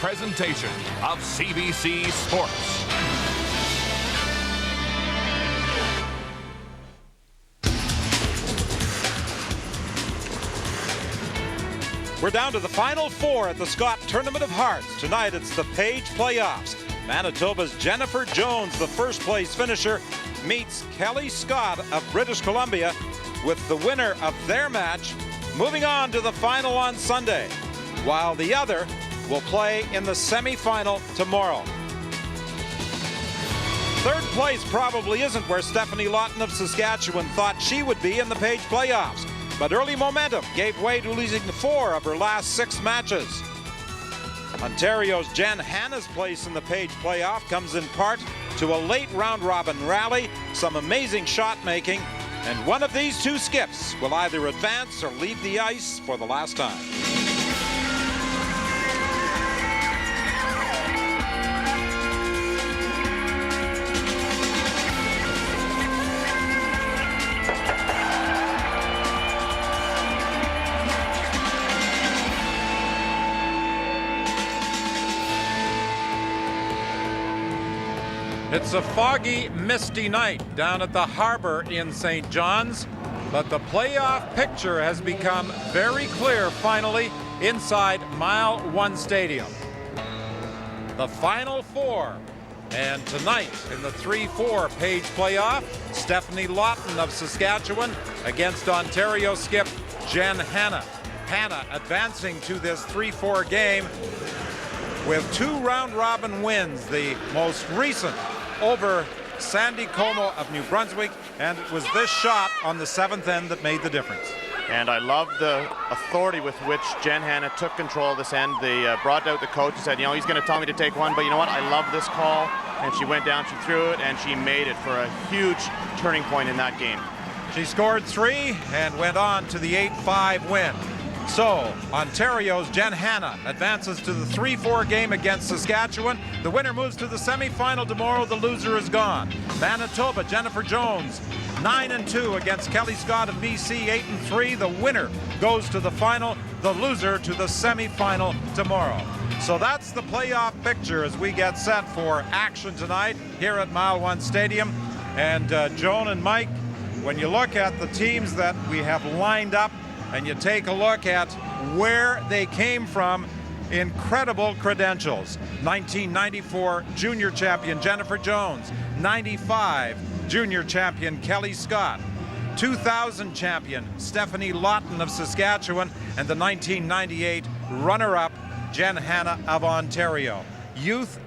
presentation of CBC Sports. We're down to the Final Four at the Scott Tournament of Hearts. Tonight it's the Page Playoffs. Manitoba's Jennifer Jones, the first-place finisher, meets Kelly Scott of British Columbia, with the winner of their match moving on to the final on Sunday, while the other will play in the semifinal tomorrow. Third place probably isn't where Stefanie Lawton of Saskatchewan thought she would be in the Page Playoffs. But early momentum gave way to losing 4 of her last 6 matches. Ontario's Jenn Hanna's place in the Page playoff comes in part to a late round-robin rally, some amazing shot-making, and one of these 2 skips will either advance or leave the ice for the last time. It's a foggy, misty night down at the harbor in St. John's, but the playoff picture has become very clear finally inside Mile 1 Stadium. The Final Four, and tonight in the 3-4 Page playoff, Stefanie Lawton of Saskatchewan against Ontario skip Jenn Hanna. Hanna advancing to this 3-4 game with 2 round-robin wins, the most recent over Sandy Como of New Brunswick, and it was this shot on the 7th end that made the difference. And I love the authority with which Jenn Hanna took control of this end. They brought out the coach and said, you know, he's going to tell me to take one, but you know what, I love this call. And she went down, she threw it, and she made it for a huge turning point in that game. She scored 3 and went on to the 8-5 win. So, Ontario's Jenn Hanna advances to the 3-4 game against Saskatchewan. The winner moves to the semifinal tomorrow. The loser is gone. Manitoba, Jennifer Jones, 9-2 against Kelly Scott of BC, 8-3. The winner goes to the final. The loser to the semifinal tomorrow. So that's the playoff picture as we get set for action tonight here at Mile 1 Stadium. And Joan and Mike, when you look at the teams that we have lined up, and you take a look at where they came from, incredible credentials. 1994 junior champion Jennifer Jones, 95 junior champion Kelly Scott, 2000 champion Stefanie Lawton of Saskatchewan, and the 1998 runner-up Jenn Hanna of Ontario. Youth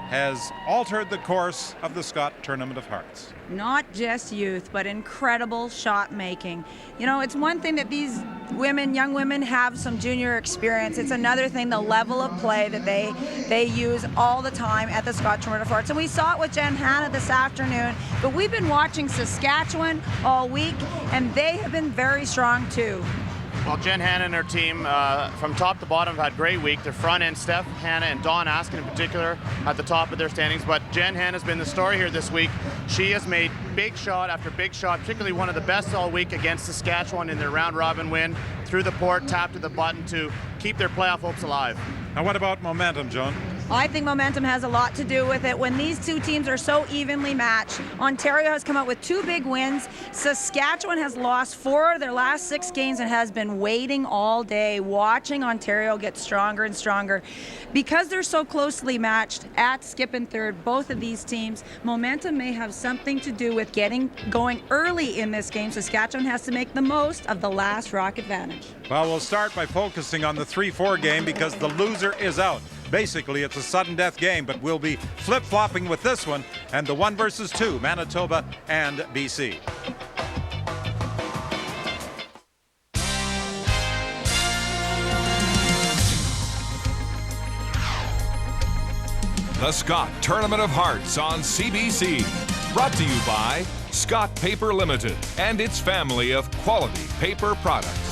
has altered the course of the Scott Tournament of Hearts. Not just youth, but incredible shot making. You know, it's one thing that these women, young women, have some junior experience. It's another thing, the level of play that they use all the time at the Scott Tournament of Hearts. And we saw it with Jenn Hanna this afternoon, but we've been watching Saskatchewan all week, and they have been very strong too. Well, Jenn Hanna and her team, from top to bottom, have had a great week. Their front end, Steph, Hanna, and Dawn Askin in particular, at the top of their standings. But Jenn Hanna's been the story here this week. She has made big shot after big shot, particularly one of the best all week against Saskatchewan in their round-robin win. Through the port, tap to the button to keep their playoff hopes alive. Now, what about momentum, Joan? I think momentum has a lot to do with it. When these 2 teams are so evenly matched, Ontario has come out with 2 big wins. Saskatchewan has lost 4 of their last 6 games and has been waiting all day, watching Ontario get stronger and stronger. Because they're so closely matched at skip and third, both of these teams, momentum may have something to do with getting going early in this game. Saskatchewan has to make the most of the last rock advantage. Well, we'll start by focusing on the 3-4 game because the loser is out. Basically, it's a sudden death game, but we'll be flip-flopping with this one and the 1 versus 2, Manitoba and BC. The Scott Tournament of Hearts on CBC. Brought to you by Scott Paper Limited and its family of quality paper products.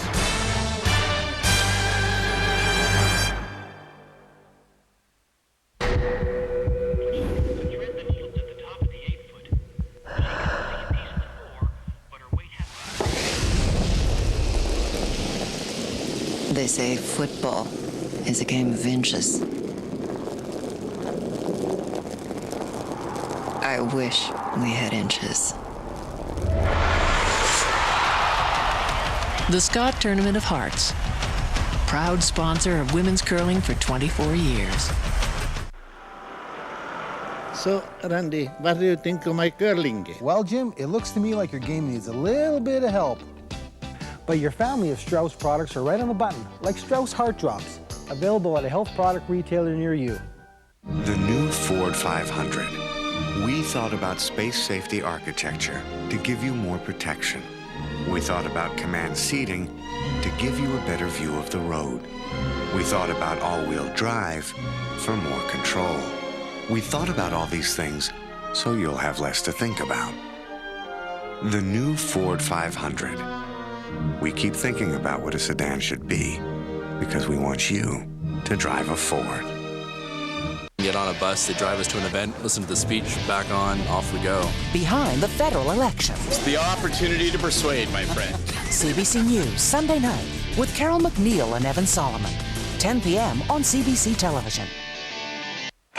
They say football is a game of inches. I wish we had inches. The Scott Tournament of Hearts, proud sponsor of women's curling for 24 years. So, Randy, what do you think of my curling game? Well, Jim, it looks to me like your game needs a little bit of help. But your family of Strauss products are right on the button, like Strauss Heart Drops, available at a health product retailer near you. The new Ford 500. We thought about space safety architecture to give you more protection. We thought about command seating to give you a better view of the road. We thought about all-wheel drive for more control. We thought about all these things so you'll have less to think about. The new Ford 500. We keep thinking about what a sedan should be because we want you to drive a Ford. Get on a bus, they drive us to an event, listen to the speech, back on, off we go. Behind the federal elections. It's the opportunity to persuade, my friend. CBC News, Sunday night, with Carol McNeil and Evan Solomon. 10 p.m. on CBC Television.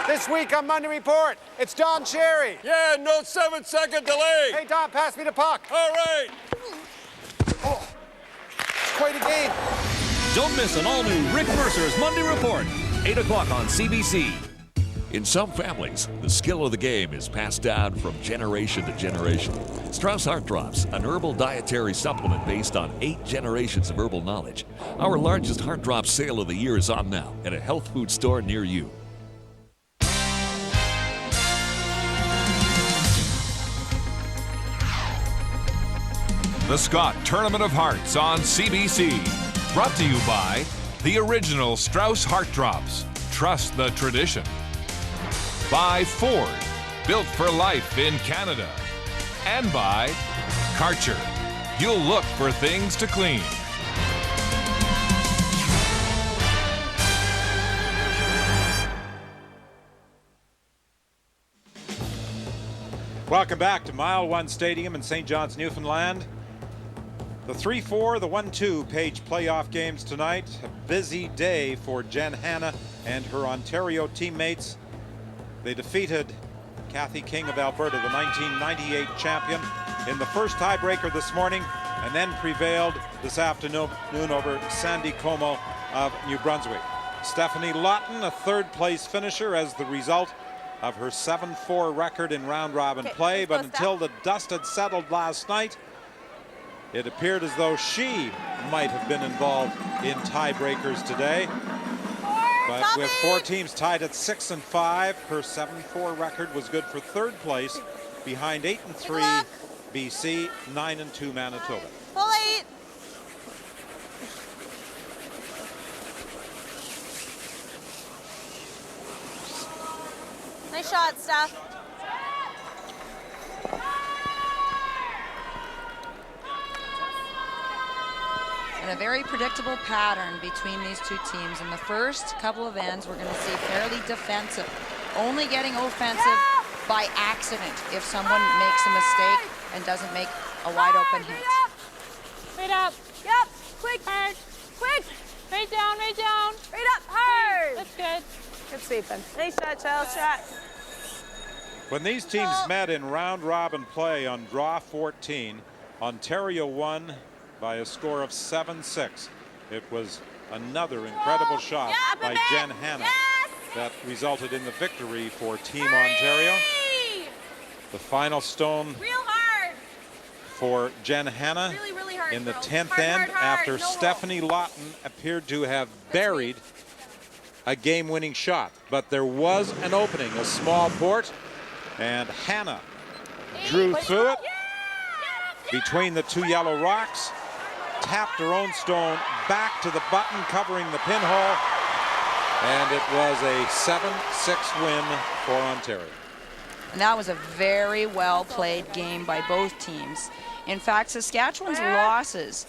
This week on Monday Report, it's Don Cherry. Yeah, no 7-second delay. Hey, Don, pass me the puck. All right. Oh, it's quite a game. Don't miss an all-new Rick Mercer's Monday Report, 8 o'clock on CBC. In some families, the skill of the game is passed down from generation to generation. Strauss Heart Drops, an herbal dietary supplement based on 8 generations of herbal knowledge. Our largest Heart Drop sale of the year is on now at a health food store near you. The Scott Tournament of Hearts on CBC. Brought to you by the original Strauss Heart Drops. Trust the tradition. By Ford, built for life in Canada. And by Karcher. You'll look for things to clean. Welcome back to Mile One Stadium in St. John's, Newfoundland. The 3-4, the 1-2 page playoff games tonight. A busy day for Jenn Hanna and her Ontario teammates. They defeated Kathy King of Alberta, the 1998 champion, in the first tiebreaker this morning, and then prevailed this afternoon over Sandy Como of New Brunswick. Stefanie Lawton, a third-place finisher as the result of her 7-4 record in round-robin play, but until the dust had settled last night, it appeared as though she might have been involved in tiebreakers today. But with 4 teams tied at 6 and 5, her 7-4 record was good for third place, behind 8 and 3 BC, 9 and 2 Manitoba. Full 8. Nice shot, Steph. And a very predictable pattern between these two teams. In the first couple of ends, we're going to see fairly defensive, only getting offensive by accident if someone makes a mistake and doesn't make a wide open hit. Right up. Yep. Quick. Hard. Quick. Right down. Right down. Right up. Hard. That's good. Good sweeping. Nice shot, child. Shot. When these teams met in round-robin play on draw 14, Ontario won by a score of 7-6. It was another incredible shot by Jenn Hanna that resulted in the victory for Team Ontario. The final stone for Jenn Hanna in the 10th end after Stefanie Lawton appeared to have buried a game-winning shot. But there was an opening, a small port, and Hanna drew through it between the two yellow rocks, tapped her own stone back to the button covering the pinhole, and it was a 7-6 win for Ontario. And that was a very well played game by both teams. In fact, Saskatchewan's losses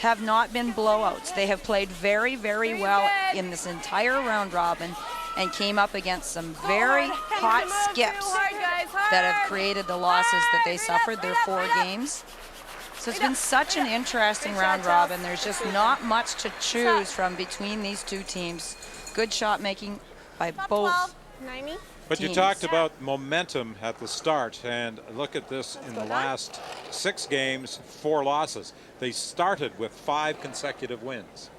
have not been blowouts. They have played very, very well in this entire round robin and came up against some very hot skips that have created the losses that they suffered, their 4 games. So it's been such an interesting round robin. There's just not much to choose from between these two teams. Good shot making by both But teams. you talked about momentum at the start, and look at this in the last 6 games, 4 losses. They started with 5 consecutive wins.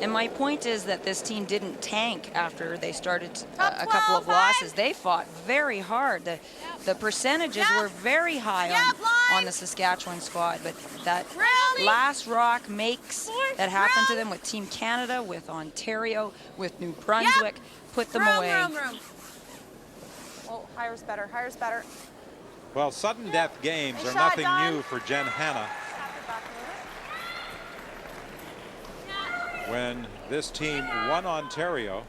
And my point is that this team didn't tank after they started a couple of losses. They fought very hard. The percentages were very high on the Saskatchewan squad, but that last rock makes that happen to them with Team Canada, with Ontario, with New Brunswick, put them away. Oh, higher's better, higher's better. Well, sudden death games are nothing new for Jenn Hanna. When this team won Ontario,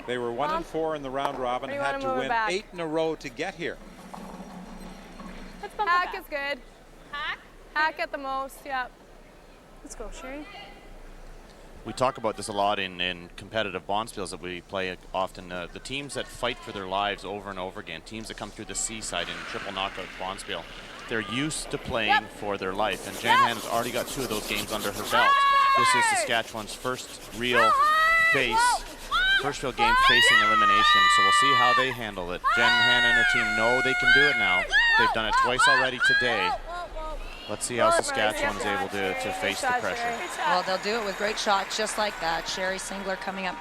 they were 1-4 in the round robin and had to win 8 in a row to get here. Hack is good. Hack? Hack at the most, yep. Let's go, Sherry. We talk about this a lot in competitive bonspiels that we play often. The teams that fight for their lives over and over again, teams that come through the seaside in triple knockout bonspiel, they're used to playing for their life. And Jenn Hanna's already got 2 of those games under her belt. This is Saskatchewan's first real game facing elimination. So we'll see how they handle it. Jenn Hanna and her team know they can do it now. They've done it twice already today. Let's see how Saskatchewan is able to face the pressure. Well, they'll do it with great shots just like that. Sherry Singler coming up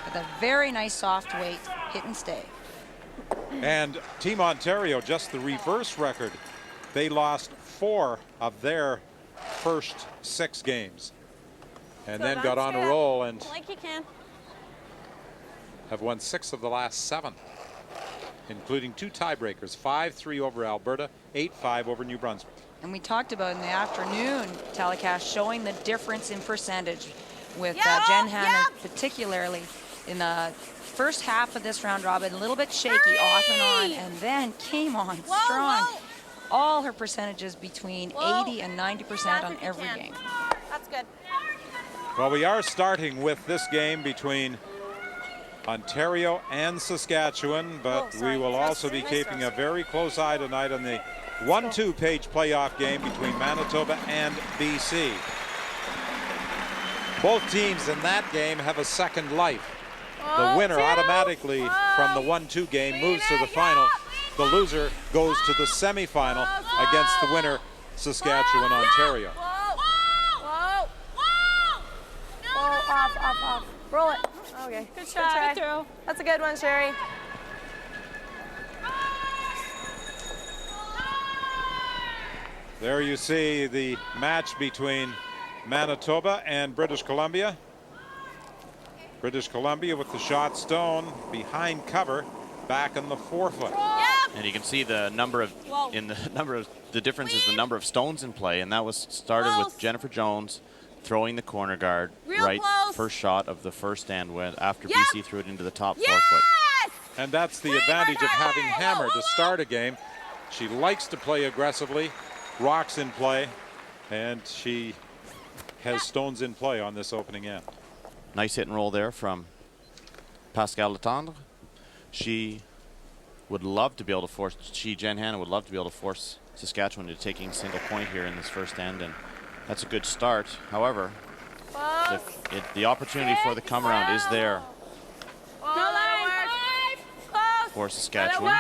with a very nice soft weight, hit and stay. And Team Ontario, just the reverse record. They lost 4 of their first 6 games. And then got on a roll and have won 6 of the last 7, including 2 tiebreakers, 5-3 over Alberta, 8-5 over New Brunswick. And we talked about in the afternoon telecast showing the difference in percentage with Jenn Hanna, particularly in the first half of this round robin, a little bit shaky off and on, and then came on strong. All her percentages between 80 and 90% on every game. That's good. Well, we are starting with this game between Ontario and Saskatchewan, but we will also be keeping a very close eye tonight on the 1-2 page playoff game between Manitoba and BC. Both teams in that game have a second life. The winner automatically from the 1-2 game moves to the final. The loser goes to the semifinal against the winner, Saskatchewan, Ontario. Off. Roll it. Okay. Good shot. Good throw. That's a good one, Sherry. There you see the match between Manitoba and British Columbia. British Columbia with the shot stone behind cover, back in the 4-foot. And you can see the number of the difference is the number of stones in play, and that was started with Jennifer Jones throwing the corner guard first shot of the first stand win after BC threw it into the top 4-foot. And that's the advantage of having Hammer to start a game. She likes to play aggressively, rocks in play, and she has stones in play on this opening end. Nice hit and roll there from Pascal Letendre. She would love to be able to force, Jenn Hanna would love to be able to force Saskatchewan into taking a single point here in this first end, and that's a good start. However, the opportunity for the come around is there for Saskatchewan.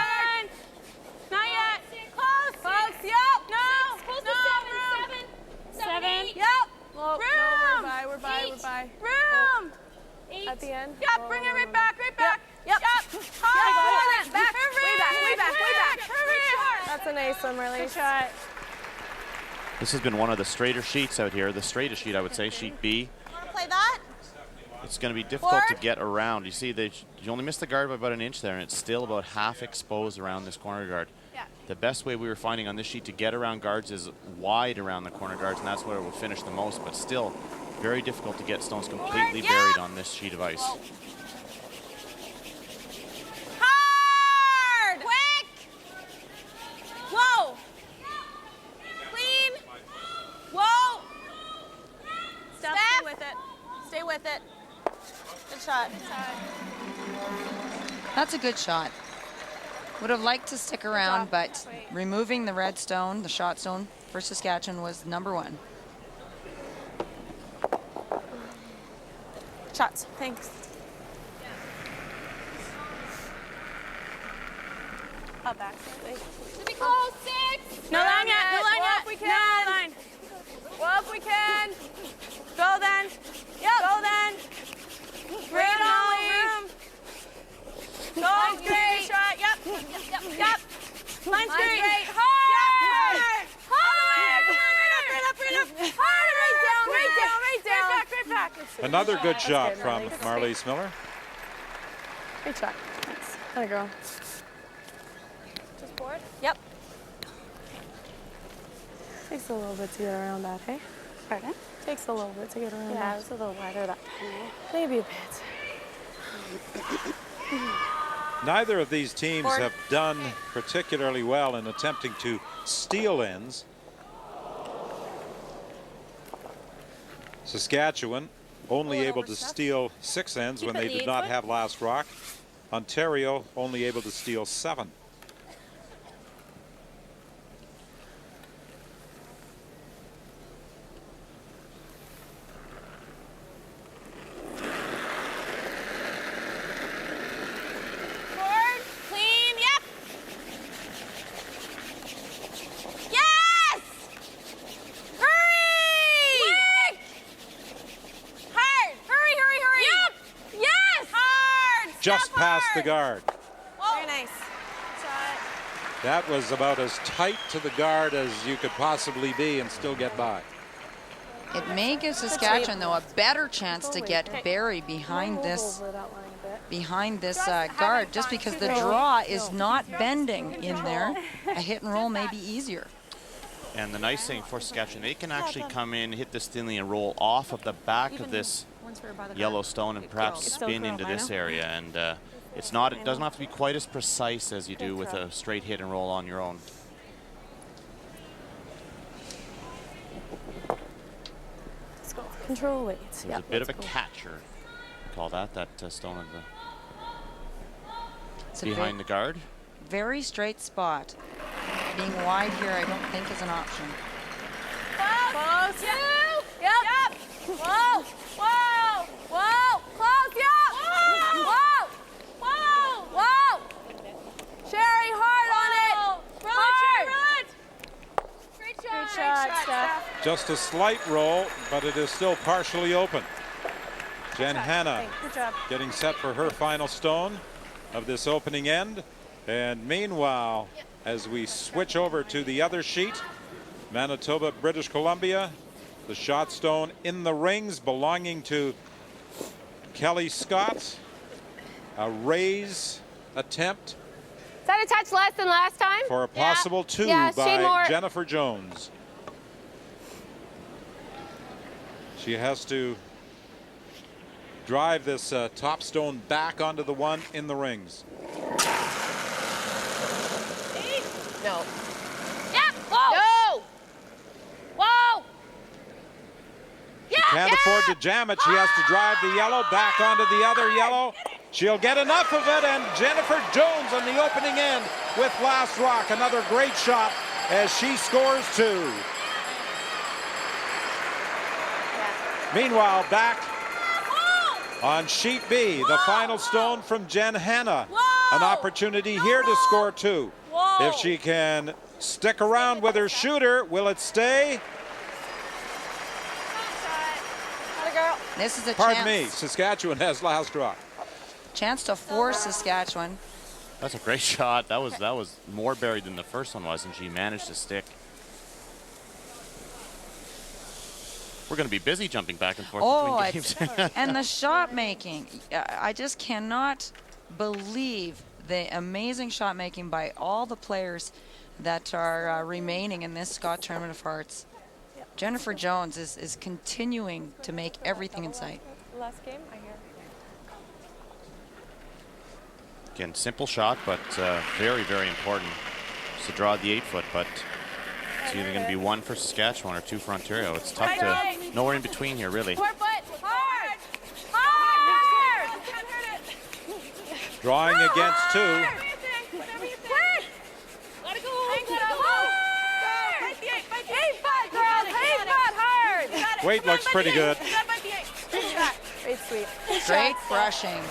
Not yet. Close. Yep. No. Close to 7. Yep. Whoa, Room. No, we're by. Room. 8. At the end. Yep, bring it right back. Yep. Back. Way back. That's a nice one, really. Good shot. This has been one of the straighter sheets out here. The straightest sheet, I would say, sheet B. Want to play that? It's going to be difficult to get around. You see, you only missed the guard by about an inch there, and it's still about half exposed around this corner guard. Yeah. The best way we were finding on this sheet to get around guards is wide around the corner guards, and that's where it will finish the most, but still very difficult to get stones completely buried on this sheet of ice. Hard! Quick! Whoa! Clean! Whoa! Stay with it. Stay with it. Good shot. That's a good shot. Would have liked to stick around, but removing the red stone, the shot stone for Saskatchewan was number 1. Shots. Thanks. Up back. To be close, 6. No line yet. No line yet. If we can. No line. Well, if we can. Go then. Yep. Go then. Great Room. Go, Line's great. shot. Yep. Yep. Line's great. Great. Hard. Yep. Hard. Right up. Hard. Right down. Right back. Another good shot good, from Marley. Marlies Miller. Great shot. Thanks. There you go. Just board. Yep. Takes a little bit to get around that, hey? Pardon? Takes a little bit to get around Yeah, that. it was a little wider that time. Maybe a bit. Neither of these teams have done particularly well in attempting to steal ends. Saskatchewan only able to steal 6 ends when they did not have last rock. Ontario only able to steal 7. Just past the guard. Very nice. That was about as tight to the guard as you could possibly be and still get by. It may give Saskatchewan, though, a better chance to get Barry behind this guard, just because the draw is not bending in there. A hit and roll may be easier. And the nice thing for Saskatchewan, they can actually come in, hit this thinly, and roll off of the back of this yellow stone and perhaps spin into this area. And it doesn't have to be quite as precise as you do with a straight hit and roll on your own. Let's go. Control weight. There's a bit of a catcher. Call that stone in the behind the guard. Very straight spot. Being wide here, I don't think is an option. Close. Yep. Whoa. Close. Yeah. Whoa. Sherry, hard on it. Hard. Great shot, Steph. Just a slight roll, but it is still partially open. Jenn Hanna getting set for her final stone of this opening end. And meanwhile, as we switch over to the other sheet, Manitoba, British Columbia, the shot stone in the rings belonging to Kelly Scott. A raise attempt. Is that a touch less than last time? For a possible 2 by Jennifer Jones. She has to drive this top stone back onto the one in the rings. No. Yep. Whoa. No. Whoa. She can't afford to jam it. She has to drive the yellow back onto the other yellow. She'll get enough of it, and Jennifer Jones on the opening end with last rock. Another great shot as she scores 2. Meanwhile, back on sheet B, the final stone from Jenn Hanna. An opportunity here to score 2. If she can stick around with her shooter, will it stay? This is a Pardon me, Saskatchewan has last rock. Chance to force Saskatchewan. That's a great shot. That was more buried than the first one was, and she managed to stick. We're going to be busy jumping back and forth between games. And the shot making. I just cannot believe the amazing shot making by all the players that are remaining in this Scott Tournament of Hearts. Jennifer Jones is continuing to make everything in sight. Last game, I hear. Again, simple shot, but very, very important to draw the 8-foot. But it's either going to be 1 for Saskatchewan or 2 for Ontario. It's tough to nowhere in between here, really. Drawing against 2. Weight looks pretty good. Great sweep. Great brushing.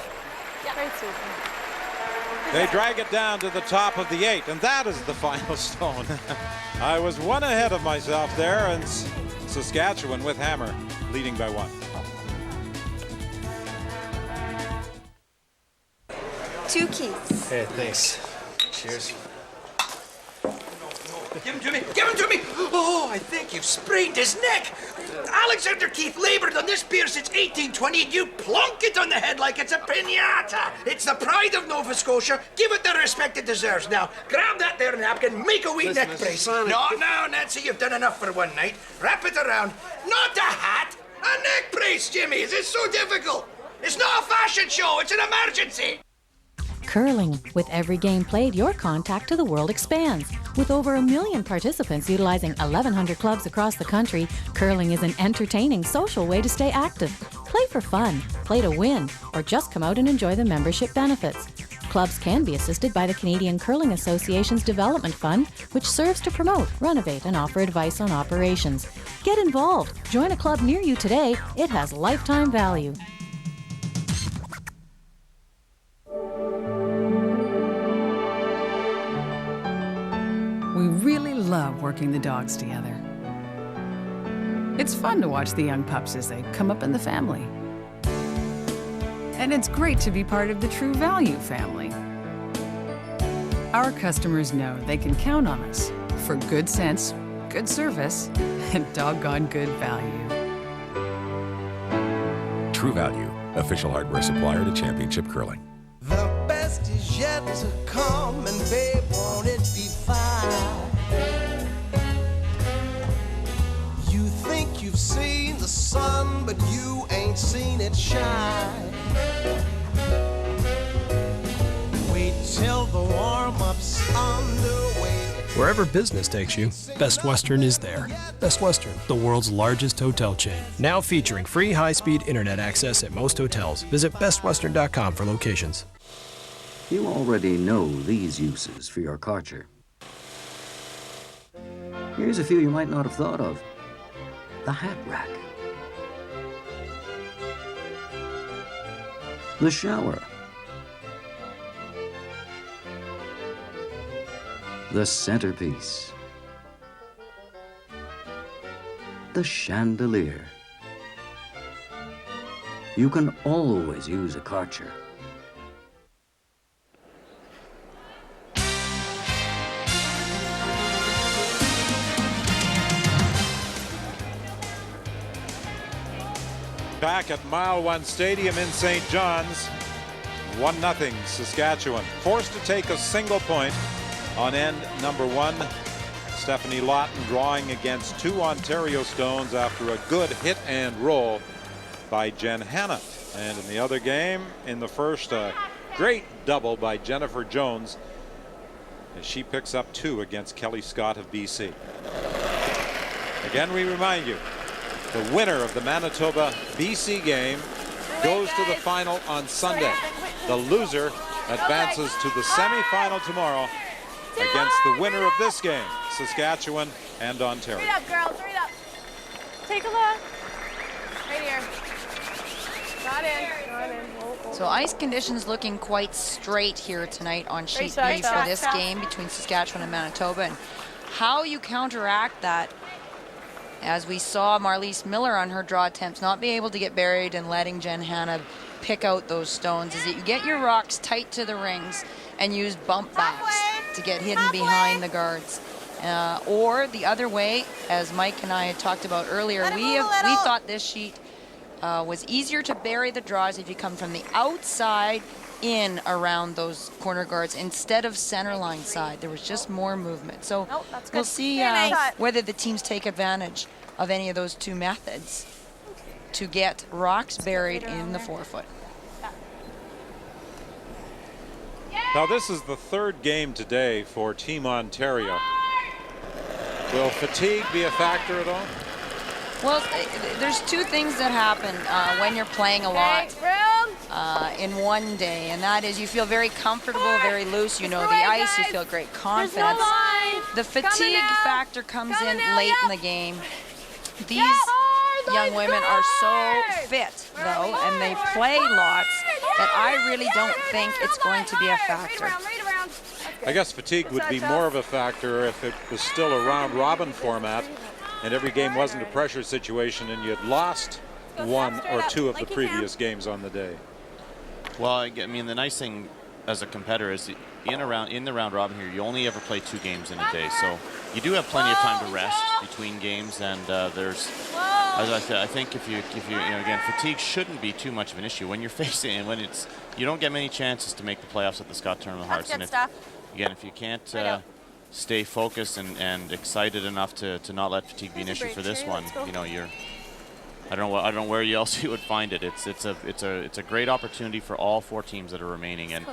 Great sweep. They drag it down to the top of the 8, and that is the final stone. I was one ahead of myself there, and Saskatchewan with hammer, leading by 1. 2 keys. Hey, thanks. Cheers. Give him to me! Give him to me! Oh, I think you've sprained his neck! Alexander Keith labored on this beer since 1820, and you plonk it on the head like it's a piñata! It's the pride of Nova Scotia. Give it the respect it deserves. Now, grab that there napkin, make a wee neck brace. No, Nancy, you've done enough for one night. Wrap it around. Not a hat! A neck brace, Jimmy! Is it so difficult? It's not a fashion show, it's an emergency! Curling. With every game played, your contact to the world expands. With over 1 million participants utilizing 1,100 clubs across the country, curling is an entertaining, social way to stay active. Play for fun, play to win, or just come out and enjoy the membership benefits. Clubs can be assisted by the Canadian Curling Association's Development Fund, which serves to promote, renovate, and offer advice on operations. Get involved. Join a club near you today. It has lifetime value. We really love working the dogs together. It's fun to watch the young pups as they come up in the family. And it's great to be part of the True Value family. Our customers know they can count on us for good sense, good service, and doggone good value. True Value, official hardware supplier to Championship Curling. The best is yet to come, and babe, won't it be fine? You think you've seen the sun, but you ain't seen it shine. Wait till the warm-up's underway. Wherever business takes you, Best Western is there. Best Western, the world's largest hotel chain. Now featuring free high-speed internet access at most hotels. Visit bestwestern.com for locations. You already know these uses for your Karcher. Here's a few you might not have thought of. The hat rack. The shower. The centerpiece. The chandelier. You can always use a Karcher. Back at Mile One Stadium in St. John's, 1-0 Saskatchewan. Forced to take a single point on end number 1. Stefanie Lawton drawing against 2 Ontario stones after a good hit and roll by Jenn Hanna. And in the other game, in the first, a great double by J.Jones as she picks up 2 against Kelly Scott of BC. Again, we remind you, the winner of the Manitoba BC game goes to the final on Sunday. The loser advances to the semifinal tomorrow against the winner of this game, Saskatchewan and Ontario. Read up, girls, read up. Take a look. Right here. Got in. So ice conditions looking quite straight here tonight on sheet B for this game between Saskatchewan and Manitoba. And how you counteract that, as we saw Marliese Miller on her draw attempts not be able to get buried and letting Jenn Hanna pick out those stones, is that you get your rocks tight to the rings and use bump backs to get hidden behind the guards. Or the other way, as Mike and I had talked about earlier, we thought this sheet was easier to bury the draws if you come from the outside in around those corner guards instead of center line side. There was just more movement. So we'll see whether the teams take advantage of any of those 2 methods to get rocks buried in the forefoot. Now this is the 3rd game today for Team Ontario. Will fatigue be a factor at all? Well, there's 2 things that happen when you're playing a lot in one day, and that is you feel very comfortable, very loose, you know the ice, you feel great confidence. The fatigue factor comes in late in the game. These young women are so fit, though, and they play lots, that I really don't think it's going to be a factor. I guess fatigue would be more of a factor if it was still a round-robin format and every game wasn't a pressure situation and you had lost one or two of the previous games on the day. Well, I mean, the nice thing as a competitor is in the round robin here, you only ever play 2 games in a day, so you do have plenty of time to rest between games. And there's, as I said, I think if you again, fatigue shouldn't be too much of an issue when you're facing and when you don't get many chances to make the playoffs at the Scott Tournament of Hearts. And if you can't stay focused and excited enough to not let fatigue be an issue for this one, you know, I don't know where else you would find it. It's a great opportunity for all 4 teams that are remaining. And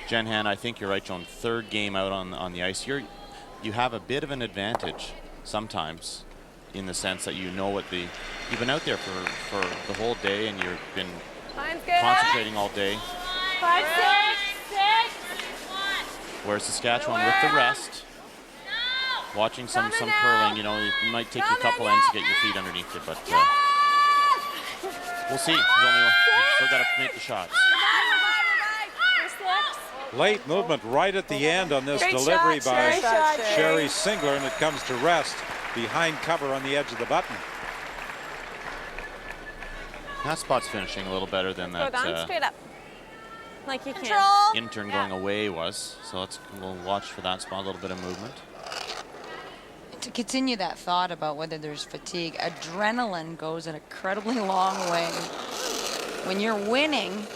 Jenn, Hanna, I think you're right, Joan. 3rd game out on the ice. You have a bit of an advantage sometimes, in the sense that you know you've been out there for the whole day and you've been concentrating all day. 5, 6. Whereas Saskatchewan with the rest, watching some curling, you know, it might take you a couple ends to get your feet underneath you, but we'll see. We've still got to make the shots. Late movement right at the end on this delivery by Sherry Singler, and it comes to rest behind cover on the edge of the button. That spot's finishing a little better than that straight up. Like you intern going away was. So we'll watch for that spot, a little bit of movement. To continue that thought about whether there's fatigue, adrenaline goes an incredibly long way. When you're winning,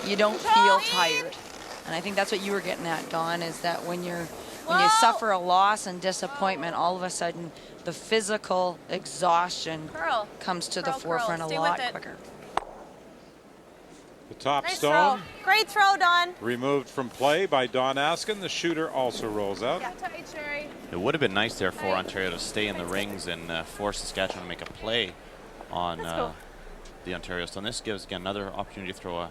you don't feel tired. And I think that's what you were getting at, Dawn, is that when you suffer a loss and disappointment, all of a sudden the physical exhaustion comes to the forefront a lot quicker. The top nice stone. Throw. Great throw, Dawn. Removed from play by Dawn Askin. The shooter also rolls out. Yeah, tight, Sherry. It would have been nice there for Ontario to stay in the rings and force Saskatchewan to make a play on the Ontario stone. This gives, again, another opportunity to throw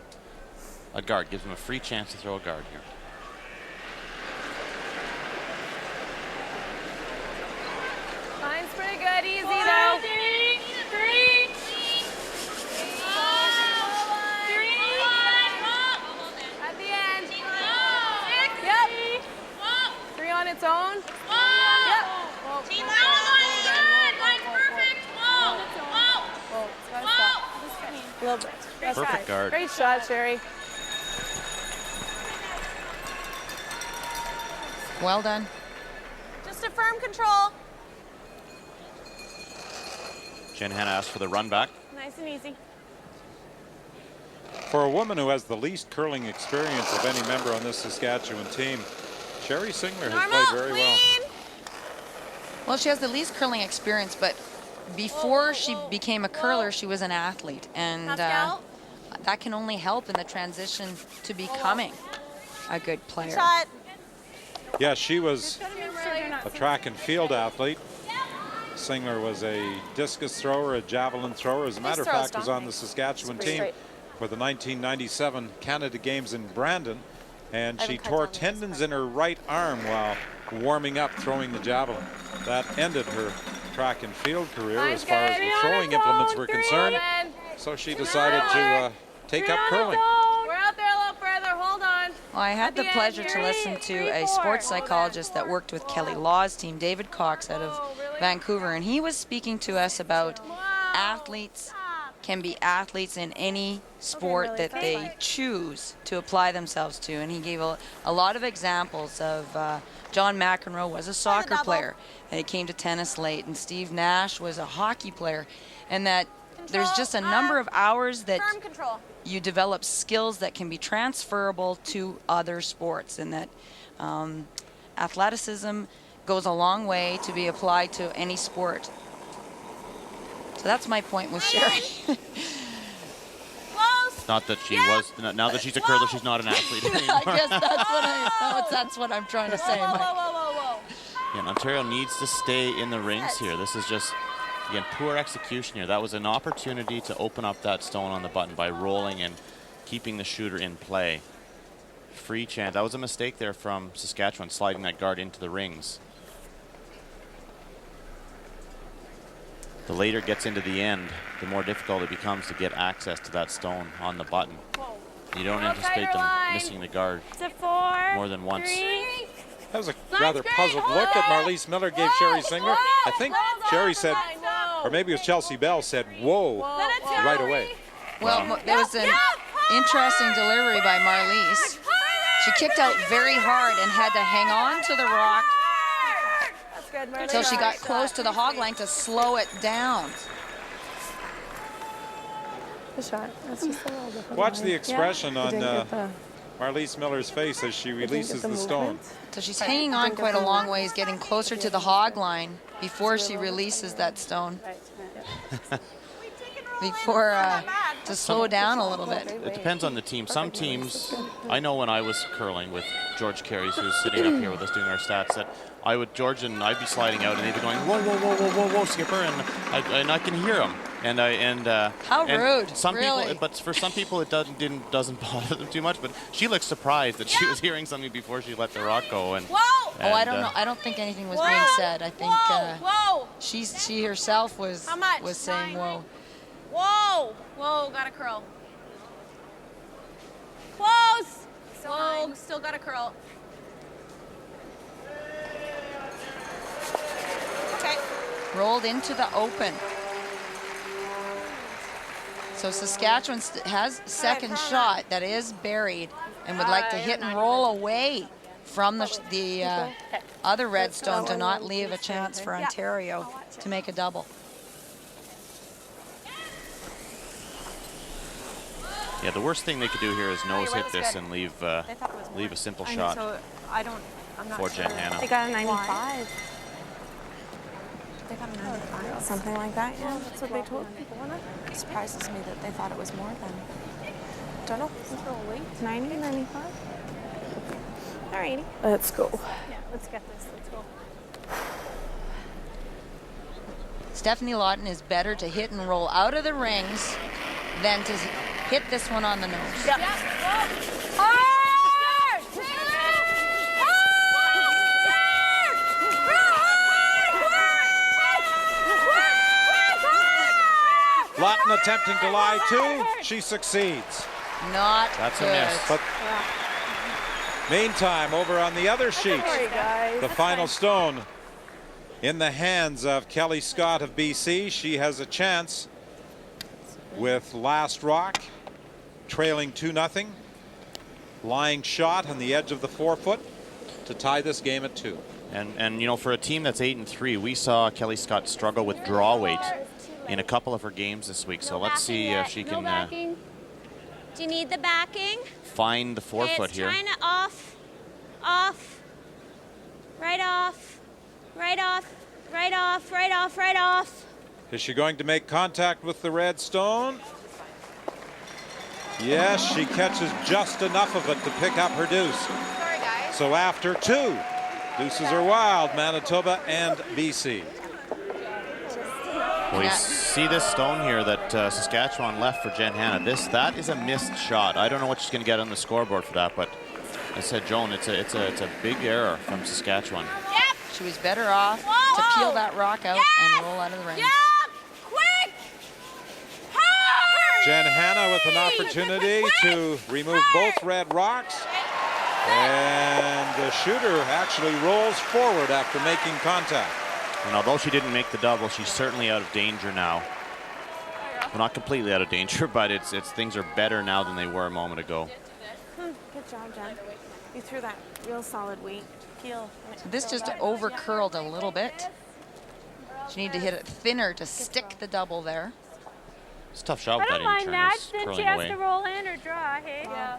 a guard. Gives them a free chance to throw a guard here. Line's pretty good. Easy, though. 3. At the end. 6. Yep. 3 on its own. Yep. Team line perfect. A little bit. Perfect guard. Great shot, Sherry. Well done. Just a firm control. Jenn Hanna asked for the run back. Nice and easy. For a woman who has the least curling experience of any member on this Saskatchewan team, Sherry Singler has played very well. Well, she has the least curling experience, but before she became a curler, she was an athlete. And that can only help in the transition to becoming a good player. Yeah, she was a track and field athlete. Singler was a discus thrower, a javelin thrower. As a matter of fact, was on the Saskatchewan team for the 1997 Canada Games in Brandon. And she tore tendons in her right arm while warming up throwing the javelin. That ended her track and field career as far as the throwing implements were concerned. So she decided to take up curling. We're out there a little further. Hold on. Well, I had the pleasure to listen to a sports psychologist that worked with Kelly Law's team, David Cox, out of Vancouver, and he was speaking to us about athletes can be athletes in any sport that they choose to apply themselves to. And he gave a lot of examples of John McEnroe was a soccer player, and he came to tennis late, and Steve Nash was a hockey player, and that there's just a number of hours that you develop skills that can be transferable to other sports, and that athleticism goes a long way to be applied to any sport. So that's my point with Sherry. Not that she was, now that she's a curler, she's not an athlete anymore. I guess that's what I'm trying to say. Whoa. Yeah, and Ontario needs to stay in the rings here. This is just, again, poor execution here. That was an opportunity to open up that stone on the button by rolling and keeping the shooter in play. Free chance. That was a mistake there from Saskatchewan, sliding that guard into the rings. The later it gets into the end, the more difficult it becomes to get access to that stone on the button. You don't anticipate them missing the guard more than once. That was a rather puzzled look that Marlise Miller gave Sherry Singler. I think Sherry said, or maybe it was Chelsea Bell said, whoa, right away. Well, there was an interesting delivery by Marlise. She kicked out very hard and had to hang on to the rock until she got close to the hog line to slow it down. Good shot. That's just a little different. Watch the expression on Marlise Miller's face as she releases the stone. So she's hanging on quite a long ways, getting closer to the hog line before she releases that stone. Before to slow down a little bit. It depends on the team. Some teams, I know when I was curling with George Carries, who's sitting up here with us doing our stats, that George and I'd be sliding out and they'd be going, whoa, whoa, whoa, whoa, whoa, whoa, skipper, and I can hear them. How rude! Some really? people, but for some people it doesn't bother them too much. But she looked surprised that she was hearing something before she let the rock go. And I don't know. I don't think anything was being said. I think she herself was saying whoa. Whoa! Whoa! Got a curl. Close. Whoa! Still got a curl. Okay. Rolled into the open. So Saskatchewan has second shot that is buried and would like to hit and roll away from the other red stone to not leave a chance for Ontario to make a double. Yeah, the worst thing they could do here is nose hit this and leave a simple shot for Jenn Hanna. They got a 95. They got a 95, something like that. Yeah, that's what they told people. It surprises me that they thought it was more than. Don't know. 90, 95. Alrighty. Let's go. Yeah, let's get this. Let's go. Stefanie Lawton is better to hit and roll out of the rings than to hit this one on the nose. Yep. Lawton attempting to lie too. She succeeds. That's good. A miss. But meantime, over on the other sheet, the final stone in the hands of Kelly Scott of BC. She has a chance with last rock, trailing 2-0. Lying shot on the edge of the 4-foot to tie this game at 2. And you know, for a team that's 8-3, we saw Kelly Scott struggle with draw weight in a couple of her games this week. So let's see if she can Do you need the backing? find the 4-foot here. It's kind of off, right off, right off, right off, right off, right off. Is she going to make contact with the red stone? Yes, she catches just enough of it to pick up her deuce. Sorry, guys. So after 2, deuces are wild, Manitoba and BC. Well, you see this stone here that Saskatchewan left for Jenn Hanna. That is a missed shot. I don't know what she's going to get on the scoreboard for that, but as I said, Joan, it's a big error from Saskatchewan. Yep. She was better off to peel that rock out and roll out of the ring. Yep. Quick. Jenn Hanna with an opportunity to remove both red rocks. And the shooter actually rolls forward after making contact. And although she didn't make the double, she's certainly out of danger now. Well, not completely out of danger, but things are better now than they were a moment ago. Good job, Jen. You threw that real solid weight. Peel. So this just over curled a little bit. She needed to hit it thinner to stick the double there. It's a tough shot with I that don't mind that. intern. Then Curling she has away. to roll in or draw. Hey. Yeah.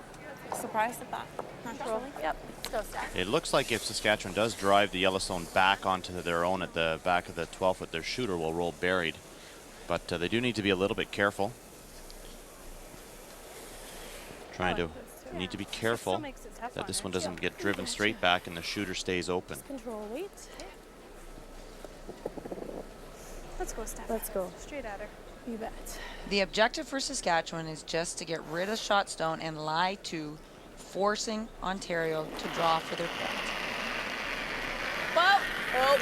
Surprised at that. Naturally. Yep. Go, Steph. It looks like if Saskatchewan does drive the Yellowstone back onto their own at the back of the 12-foot, their shooter will roll buried. But they do need to be a little bit careful. Need to be careful that this one doesn't get driven straight back and the shooter stays open. Control weight. Let's go, Steph. Let's go. Straight at her. You bet. The objective for Saskatchewan is just to get rid of shot stone and lie to, forcing Ontario to draw for their point. Whoa. Oh.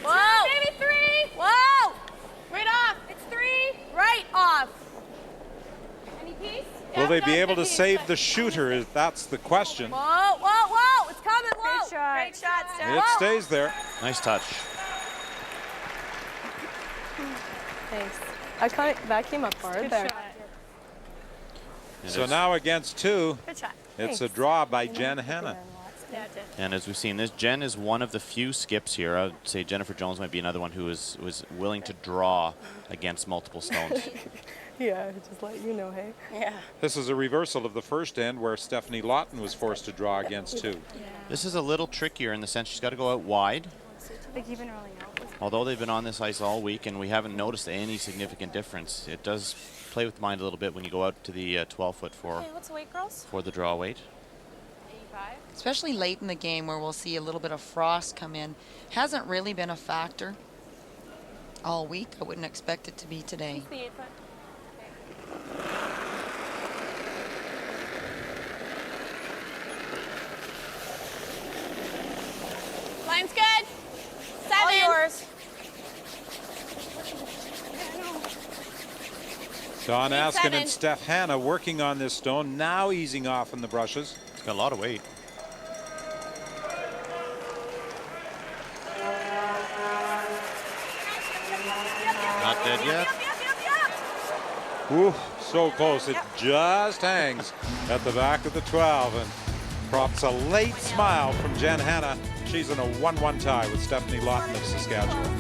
Whoa. Maybe 3. Whoa. Right off. It's 3. Right off. Any piece? Well, Will they be able to save the shooter? That's the question. Whoa, whoa, whoa. It's coming, whoa. Great shot, Steph. It stays there. Nice touch. Thanks. That came up hard there. So now against two, Good shot. it's a draw by Jenn Hanna. Yeah, it did. And as we've seen, Jenn is one of the few skips here. I would say Jennifer Jones might be another one who was willing to draw against multiple stones. Yeah, just let you know, hey. Yeah. This is a reversal of the first end where Stefanie Lawton was forced to draw against two. This is a little trickier in the sense she's got to go out wide. Like even rolling out. Although they've been on this ice all week and we haven't noticed any significant difference, it does play with the mind a little bit when you go out to the 12-foot What's the weight, girls? for the draw weight. 85. Especially late in the game where we'll see a little bit of frost come in. Hasn't really been a factor all week. I wouldn't expect it to be today. What's the 8-foot? Line's good. 7. All yours. Don Askin 7. and Steph Hanna working on this stone, now easing off in the brushes. It's got a lot of weight. Not dead yet. Ooh, so close. It just hangs at the back of the 12 and prompts a late smile from Jenn Hanna. She's in a 1-1 tie with Stefanie Lawton of Saskatchewan.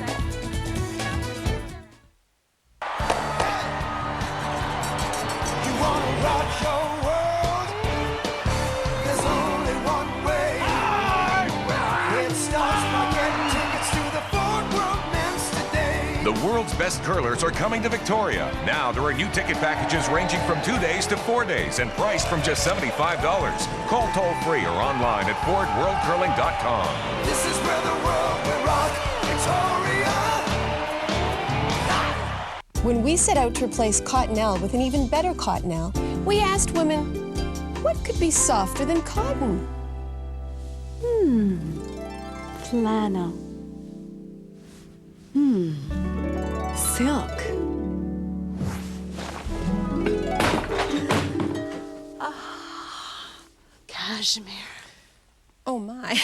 The world's best curlers are coming to Victoria. Now there are new ticket packages ranging from 2 days to 4 days and priced from just $75. Call toll-free or online at FordWorldCurling.com. This is where the world will rock, Victoria. When we set out to replace cottonelle with an even better cottonelle, we asked women, what could be softer than cotton? Flannel. Silk. Cashmere. Oh my.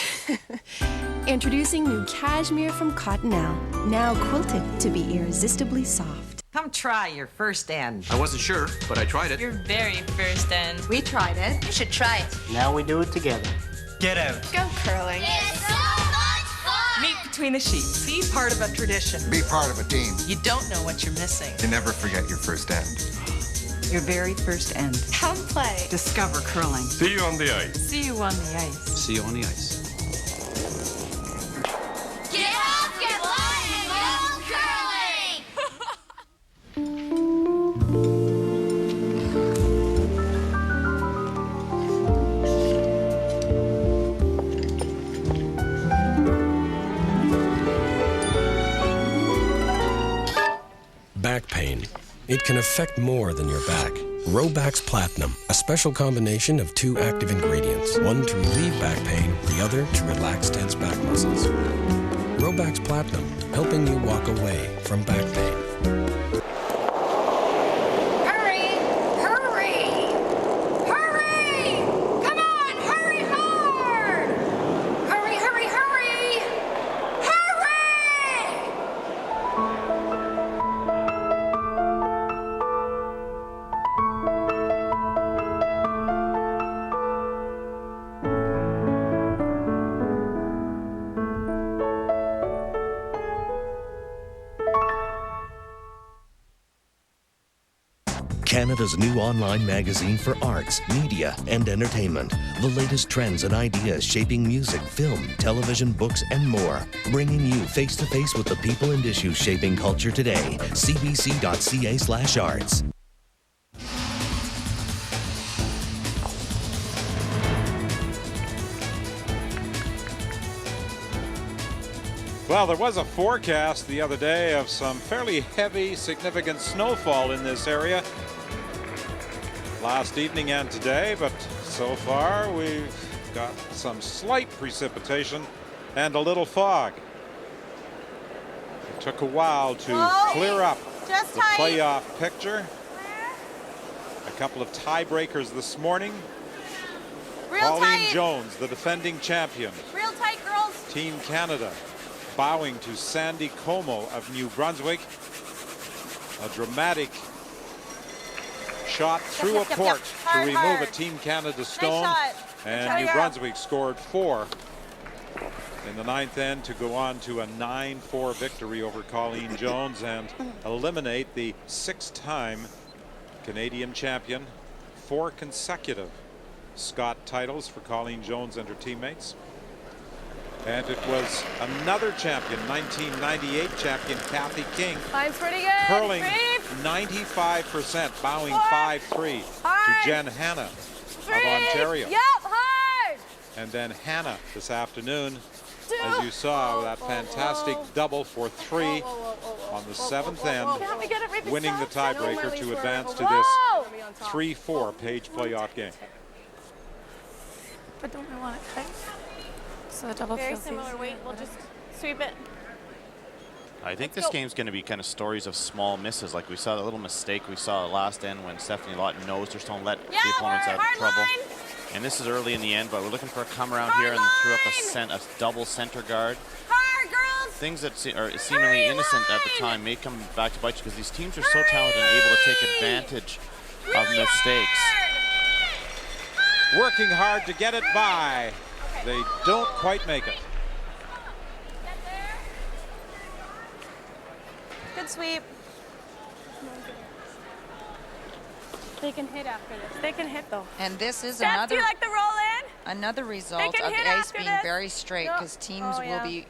Introducing new cashmere from Cottonelle, now quilted to be irresistibly soft. Come try your first end. I wasn't sure, but I tried it. Your very first end. We tried it. You should try it. Now we do it together. Get out. Go curling. It's so much fun. Meet between the sheets. Be part of a tradition. Be part of a team. You don't know what you're missing. You never forget your first end. Your very first end. Come play. Discover curling. See you on the ice. See you on the ice. See you on the ice. Get up, get light, and go curling. Back pain. It can affect more than your back. Robax Platinum, a special combination of 2 active ingredients. One to relieve back pain, the other to relax tense back muscles. Robax Platinum, helping you walk away from back pain. Hurry! Hurry! Hurry! Come on, hurry hard! Hurry, hurry, hurry! Hurry! Canada's new online magazine for arts, media, and entertainment. The latest trends and ideas shaping music, film, television, books, and more. Bringing you face-to-face with the people and issues shaping culture today. cbc.ca/arts. Well, there was a forecast the other day of some fairly heavy, significant snowfall in this area last evening and today, but so far we've got some slight precipitation and a little fog. It took a while to clear up the playoff picture. A couple of tiebreakers this morning. Real Colleen tight. Jones, the defending champion. Real tight, girls. Team Canada bowing to Sandy Como of New Brunswick. A dramatic shot through a court to remove a Team Canada stone. And New Brunswick scored 4 in the 9th end to go on to a 9-4 victory over Colleen Jones and eliminate the 6-time Canadian champion. 4 consecutive Scott titles for Colleen Jones and her teammates. And it was another champion, 1998 champion Kathy King. Line's pretty good. Curling 95%, bowing 5-3 to Jenn Hanna of Ontario. Yep, hard. And then Hanna this afternoon, as you saw, that fantastic double for 3 on the 7th end, winning the tiebreaker to advance to this 3-4 page playoff game. But don't I want it tight? So the double Very feels similar easier. weight. We'll just sweep it. I think this game's going to be kind of stories of small misses. Like we saw the little mistake we saw last end when Stefanie Lawton nosed her stone, let the opponents out of trouble. And this is early in the end, but we're looking for a come around here and threw up a double center guard. Hard, girls. Things that are seemingly innocent at the time may come back to bite you because these teams are so talented and able to take advantage of mistakes. Working hard to get it by. They don't quite make it. Good sweep. They can hit after this. They can hit though. And this is Steph, another do you like the roll in? another result of can the hit ice after being this. very straight because teams will be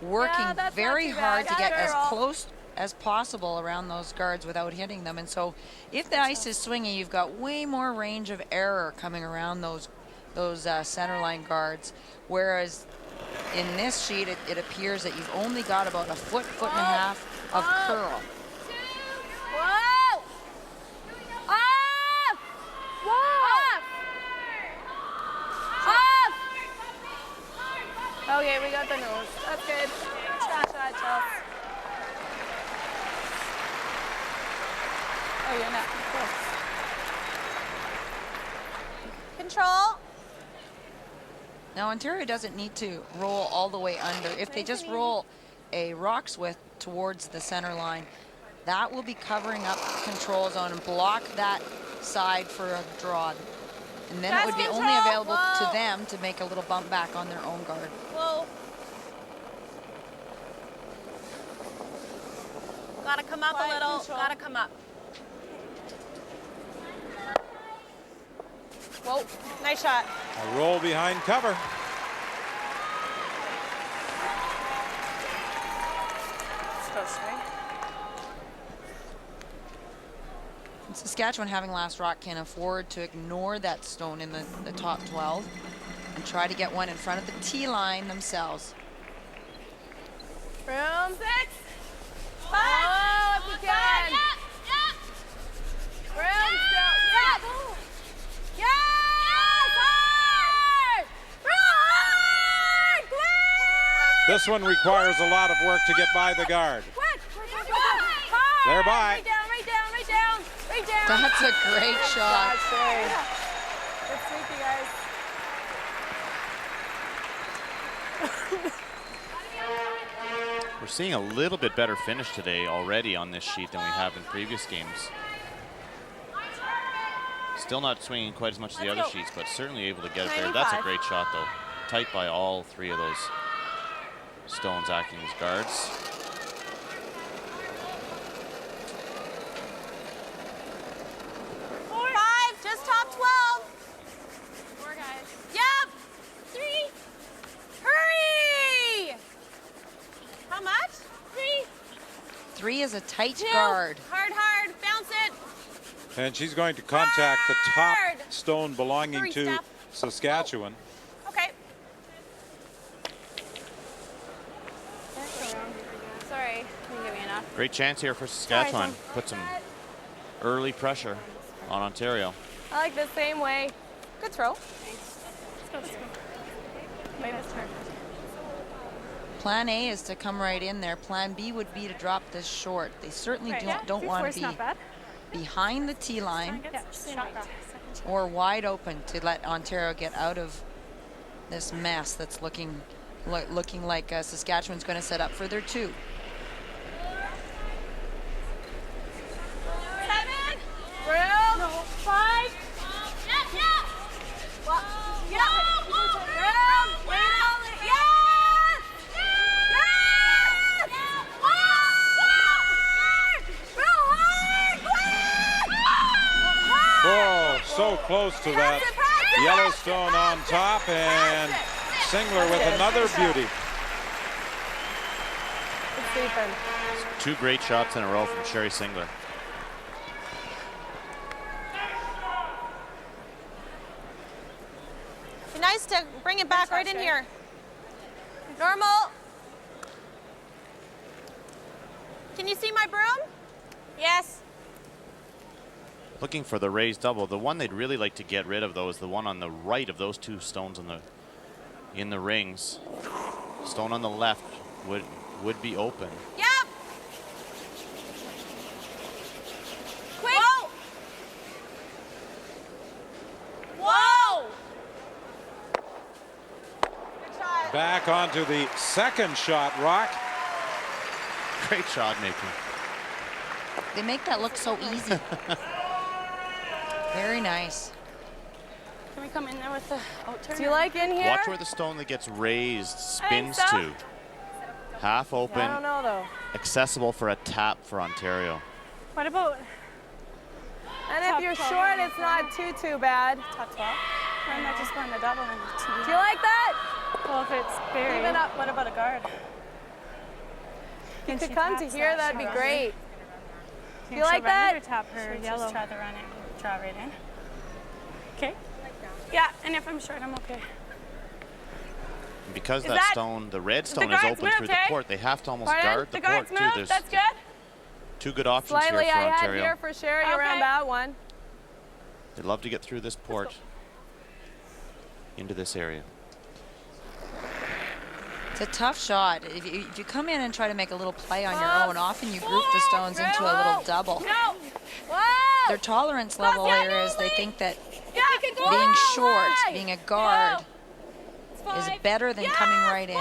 Yeah, working that's not very too hard bad. to get Got it, as girl. close as possible around those guards without hitting them. And so if the ice is swinging, you've got way more range of error coming around those centerline guards. Whereas in this sheet, it appears that you've only got about a foot and a half of curl. Whoa! Off! Whoa! Off! Okay, we got the nose. That's good. Shot, Chelsea. Oh, you're not. Control. Now Ontario doesn't need to roll all the way under. If they just roll a rock's width towards the center line, that will be covering up the control zone and block that side for a draw. And then it would be only available to them to make a little bump back on their own guard. Whoa. Gotta come up a little. Gotta come up. Whoa, nice shot. A roll behind cover. Saskatchewan, having last rock, can afford to ignore that stone in the top 12 and try to get one in front of the tee line themselves. Room 6. 5. Oh, if you can. Room still. Yes. Yes. Hard. Hard. Quick. This one requires a lot of work to get by the guard. Quick. Hard. They're by. Right down, right down, right down, right down. That's a great shot. Good sweep, you guys. We're seeing a little bit better finish today already on this sheet than we have in previous games. Still not swinging quite as much as the other sheets, but certainly able to get it there. That's a great shot, though. Tight by all 3 of those stones acting as guards. Just top 12. 4 guys. Yep. 3. Hurry. How much? 3. 3 is a tight 2. guard. Hard, hard. Bounce it. And she's going to contact the top Hard. stone belonging 3 to step. Saskatchewan. Okay. Sorry. Didn't give me enough. Great chance here for Saskatchewan. Put some early pressure on Ontario. I like the same way. Good throw. Thanks. Let's go. Wait, it's her. Plan A is to come right in there. Plan B would be to drop this short. They certainly don't want to be behind the tee line or wide open to let Ontario get out of this mess that's looking like Saskatchewan's going to set up for their 2. 7. Grill. No. 5. Yeah. What? Yeah. Grill. Wait on it. Yes. Yes. Grill hard. Whoa, so close to that Yellowstone on top, and Singler with another beauty. It's 2 great shots in a row from Sherry Singler. Be nice to bring it back right in here. Normal. Can you see my broom? Yes. Looking for the raised double. The one they'd really like to get rid of, though, is the one on the right of those 2 stones in the rings. Stone on the left would be open. Yep. Quick. Whoa. Whoa. Good shot. Back onto the second shot, Rock. Great shot making. They make that look so easy. Very nice. Can we come in there with the turn? Do you like in here? Watch where the stone that gets raised spins so. to. Half open. I don't know, though. Accessible for a tap for Ontario. What about? And if you're short, it's not too bad. Top 12. I'm not just going to double and two. Do you like that? Well, if it's very. Even up. What about a guard? If you could come to here, that'd be great. Do you like that? Or tap her yellow. Just try to run it. Draw right in. Okay. Yeah, and if I'm short, I'm okay. Because that stone, the red stone, is open through the court, they have to almost guard the court too. There's that's good. 2 good options Slightly here for ahead Ontario. here for Sherry around that one. They'd love to get through this port into this area. It's a tough shot. If you come in and try to make a little play on your own, often you group the stones into a little double. Their tolerance level here is they think that being short, being a guard, is better than coming right in.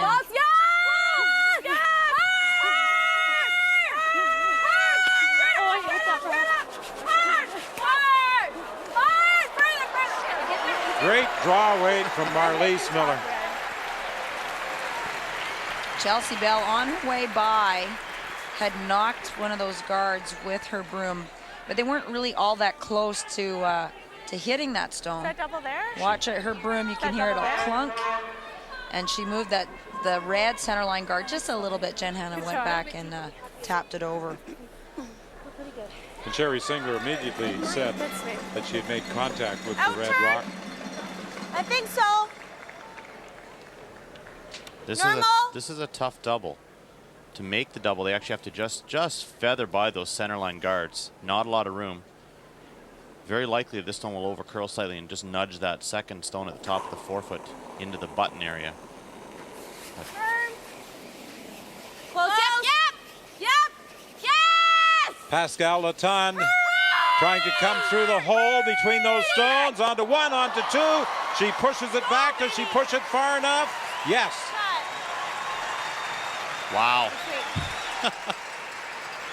Great draw weight from Marliese Miller. Chelsea Bell, on her way by, had knocked one of those guards with her broom, but they weren't really all that close to hitting that stone. Is that double there? Watch her broom, you can hear it all clunk. And she moved the red center line guard just a little bit. Jen Hanna went back and tapped it over. And Sherry Singler immediately said that she had made contact with the red rock. I think so. This is a tough double. To make the double, they actually have to just feather by those center line guards. Not a lot of room. Very likely this stone will over curl slightly and just nudge that second stone at the top of the forefoot into the button area. Close. Yep. Yes. Pascal Lawton trying to come through the hole between those stones. Onto 1, onto 2. She pushes it back. Does she push it far enough? Yes. Wow.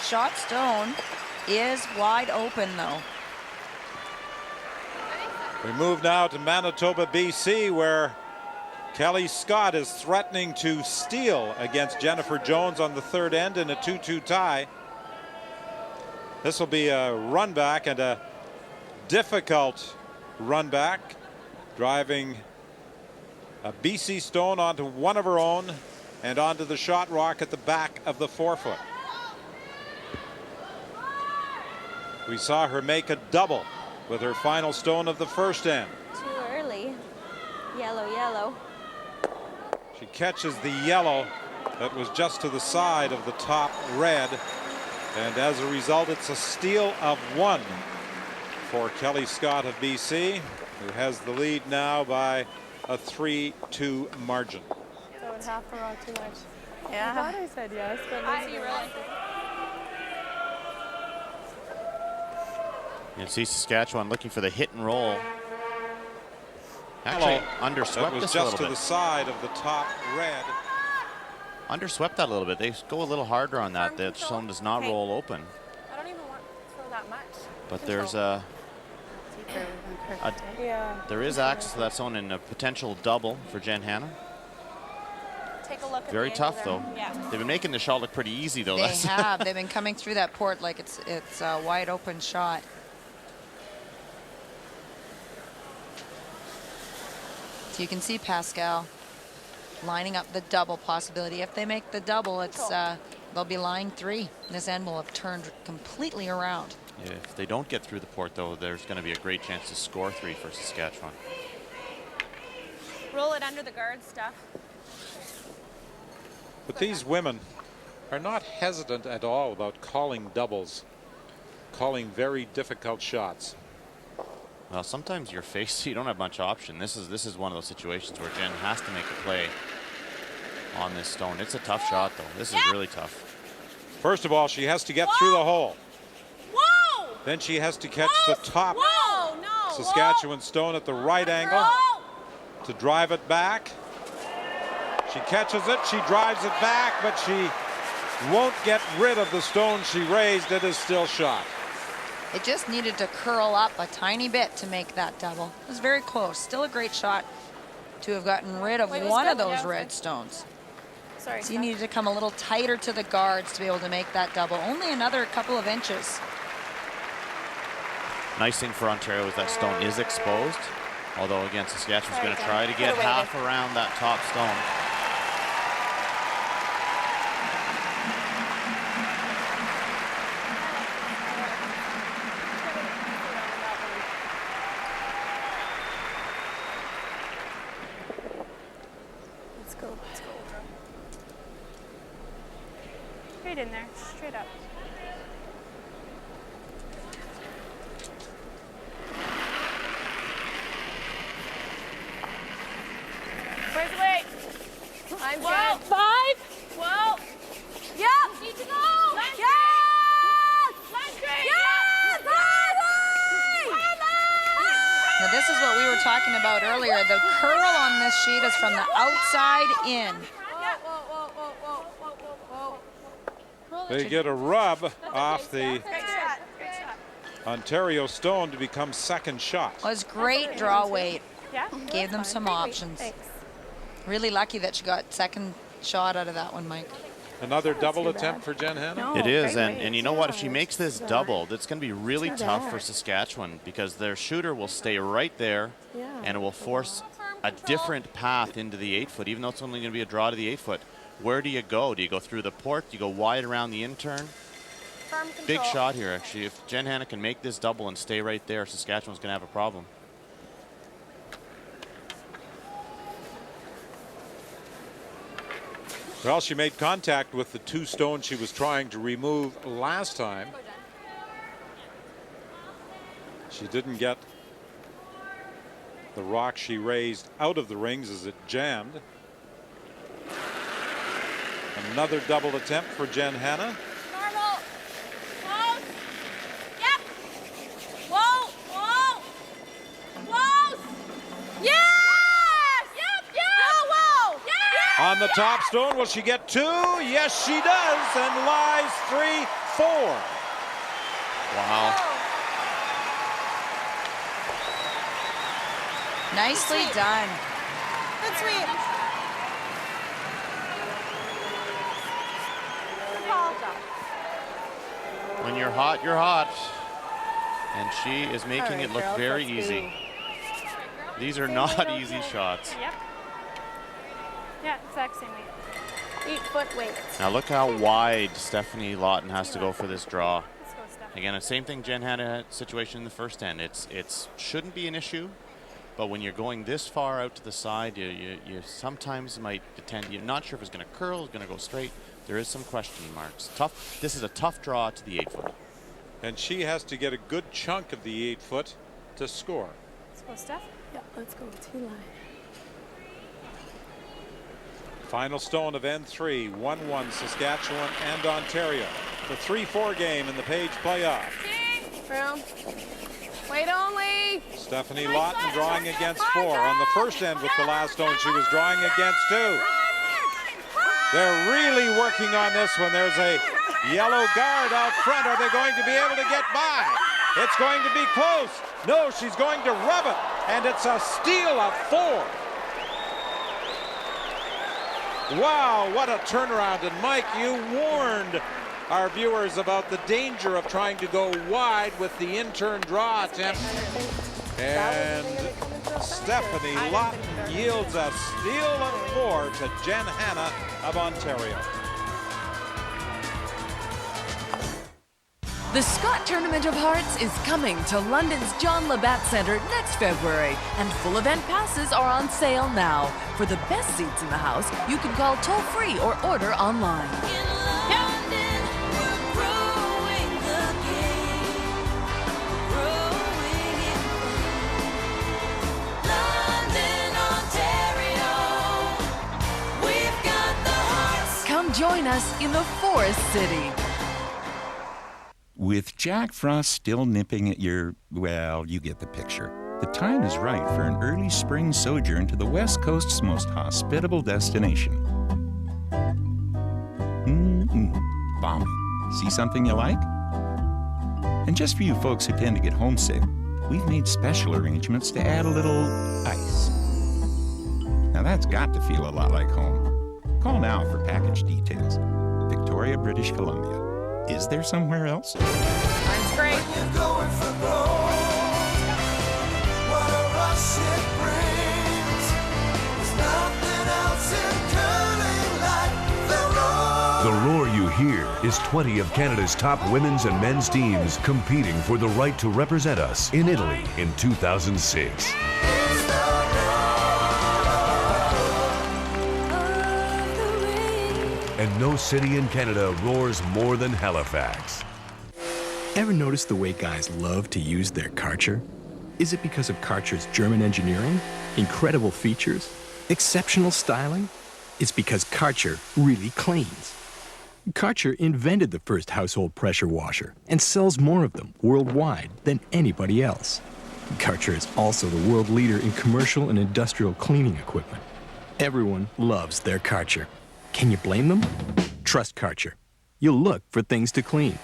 Shot stone is wide open, though. We move now to Manitoba, BC, where Kelly Scott is threatening to steal against Jennifer Jones on the third end in a 2-2 tie. This will be a run back, and a difficult run back, driving a BC stone onto one of her own and onto the shot rock at the back of the forefoot. We saw her make a double with her final stone of the first end. Too early. Yellow. She catches the yellow that was just to the side of the top red, and as a result it's a steal of 1 for Kelly Scott of BC, who has the lead now by a 3-2 margin. So in half a row too much. Yeah. I thought I said yes, but maybe really. You see Saskatchewan looking for the hit and roll. Actually, underswept that was this just a little to bit. the side of the top red. Underswept that a little bit. They go a little harder on that. That zone does not roll open. I don't even want to throw that much. But there's a there is access to that zone and a potential double for Jenn Hanna. Take a look at Very the tough angle though. there. Yeah. They've been making the shot look pretty easy though. They have. They've been coming through that port like it's a wide open shot. So you can see Pascal lining up the double possibility. If they make the double, it's they'll be lying 3. This end will have turned completely around. Yeah, if they don't get through the port though, there's going to be a great chance to score 3 for Saskatchewan. Roll it under the guard, Steph. But these women are not hesitant at all about calling doubles, calling very difficult shots. Well, sometimes you're faced, you don't have much option. This is one of those situations where Jenn has to make a play on this stone. It's a tough shot though. This is really tough. First of all, she has to get through the hole. Whoa! Then she has to catch the top Whoa, no, Saskatchewan stone at the right angle to drive it back. She catches it, she drives it back, but she won't get rid of the stone she raised. It is still shot. It just needed to curl up a tiny bit to make that double. It was very close. Still a great shot to have gotten rid of one of those red stones. Sorry, so you needed to come a little tighter to the guards to be able to make that double. Only another couple of inches. Nice thing for Ontario is that stone is exposed. Although again, Saskatchewan's going to try to get half around that top stone. Straight in there, straight up. Where's the weight? I'm good. 5. Whoa. Yep. Need to go. Yes. Yes. Now this is what we were talking about earlier. The curl on this sheet is from the outside in. They get a rub off the Ontario stone to become second shot. It was great draw weight. Gave them some options. Really lucky that she got second shot out of that one, Mike. Another double attempt for Jenn Hanna? It is, and you know what? If she makes this double, that's going to be really tough for Saskatchewan because their shooter will stay right there and it will force a different path into the 8-foot, even though it's only going to be a draw to the 8-foot. Where do you go? Do you go through the port? Do you go wide around the in-turn? Big shot here, actually. If Jenn Hanna can make this double and stay right there, Saskatchewan's going to have a problem. Well, she made contact with the 2 stones she was trying to remove last time. She didn't get the rock she raised out of the rings as it jammed. Another double attempt for Jenn Hanna. Normal. Close. Yep. Whoa. Whoa. Close. Yes. Yep. Yeah. Whoa. Whoa. Yes. On the top stone, will she get 2? Yes, she does, and lies 3-4. Wow. Nicely done. Good sweep. When you're hot, you're hot. And she is making it look very easy. These are not easy shots. Yep. Yeah, exact same weight. 8-foot weight. Now look how wide Stefanie Lawton has to go for this draw. Again, the same thing Jenn Hanna had situation in the first end. It's shouldn't be an issue, but when you're going this far out to the side, you sometimes might tend. You're not sure if it's going to curl, it's going to go straight. There is some question marks. Tough. This is a tough draw to the 8-foot. And she has to get a good chunk of the 8-foot to score. Let's go, Steph. Yeah, let's go. 2 line. Final stone of N3, 1-1 Saskatchewan and Ontario. The 3-4 game in the Page playoff. Room. Weight only. Stefanie Lawton drawing against 4. On the first end with the last stone, she was drawing against 2. They're really working on this one. There's a yellow guard out front. Are they going to be able to get by? It's going to be close. No, she's going to rub it. And it's a steal of 4. Wow, what a turnaround. And Mike, you warned our viewers about the danger of trying to go wide with the in-turn draw attempt. And Stefanie Lawton yields a steal of 4 to Jenn Hanna of Ontario. The Scott Tournament of Hearts is coming to London's John Labatt Centre next February, and full event passes are on sale now. For the best seats in the house, you can call toll-free or order online. Come join us in the Forest City. With Jack Frost still nipping at your, well, you get the picture. The time is right for an early spring sojourn to the West Coast's most hospitable destination. Balmy. See something you like? And just for you folks who tend to get homesick, we've made special arrangements to add a little ice. Now that's got to feel a lot like home. Call now for package details. Victoria, British Columbia. Is there somewhere else? That's great. The roar you hear is 20 of Canada's top women's and men's teams competing for the right to represent us in Italy in 2006. And no city in Canada roars more than Halifax. Ever notice the way guys love to use their Karcher? Is it because of Karcher's German engineering, incredible features, exceptional styling? It's because Karcher really cleans. Karcher invented the first household pressure washer and sells more of them worldwide than anybody else. Karcher is also the world leader in commercial and industrial cleaning equipment. Everyone loves their Karcher. Can you blame them? Trust Karcher. You'll look for things to clean.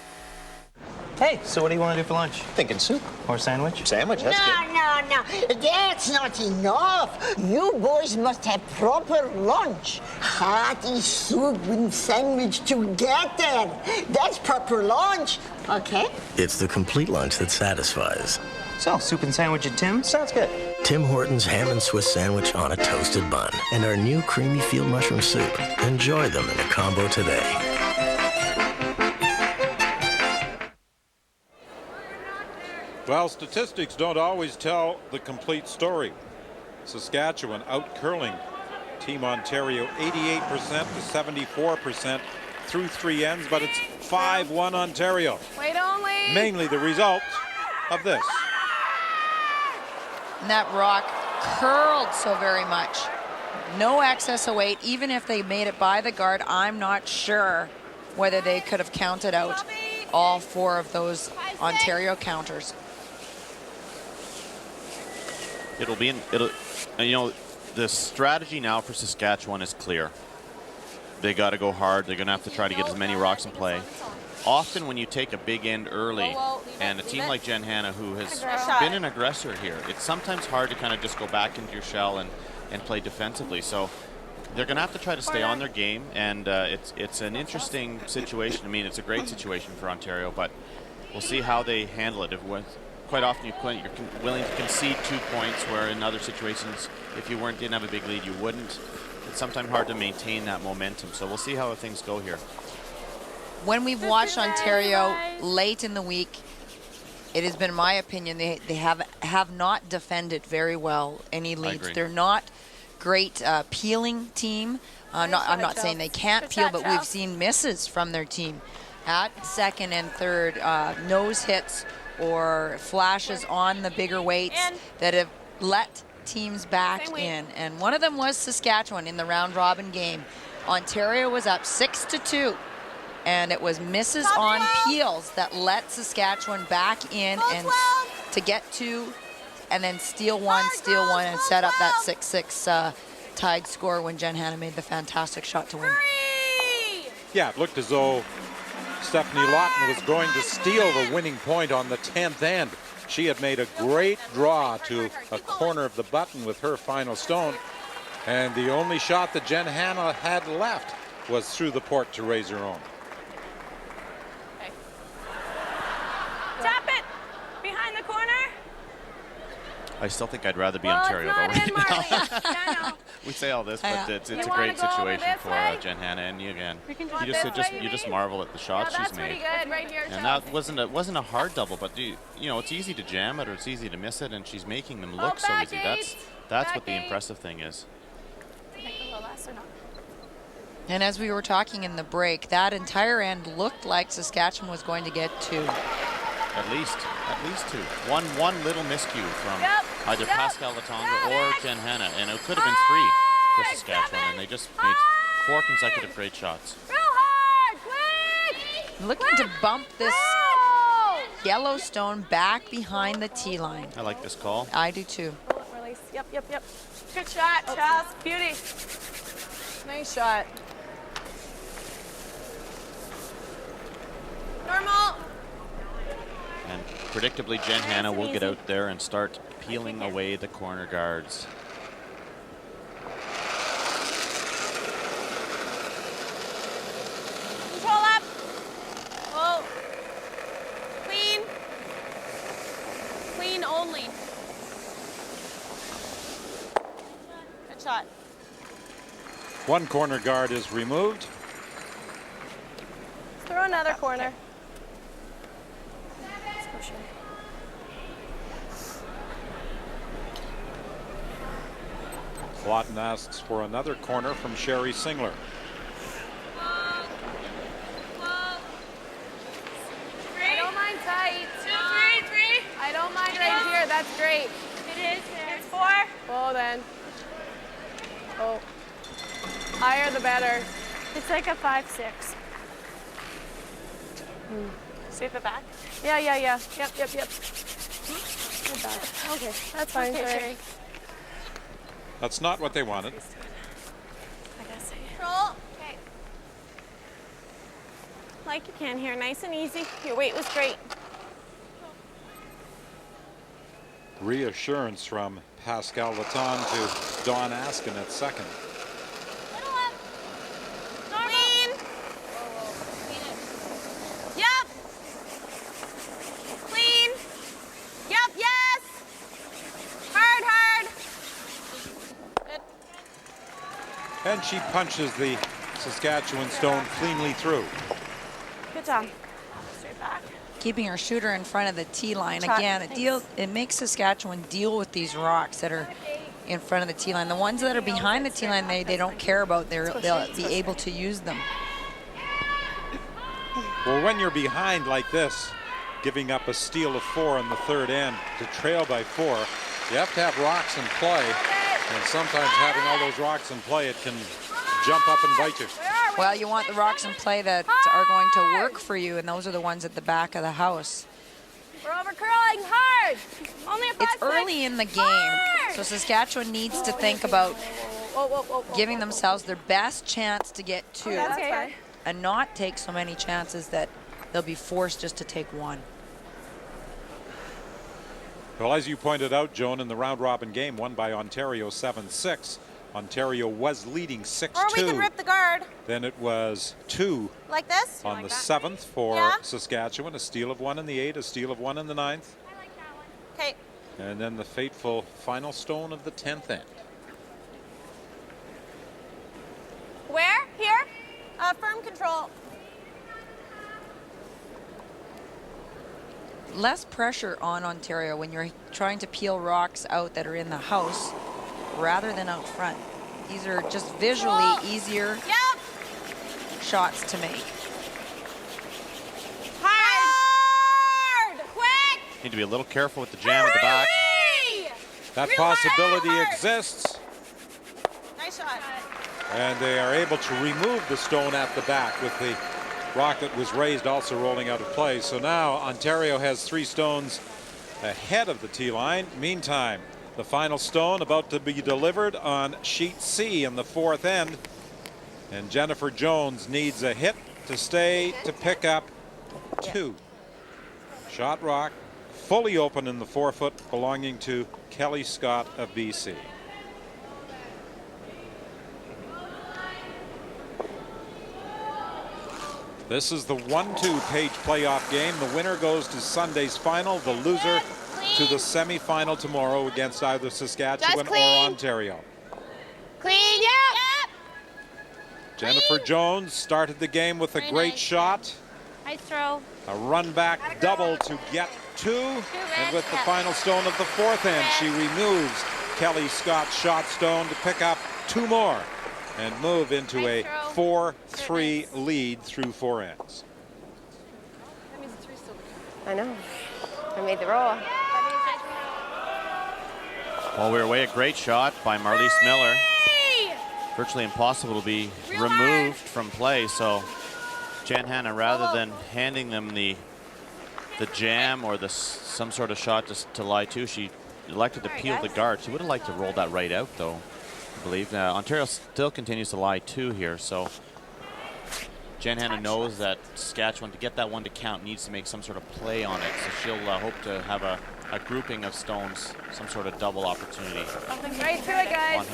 Hey, so what do you want to do for lunch? Thinking soup or sandwich? Sandwich, that's good. No. That's not enough. You boys must have proper lunch. Hearty soup and sandwich together. That's proper lunch, okay? It's the complete lunch that satisfies. So, soup and sandwich at Tim's? Sounds good. Tim Hortons ham and Swiss sandwich on a toasted bun. And our new creamy field mushroom soup. Enjoy them in a combo today. Well, statistics don't always tell the complete story. Saskatchewan out-curling Team Ontario 88% to 74% through 3 ends, but it's 5-1 Ontario. Wait only. Mainly the result of this. And that rock curled so very much. No excess of weight. Even if they made it by the guard, I'm not sure whether they could have counted out all 4 of those Ontario counters. The strategy now for Saskatchewan is clear. They got to go hard. They're going to have to try to get as many rocks in play. Often when you take a big end early, and a team like Jenn Hanna, who has been an aggressor here, it's sometimes hard to kind of just go back into your shell and play defensively. So they're going to have to try to stay on their game, and it's an interesting situation. I mean, it's a great situation for Ontario, but we'll see how they handle it. Quite often you're willing to concede 2 points, where in other situations, if you didn't have a big lead, you wouldn't. It's sometimes hard to maintain that momentum. So we'll see how things go here. When we've watched Ontario late in the week, it has been my opinion they have not defended very well any leads. They're not great peeling team. I'm not saying they can't peel, but we've seen misses from their team at second and third, nose hits or flashes on the bigger weights that have let teams back in. And one of them was Saskatchewan in the round robin game. Ontario was up 6-2. And it was misses on peels that let Saskatchewan back in and to get 2 and then steal one and set up that 6-6 tied score when Jenn Hanna made the fantastic shot to win. Yeah, it looked as though Stefanie Lawton was going to steal the winning point on the 10th end. She had made a great draw to a corner of the button with her final stone. And the only shot that Jenn Hanna had left was through the port to raise her own. Tap it behind the corner. I still think I'd rather be Ontario though right now. We say all this, but it's a great situation for Jenn Hanna, and you just marvel at the shots she's made. Right here, and that wasn't a hard double, but you know, it's easy to jam it or it's easy to miss it, and she's making them look so easy. That's what the impressive thing is. And as we were talking in the break, that entire end looked like Saskatchewan was going to get 2. At least 2. One little miscue from either Pascal Latonga or Jenn Hanna, and it could have been 3 for Saskatchewan, and they just made 4 consecutive great shots. Looking to bump this Yellowstone back behind the tee line. I like this call. I do too. Release. Yep. Good shot, Chaz. Beauty. Nice shot. Normal. And predictably, Jenn Hanna will get out there and start peeling away the corner guards. Control up. Oh. Clean. Clean only. Good shot. One corner guard is removed. Let's throw another corner. Lawton asks for another corner from Sherry Singler. I don't mind tight. 2, 3. I don't mind right here. That's great. It is. It's 4. Oh, then. Oh. Higher the better. It's like a 5-6. Sweep it back? Yeah. Yep. Good back. Okay, that's fine. Sorry. That's not what they wanted. I guess. Control. Okay. Like you can here, nice and easy. Your weight was great. Reassurance from Pascal Lawton to Dawn Askin at second. Clean. Yep. Clean. Yep, yes. Hard. Good. And she punches the Saskatchewan stone cleanly through. Good job. Straight back. Keeping her shooter in front of the tee line. Shot. Again, it makes Saskatchewan deal with these rocks that are in front of the tee line. The ones that are behind the tee line, they don't care about. They'll be able to use them. Well, when you're behind like this, giving up a steal of 4 on the third end to trail by 4, you have to have rocks in play. And sometimes having all those rocks in play, it can jump up and bite you. Well, you want the rocks in play that are going to work for you, and those are the ones at the back of the house. We're over curling hard. Only a 5-6. It's early in the game, so Saskatchewan needs to think about giving themselves their best chance to get 2 and not take so many chances that they'll be forced just to take 1. Well, as you pointed out, Joan, in the round-robin game won by Ontario 7-6, Ontario was leading 6-2. Or we can rip the guard. Then it was 2 like this on the 7th for Saskatchewan, a steal of 1 in the 8th, a steal of 1 in the 9th. I like that one. Okay. And then the fateful final stone of the 10th end. Where? Here? Firm control. Less pressure on Ontario when you're trying to peel rocks out that are in the house rather than out front. These are just visually easier shots to make. Hard! Quick! Need to be a little careful with the jam at the back. That possibility exists. Nice shot. And they are able to remove the stone at the back with the rock that was raised also rolling out of play. So now Ontario has 3 stones ahead of the tee line. Meantime, the final stone about to be delivered on sheet C in the 4th end. And Jennifer Jones needs a hit to stay to pick up 2. Shot rock, fully open in the 4-foot, belonging to Kelly Scott of BC. This is the 1-2 Page playoff game. The winner goes to Sunday's final. The loser to the semifinal tomorrow against either Saskatchewan or Ontario. Clean, yep. Jennifer Jones started the game with a great shot. Nice throw. A run back double to get 2. And with the final stone of the 4th end, she removes Kelly Scott's shot stone to pick up 2 more and move into a 4-3 lead through 4 ends. I know. I made the roll. While we were away, a great shot by Marlies Miller. Virtually impossible to be removed from play. So Hanna, rather than handing them the jam or some sort of shot to lie to, she elected to peel the guard. She would have liked to roll that right out, though, I believe. Ontario still continues to lie 2 here. So Hanna knows that Saskatchewan, to get that one to count, needs to make some sort of play on it. So she'll hope to have a grouping of stones, some sort of double opportunity. Right to it, guys.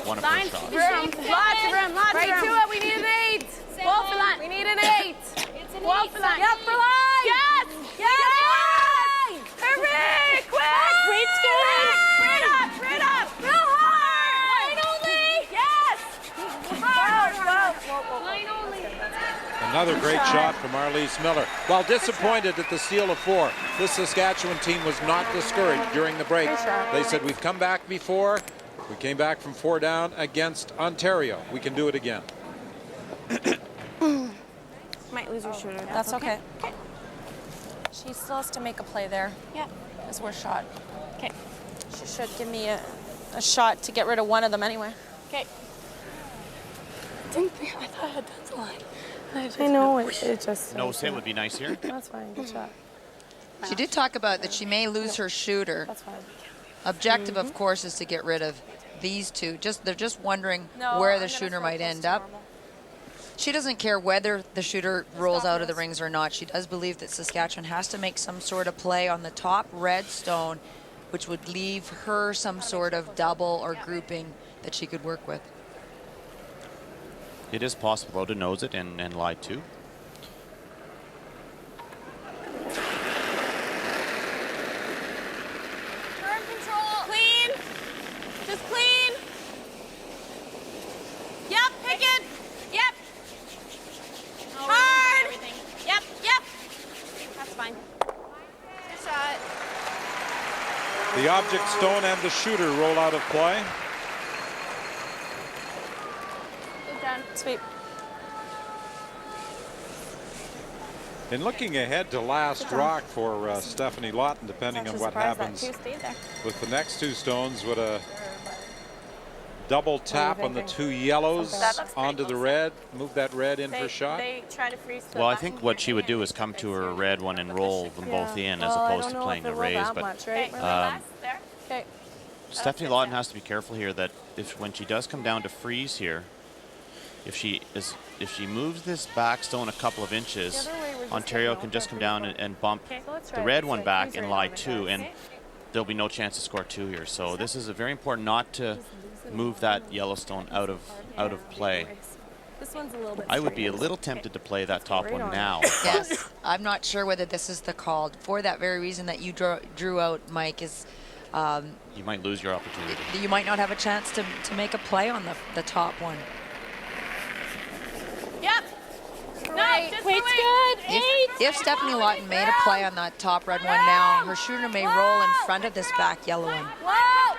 One of her shots. Lots of room. Right to it. We need an 8. Wall for line. We need an 8. Wall for line. Yep, for line. Yes. Yes. Hurry, quick. Reach good. Right up. Real hard. Line only. Yes. Whoa. Line only. Another great shot from Marlies Miller. While disappointed at the steal of 4, this Saskatchewan team was not discouraged during the break. They said, we've come back before. We came back from 4 down against Ontario. We can do it again. Might lose your shooter. That's okay. She still has to make a play there. Yeah. As we're shot. Okay. She should give me a shot to get rid of one of them anyway. Okay. I thought I had done the line. I know, it just... Nose hit would be nice here. That's fine, good shot. She did talk about that she may lose her shooter. That's fine. Objective, of course, is to get rid of these 2. They're just wondering where the shooter might end up. She doesn't care whether the shooter rolls out of the rings or not. She does believe that Saskatchewan has to make some sort of play on the top red stone, which would leave her some sort of double or grouping that she could work with. It is possible, though, to nose it and lie 2. Turn control. Clean. Just clean. Yep, pick it. Yep. Hard. Yep. That's fine. Good shot. The object stone and the shooter roll out of play. Sweet. In looking ahead to last rock for Stefanie Lawton, depending on what happens with the next 2 stones, would a double tap on the 2 yellows onto the red, move that red in for shot? Well, I think what she would do is come to her red one and roll them both in, as opposed to playing the raise. But Stefanie Lawton has to be careful here that when she does come down to freeze here, if she moves this back stone a couple of inches, Ontario can just come down and bump the red one back and lie 2, and there'll be no chance to score 2 here. So this is very important not to move that Yellowstone out of play. I would be a little tempted to play that top one now. Yes, I'm not sure whether this is the call. For that very reason that you drew out, Mike, is you might lose your opportunity. You might not have a chance to make a play on the top one. Yep. No, just good. 8. If Stefanie Lawton made a play on that top red one now, her shooter may roll in front of this back yellow one. Whoa.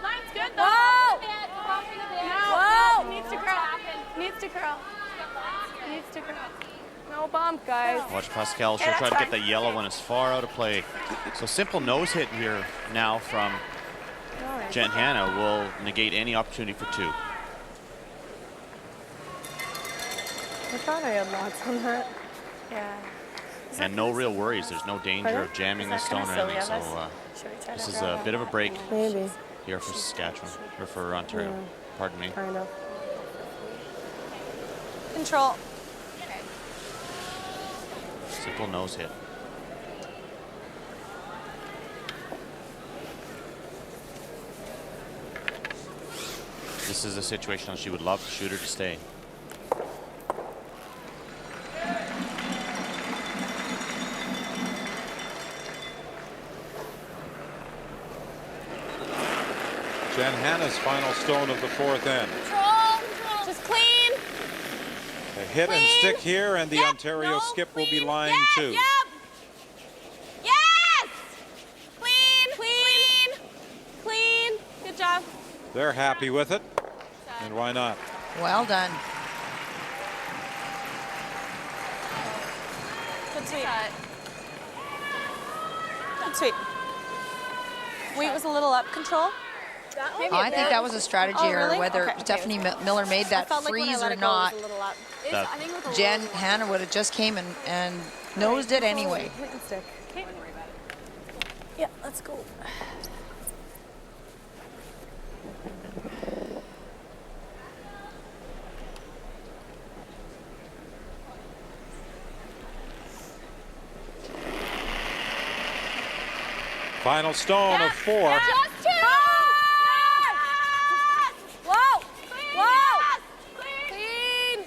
Line's good though. Whoa. Needs to curl. No bump, guys. Watch Pascal. She'll try to get the yellow one as far out of play. So simple nose hit here now from Hanna will negate any opportunity for 2. I thought I had lots on that. Yeah. And no real worries. There's no danger of jamming the stone or anything. So this is a bit of a break here for Saskatchewan, or for Ontario. Yeah. Pardon me. I know. Control. Simple nose hit. This is a situation she would love the shooter to stay. Jenn Hanna's final stone of the fourth end. Control. Just clean. A hit and stick here, and the Ontario skip will be lying too. Yes! Clean. Good job. They're happy with it, and why not? Well done. Good sweep. Good sweep. Weight was a little up. Control. I think that was a strategy, or whether Stefanie Miller made that freeze or not. Jenn Hanna would have just came and nosed it anyway. Yeah, let's go. Final stone of 4. Just 2. Whoa. Clean.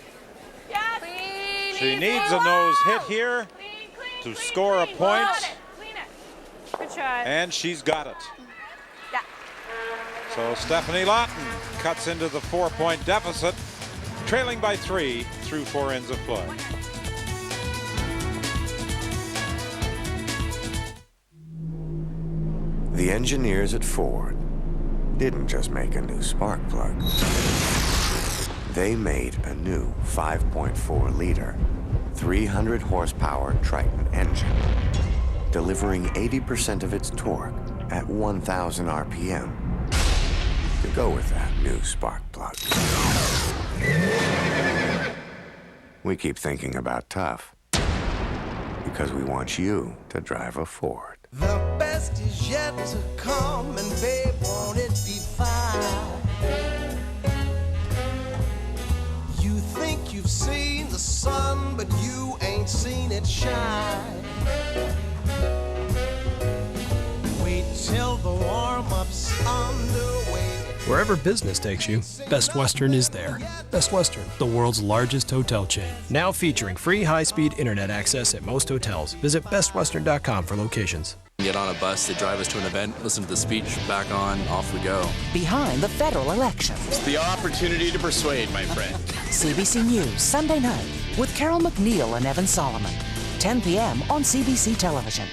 Yes. Clean. She needs a nose hit here to score a point. Good shot. And she's got it. Yeah. So Stefanie Lawton cuts into the 4-point deficit, trailing by 3 through 4 ends of play. The engineers at Ford didn't just make a new spark plug. They made a new 5.4-liter, 300-horsepower Triton engine, delivering 80% of its torque at 1,000 RPM to go with that new spark plug. We keep thinking about tough because we want you to drive a Ford. The best is yet to come, and babe, won't it be fine? You think you've seen the sun, but you ain't seen it shine. Wait till the warm-up's underway. Wherever business takes you, Best Western is there. Best Western, the world's largest hotel chain. Now featuring free high-speed internet access at most hotels. Visit bestwestern.com for locations. Get on a bus, they drive us to an event, listen to the speech, back on, off we go. Behind the federal elections. It's the opportunity to persuade, my friend. CBC News, Sunday night, with Carol McNeil and Evan Solomon. 10 p.m. on CBC Television.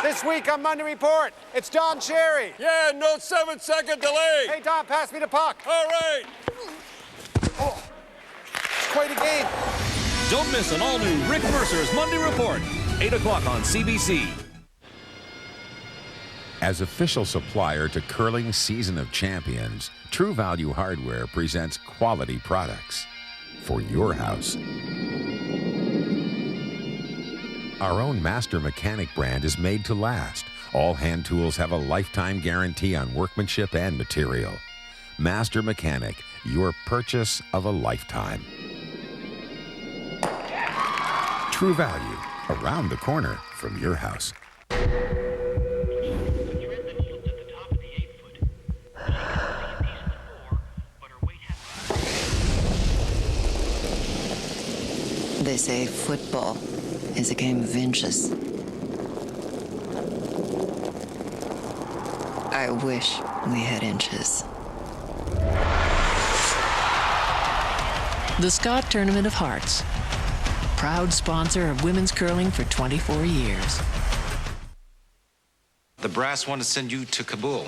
This week on Monday Report, it's Don Cherry. Yeah, no 7-second delay. Hey, Don, pass me the puck. All right. Oh, it's quite a game. Don't miss an all-new Rick Mercer's Monday Report, 8 o'clock on CBC. As official supplier to Curling's Season of Champions, True Value Hardware presents quality products for your house. Our own Master Mechanic brand is made to last. All hand tools have a lifetime guarantee on workmanship and material. Master Mechanic, your purchase of a lifetime. True Value, around the corner from your house. They say football is a game of inches. I wish we had inches. The Scott Tournament of Hearts, proud sponsor of women's curling for 24 years. The brass want to send you to Kabul.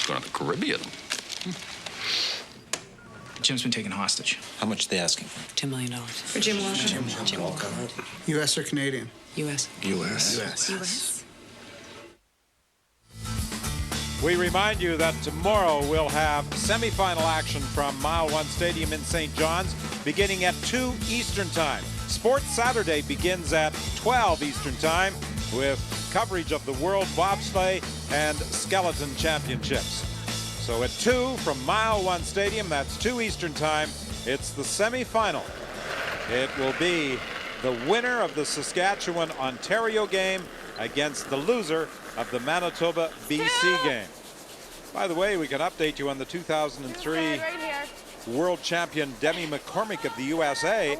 Going to the Caribbean. Jim's been taken hostage. How much are they asking? $2 million. For Jim Walker? Jim Walker. U.S. or Canadian? U.S. U.S. We remind you that tomorrow we'll have semifinal action from Mile 1 Stadium in St. John's beginning at 2 Eastern Time. Sports Saturday begins at 12 Eastern Time with coverage of the World Bobsleigh and Skeleton Championships. So at 2 from Mile One Stadium, that's 2 Eastern Time, it's the semi-final. It will be the winner of the Saskatchewan-Ontario game against the loser of the Manitoba-BC game. By the way, we can update you on the 2003 world champion Demi McCormick of the USA.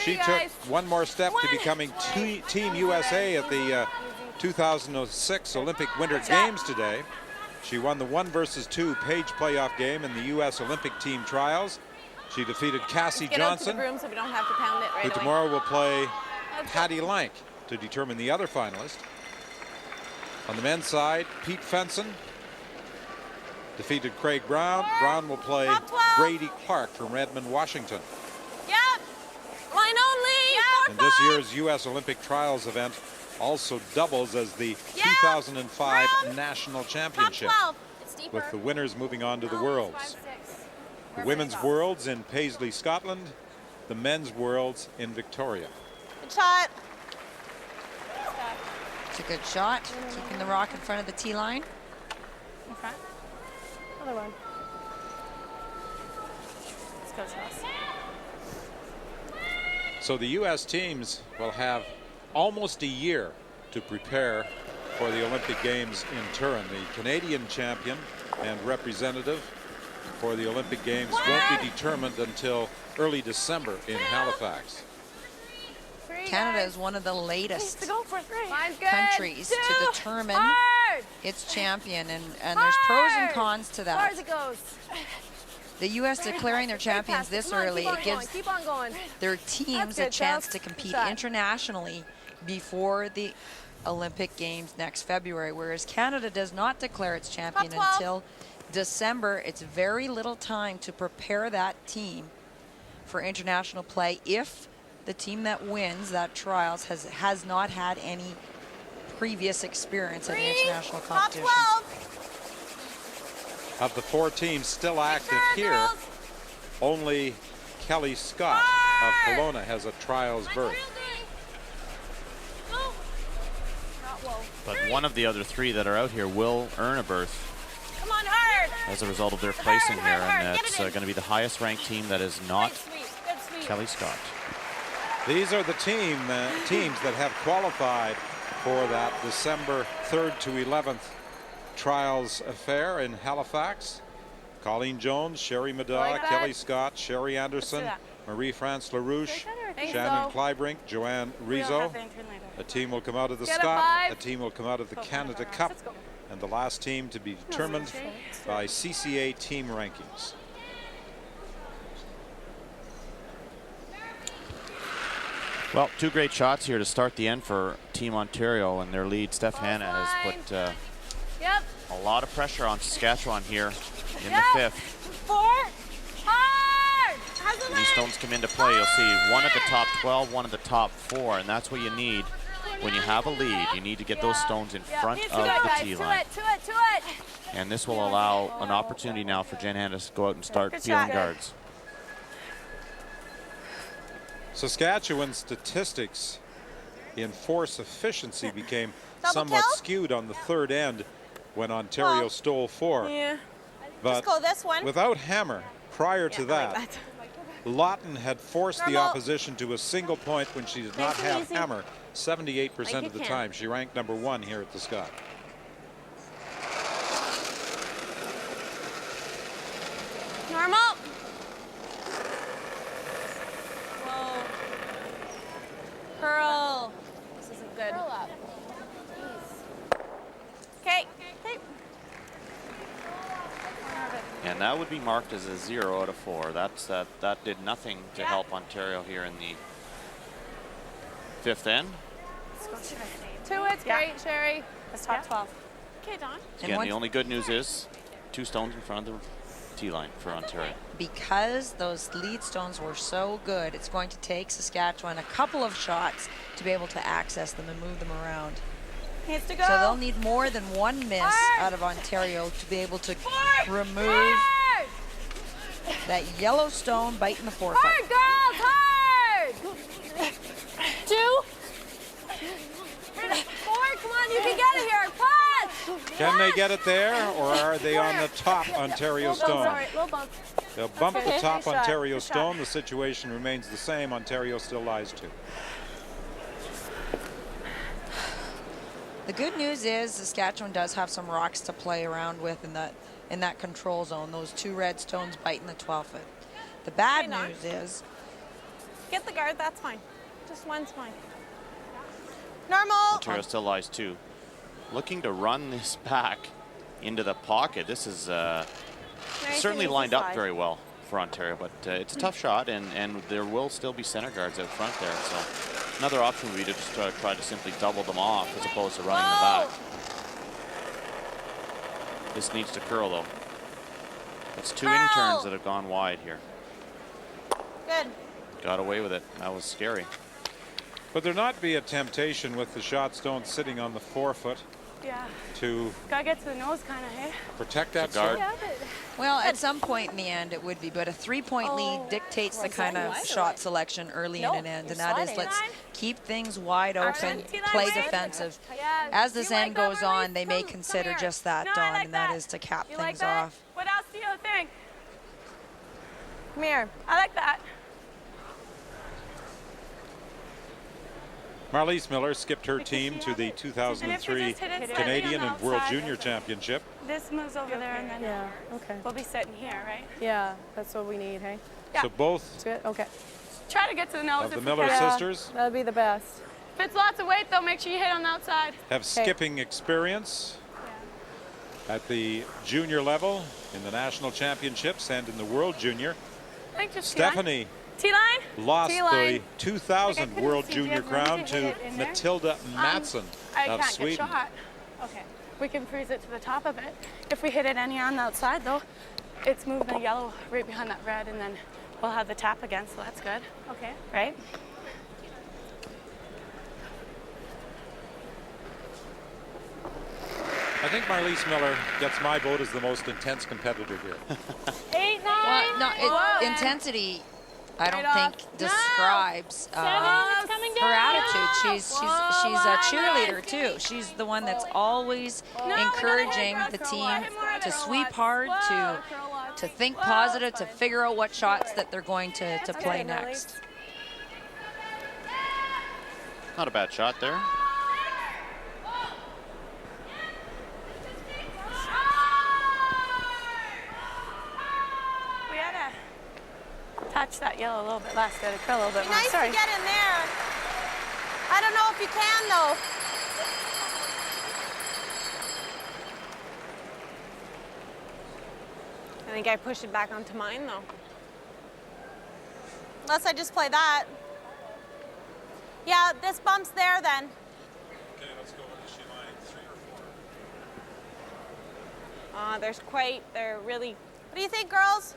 She took one more step to becoming Team USA at the 2006 Olympic Winter Games today. She won the 1 versus 2 Page playoff game in the U.S. Olympic team trials. She defeated Cassie Johnson, so we don't have to pound it right who tomorrow will play Patty Lank to determine the other finalist. On the men's side, Pete Fenson defeated Craig Brown. Brown will play Brady Clark from Redmond, Washington. Yep. Line only. Yep. And this year's U.S. Olympic Trials event also doubles as the 2005 National Championship, with the winners moving on to the Worlds. The Women's Worlds in Paisley, Scotland. The Men's Worlds in Victoria. Good shot. It's a good shot. Keeping the rock in front of the tee line. In front. Another one. Let's go, Charles. So the U.S. teams will have almost a year to prepare for the Olympic Games in Turin. The Canadian champion and representative for the Olympic Games won't be determined until early December in Halifax. Canada is one of the latest countries to determine its champion, and there's pros and cons to that. As it goes. The U.S. declaring their champions this early, it gives their teams a chance to compete internationally before the Olympic Games next February, whereas Canada does not declare its champion until December. It's very little time to prepare that team for international play if the team that wins that trials has not had any previous experience in international competitions. Of the 4 teams still active here, only Kelly Scott of Kelowna has a trials berth. But one of the other 3 that are out here will earn a berth as a result of their placing here, and that's going to be the highest ranked team that is not Kelly Scott. These are the teams that have qualified for that December 3rd to 11th trials affair in Halifax. Colleen Jones, Sherry Madaw, Kelly Scott, Sherry Anderson, Marie-France LaRouche, Shannon Kleibrink, Joanne Rizzo. A team will come out of the Scott, a team will come out of the Canada Cup, and the last team to be determined by CCA team rankings. Well, 2 great shots here to start the end for Team Ontario, and their lead, Hanna, has put a lot of pressure on Saskatchewan here in the 5th. 4. Hard. These stones come into play. You'll see one at the top 12, one at the top 4, and that's what you need when you have a lead. You need to get those stones in front of the tee line. And this will allow an opportunity now for Jenn Hanna to go out and start peeling guards. Saskatchewan's statistics in force efficiency became somewhat skewed on the 3rd end when Ontario stole 4. Yeah. But just go this one. Without hammer, prior to that, Lawton had forced the opposition to a single point when she did not have hammer 78% of the time. She ranked number 1 here at the Scott. Normal. Whoa. Curl. This isn't good. Curl up. Okay. And that would be marked as a 0 out of 4. That did nothing to help Ontario here in the 5th end. Two, it's great, Sherry. It's top 12. Okay, Don. Again, the only good news is 2 stones in front of the tee line for Ontario. Because those lead stones were so good, it's going to take Saskatchewan a couple of shots to be able to access them and move them around. Needs to go. So they'll need more than 1 miss out of Ontario to be able to remove that yellow stone biting the 4 foot. Hard, girls, hard! Can they get it there, or are they on the top Ontario Stone? Sorry, little bump. They'll bump Okay. the top Good shot, Ontario good shot. Stone. The situation remains the same. Ontario still lies 2. The good news is Saskatchewan does have some rocks to play around with in that control zone. Those 2 red stones biting the 12-foot. The bad news is Get the guard, that's fine. Just one's fine. Normal. Ontario still lies 2. Looking to run this back into the pocket. This is certainly lined up very well for Ontario, but it's a tough shot, and there will still be center guards out front there. So another option would be to just try to simply double them off as opposed to running them back. This needs to curl, though. It's 2 interns that have gone wide here. Good. Got away with it. That was scary. Would there not be a temptation with the shot stone sitting on the 4-foot Yeah. to Gotta get to the nose, kind of, hey? protect that guard? Yeah, but well, at some point in the end it would be, but a 3-point lead dictates the kind of shot selection early in an end, and that is let's keep things wide open, play defensive. As this end goes on, they may consider just that, Dawn, and that is to cap things off. What else do you think? Come here. I like that. Marliese Miller skipped her team to the 2003 Canadian and World Junior Championship. This moves over there, and then okay. we'll be sitting here, right? Yeah, that's what we need, hey? So both That's good, okay. Try to get to the nose. of the if Miller we can. sisters That'd be the best. If it's lots of weight, though, make sure you hit on the outside. have skipping experience at the junior level in the national championships and in the World Junior. I think just Stephanie T-line? lost T-line. the 2000 World see if you Junior have room crown to to hit it in there. Matilda Mattsson I of can't Sweden. get shot. Okay. We can freeze it to the top of it. If we hit it any on the outside, though, it's moving the yellow right behind that red, and then we'll have the tap again, so that's good. Okay. Right? I think Marliese Miller gets my vote as the most intense competitor here. 8, 9. Well, no, intensity, I don't think describes her attitude. She's a cheerleader too. She's the one that's always encouraging the team to sweep hard, to think positive, to figure out what shots that they're going to play next. Not a bad shot there. We had to touch that yellow a little bit less, got to curl a little bit more. Nice Sorry. to get in there. I don't know if you can, though. I think I pushed it back onto mine, though. Unless I just play that. Yeah, this bump's there then. Okay, let's go with the line 3 or 4. They're really, what do you think, girls?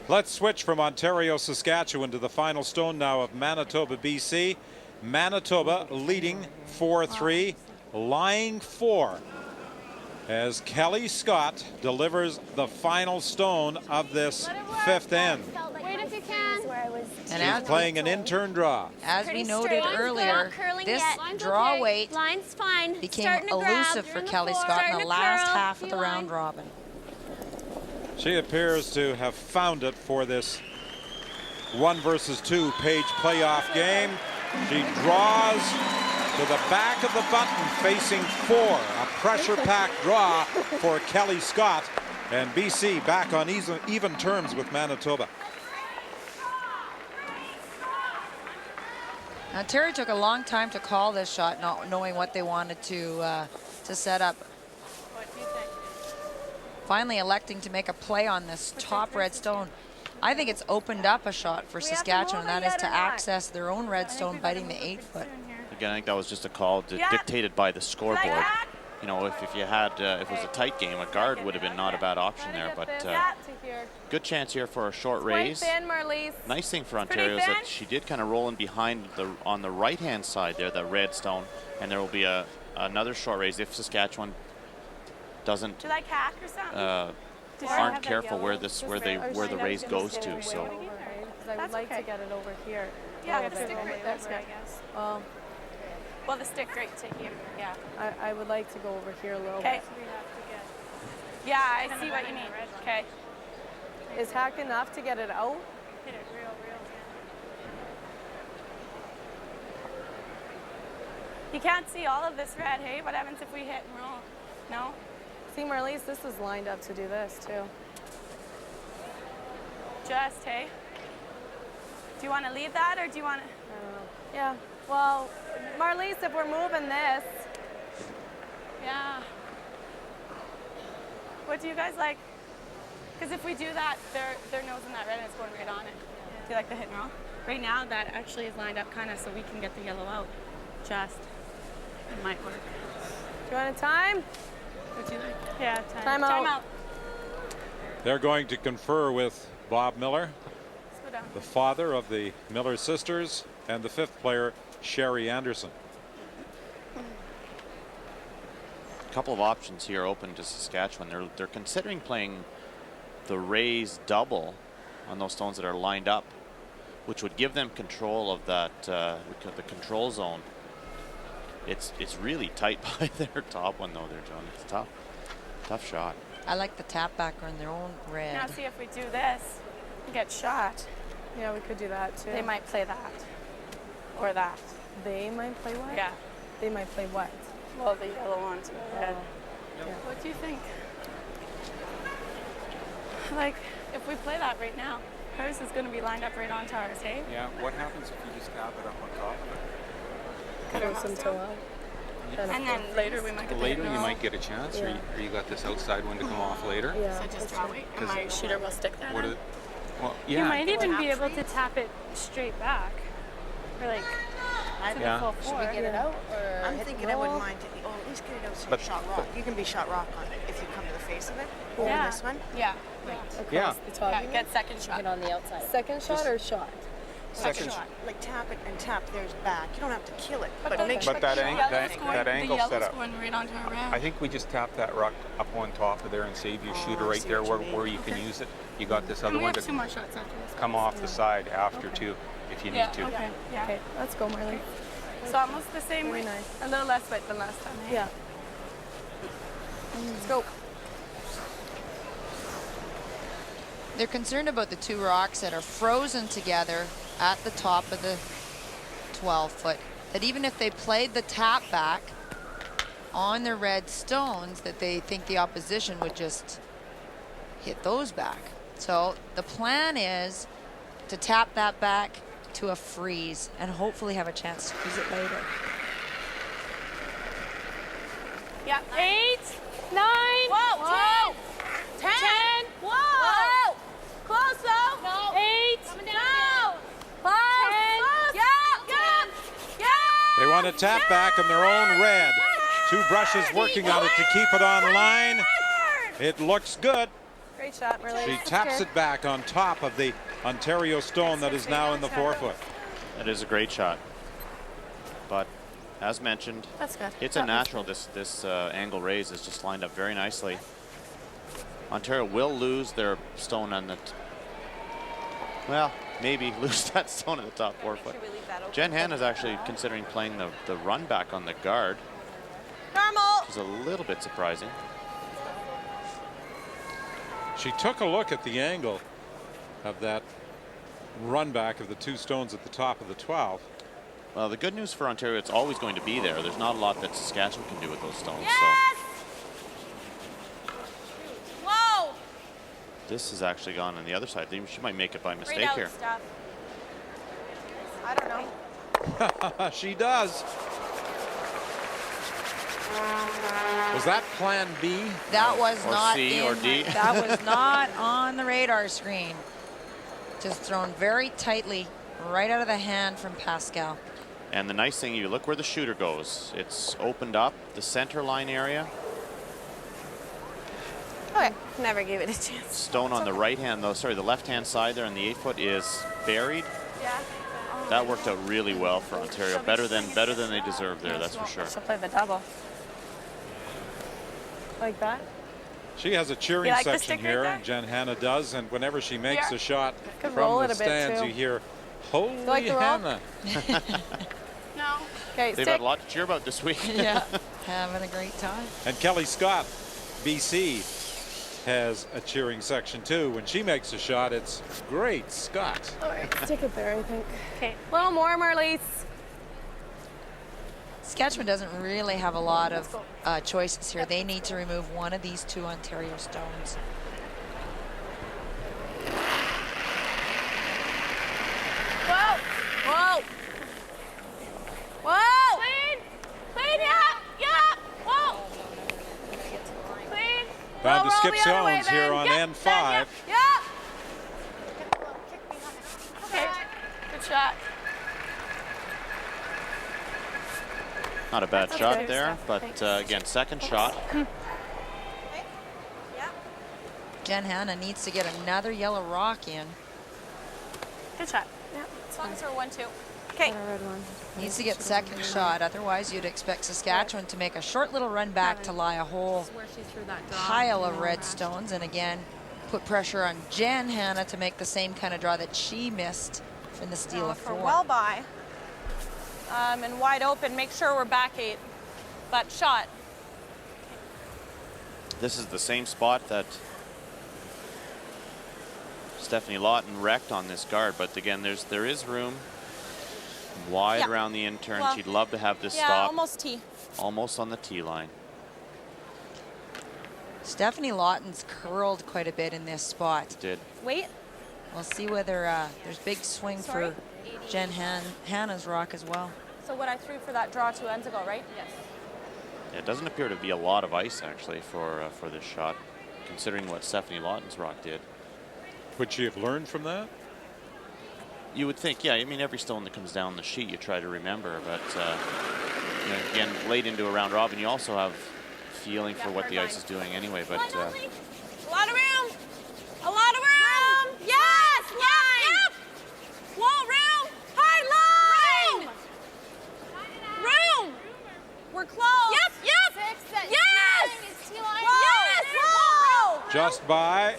Let's switch from Ontario, Saskatchewan to the final stone now of Manitoba, BC. Manitoba leading 4-3, lying 4 as Kelly Scott delivers the final stone of this 5th end. Wait if you can. And She's playing an intern draw. As we noted earlier, this draw weight Line's fine. became elusive for Kelly Scott in the last half of the round robin. She appears to have found it for this 1 versus 2 page playoff game. She draws to the back of the button facing 4. A pressure-packed draw for Kelly Scott. And BC back on even terms with Manitoba. Now, Terry took a long time to call this shot, not knowing what they wanted to set up. Finally electing to make a play on this top red stone. I think it's opened up a shot for Saskatchewan, and that is to access their own red stone biting the 8-foot. Again, I think that was just a call dictated by the scoreboard. You know, if you had, if it was a tight game, a guard would have been not a bad option there, but good chance here for a short raise. Nice thing for Ontario is that she did kind of roll in behind on the right-hand side there, the red stone, and there will be another short raise if Saskatchewan doesn't Do you like hack or something? aren't careful where the raise goes to. So I would like to get it over here. Yeah, the stick right there, I guess. Well, the stick right to here. Yeah. I would like to go over here a little Okay. bit. Yeah, I see what you mean. Okay. Is hack enough to get it out? Hit it real. You can't see all of this red, hey? What happens if we hit and roll? No? See, Marlies, this is lined up to do this, too. Just, hey? Do you want to lead that, or do you want to? I don't know. Yeah. Well, Marlies, if we're moving this. Yeah. What do you guys like? Because if we do that, they're nosing that red and it's going right on it. Do you like the hit and roll? Right now, that actually is lined up kind of so we can get the yellow out. Just. It might work. Do you want a time? What do you like? Yeah, time. Time out. Time out. They're going to confer with Bob Miller, Let's go down. the father of the Miller sisters, and the 5th player, Sherry Anderson. A couple of options here open to Saskatchewan. They're considering playing the raise double on those stones that are lined up, which would give them control of that the control zone. It's really tight by their top one though. They're doing it's tough shot. I like the tap back on their own red. Now see if we do this and get shot. Yeah, we could do that too. They might play that. Or that. They might play what? Yeah. They might play what? Well, the yellow ones are red. Yeah. What do you think? Like, if we play that right now, hers is going to be lined up right onto ours, hey? Yeah, what happens if you just tap it up on top of it? Force them to out. And then later we might get Later the you might get a chance, or you got this outside one to come off later. Yeah. So just draw weight, and my shooter will stick there. Well, You yeah. might even be able to tap it straight back. Or like, to the full Should four. we get it out? Or I'm thinking I wouldn't mind at least get it out so But- shot rock. You can be shot rock on it if you come to the face of it. Over Yeah. this one. Yeah. Yeah. The top. Yeah, get second shot. on the outside. Second shot or shot? Second shot. Like tap it and tap theirs back. You don't have to kill it, But but the- make sure But that the ang- shot- that- that angle the set yellow's up. going right onto our round. I think we just tap that rock up on top of there and save your shooter I right see there what you where mean. you can use it. You got this And other we one have to 2 more shots after this. come off the side after too, if you need to. Okay. Yeah. Okay, let's go, Marley. It's almost the same Very weight. nice. A little less weight than last time. Eh? Yeah. Let's go. They're concerned about the 2 rocks that are frozen together at the top of the 12-foot, that even if they played the tap back on the red stones, that they think the opposition would just hit those back. So the plan is to tap that back to a freeze and hopefully have a chance to use it later. Yeah. 8, 9, whoa, 10, 10, whoa, close though, no, 8, no, 5, 10, yeah. They want to tap back on their own red. 2 brushes working on it to keep it on line. It looks good. Great shot, Marley. She taps it back on top of the Ontario stone that is now in the 4-foot. That is a great shot. But as mentioned, That's good. it's a natural. This angle raise is just lined up very nicely. Ontario will lose their stone on the, well, maybe lose that stone at the top 4-foot. Jen Hanna is actually considering playing the run back on the guard. Normal. Which is a little bit surprising. She took a look at the angle of that run back of the 2 stones at the top of the 12. Well, the good news for Ontario, it's always going to be there. There's not a lot that Saskatchewan can do with those stones. Yes! Whoa! So this has actually gone on the other side. She might make it by mistake Right out here. stuff. I don't know. She does. Was that plan B? That was Or not C or D. That was not on the radar screen. Just thrown very tightly right out of the hand from Pascal. And the nice thing, you look where the shooter goes. It's opened up the center line area. Okay, never gave it a chance. Stone on the right hand, though, sorry, the left hand side there on the 8-foot is buried. Yeah. That worked out really well for Ontario. Better than they deserve there, that's for sure. She'll play the double. Like that? She has a cheering You like the section stick right here, there? Jen Hanna does, and whenever she makes Here. a shot Could from roll the it a bit, stands, too. you hear Holy like the roll? Hanna. No. Okay, They've had a lot to cheer about this week. Yeah, having a great time. And Kelly Scott, BC, has a cheering section too. When she makes a shot, it's great, Scott. All right, stick it there, I think. Okay, a little more, Marlies. Saskatchewan doesn't really have a lot of choices here. They need to remove one of these two Ontario stones. Whoa! Whoa! Whoa! Clean! Clean, yeah! Whoa! Clean! Down to Roll Skip the other way, Jones here Ben. on Yep, N5. Ben, yep. Okay, good shot. Not a bad That's shot good. there, but again, second shot. Jen Hanna needs to get another yellow rock in. Good shot. Yeah, as long as we're 1-2. Okay. Needs to get second shot, otherwise you'd expect Saskatchewan to make a short little run back to lie a whole pile of red stones, and again put pressure on Jen Hanna to make the same kind of draw that she missed in the steal of For 4. well by and wide open, make sure we're back 8, but shot. This is the same spot that Stefanie Lawton wrecked on this guard, but again, there is room wide Yeah. around the intern. Well, She'd love to have this yeah, stop almost tee. almost on the tee line. Stefanie Lawton's curled quite a bit in this spot. Did. Wait. We'll see whether there's big swing Sorry? for Jen Hanna's rock as well. So what I threw for that draw 2 ends ago, right? Yes. It doesn't appear to be a lot of ice actually for this shot, considering what Stefanie Lawton's rock did. Would she have learned from that? You would think, yeah. I mean, every stone that comes down the sheet, you try to remember. But you know, again, late into a round robin, you also have feeling for what the ice is doing anyway. But A lot of room. A lot of room. Yes. Line. Yep. Wall room. High line. Room. We're close. Yep. Yes. Yes. Whoa. Just by.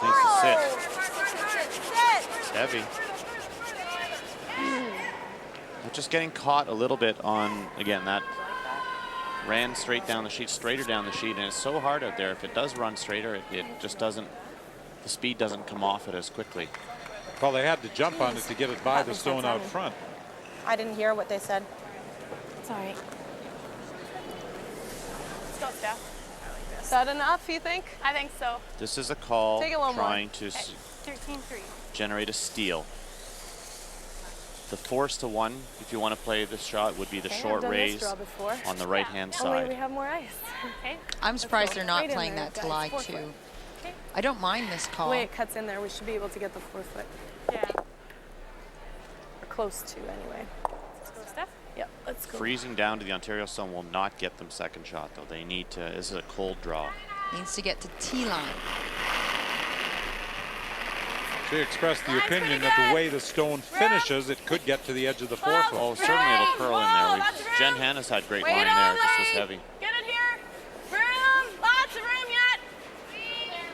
Needs to sit. It's heavy. But just getting caught a little bit on, again, that ran straight down the sheet, straighter down the sheet, and it's so hard out there. If it does run straighter, it just doesn't, the speed doesn't come off it as quickly. Well, they had to jump on it to get it by the stone out front. I didn't hear what they said. It's all right. Let's go, Steph. Is that enough, you think? I think so. This is a call Take a little trying more. to 13-3. generate a steal. The force to 1, if you want to play this shot, would be the Okay, short I've done this raise draw before. on the right-hand Oh, wait, side. we have more ice. Okay. I'm surprised they're not Right in playing there, that to guys. lie 4 foot. too. I don't mind this The call. way it cuts in there, we should be able to get the 4 foot. Yeah. Or close to, anyway. Let's go, Steph? Yep, let's go. Freezing down to the Ontario stone will not get them second shot, though. They need to, this is a cold draw. Needs to get to T-line. She expressed the opinion that the way the stone finishes, it could get to the edge of the 4 foot. Oh, certainly it'll curl in there. Jen Hanna's had great line there, it just was heavy. Get in here. Room. Lots of room yet.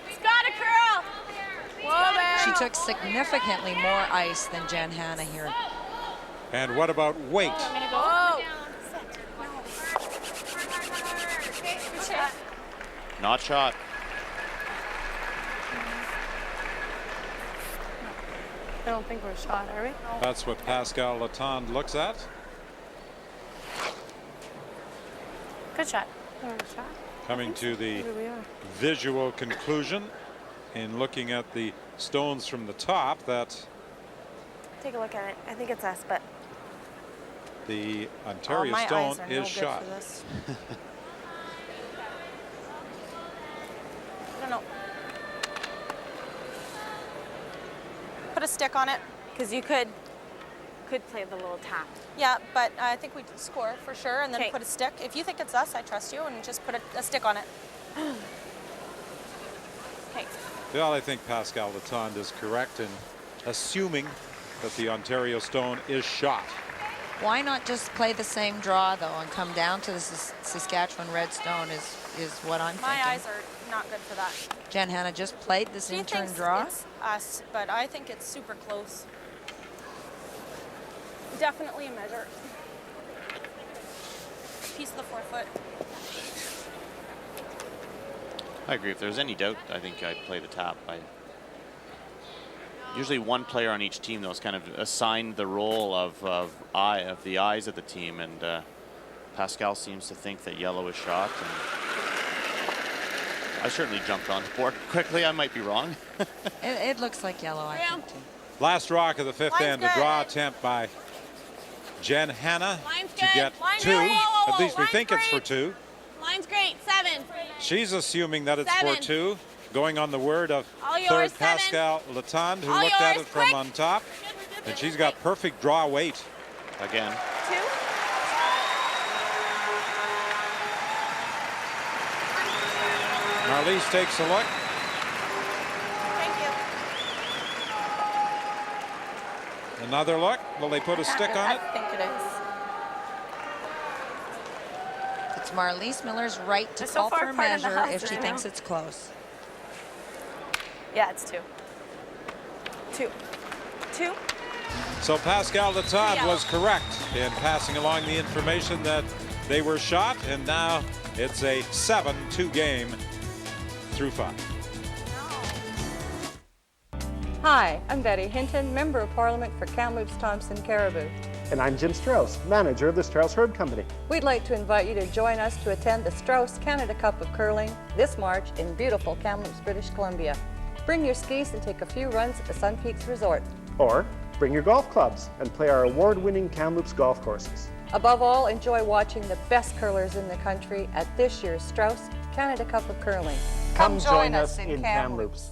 It's got to curl. Whoa there. She took significantly more ice than Jen Hanna here. And what about weight? Whoa. Not shot. I don't think we're shot, are we? That's what Pascal Latande looks at. Good shot. We're shot. Coming to the Here we are. visual conclusion in looking at the stones from the top that Take a look at it. I think it's us, but the Ontario my stone eyes are no is good shot. for this. I don't know. Put a stick on it. because you could play the little tap. Yeah, but I think we'd score for sure and then 'Kay. put a stick. If you think it's us, I trust you, and just put a stick on it. Okay. Well, I think Pascal Latande is correct in assuming that the Ontario stone is shot. Why not just play the same draw though and come down to the Saskatchewan red stone is what I'm thinking. My eyes are not good for that. Jen Hanna just played this She in-turn thinks draw. it's us, but I think it's super close. definitely a measure. Piece of the forefoot. I agree. If there's any doubt, I think I'd play the tap. Usually one player on each team, though, is kind of assigned the role of the eyes of the team, and Pascal seems to think that yellow is shot. And I certainly jumped on board quickly. I might be wrong. It looks like yellow, I think, too. Last rock of the fifth Line's end, good. a draw attempt by Jenn Hanna Line's to good. get Line's 2. good. Whoa, At least we line's think it's for great. 2. Line's great. 7. She's assuming that it's 7. for 2. Going on the word of All yours, third 7. Pascal Lawton, who All looked at yours, it from quick. on top. And she's got perfect draw weight. Again. 2. Marlies takes a look. Thank you. Another look. Will they put a stick on it? I think it is. It's Marlies Miller's right to So call far for a part of the measure house, if she I thinks know. it's close. Yeah, it's 2. 2. 2. So Pascal Lawton Yellow. was correct in passing along the information that they were shot, and now it's a 7-2 game through 5. Hi, I'm Betty Hinton, Member of Parliament for Kamloops Thompson Caribou. And I'm Jim Strauss, manager of the Strauss Herd Company. We'd like to invite you to join us to attend the Strauss Canada Cup of Curling this March in beautiful Kamloops, British Columbia. Bring your skis and take a few runs at the Sun Peaks Resort. Or bring your golf clubs and play our award-winning Kamloops golf courses. Above all, enjoy watching the best curlers in the country at this year's Strauss Canada Cup of Curling. Come join us in Kamloops.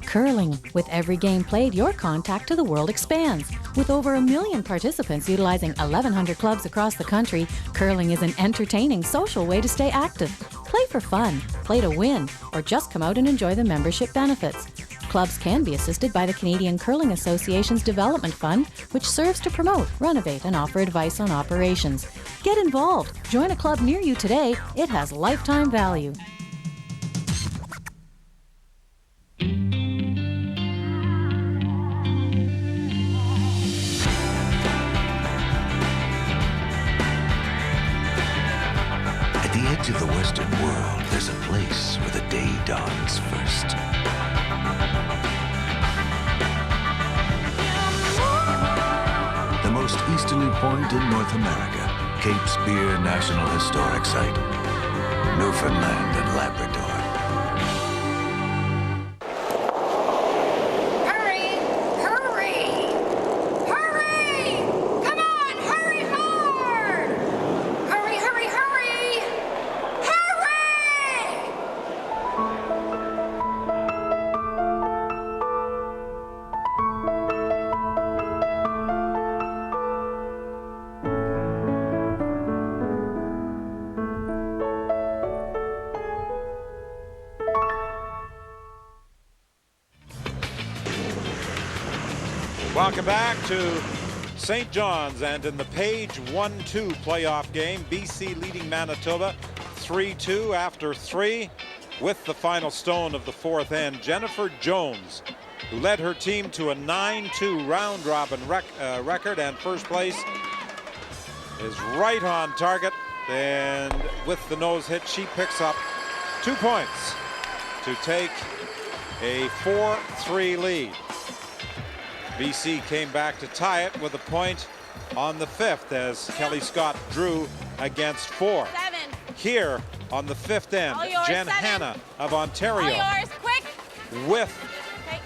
Curling. With every game played, your contact to the world expands. With over 1 million participants utilizing 1,100 clubs across the country, curling is an entertaining, social way to stay active. Play for fun, play to win, or just come out and enjoy the membership benefits. Clubs can be assisted by the Canadian Curling Association's Development Fund, which serves to promote, renovate, and offer advice on operations. Get involved. Join a club near you today. It has lifetime value. At the edge of the Western world, there's a place where the day dawns first. The most easterly point in North America, Cape Spear National Historic Site, Newfoundland and Labrador. Hurry! Hurry! Hurry! Come on, hurry hard! Hurry, hurry, hurry! Hurry! Welcome back to St. John's, and in the Page 1-2 playoff game, BC leading Manitoba 3-2 after 3 with the final stone of the fourth end. Jennifer Jones, who led her team to a 9-2 round robin record, and first place is right on target, and with the nose hit she picks up 2 points to take a 4-3 lead. BC came back to tie it with a point on the fifth as Kelly Scott drew against 4. 7. Here on the fifth end, All yours, Jenn 7. Hanna of Ontario All yours, quick! with Okay.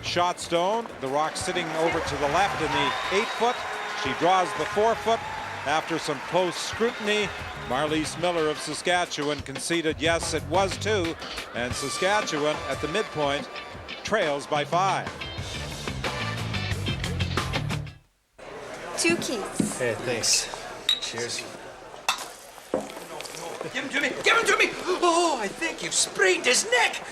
shot stone. The rock sitting over to the left in the 8-foot. She draws the 4-foot. After some close scrutiny, Marlies Miller of Saskatchewan conceded yes, it was 2, and Saskatchewan at the midpoint trails by 5. 2 keys. Hey, thanks. Cheers. Give him to me! Give him to me! Oh, I think you've sprained his neck!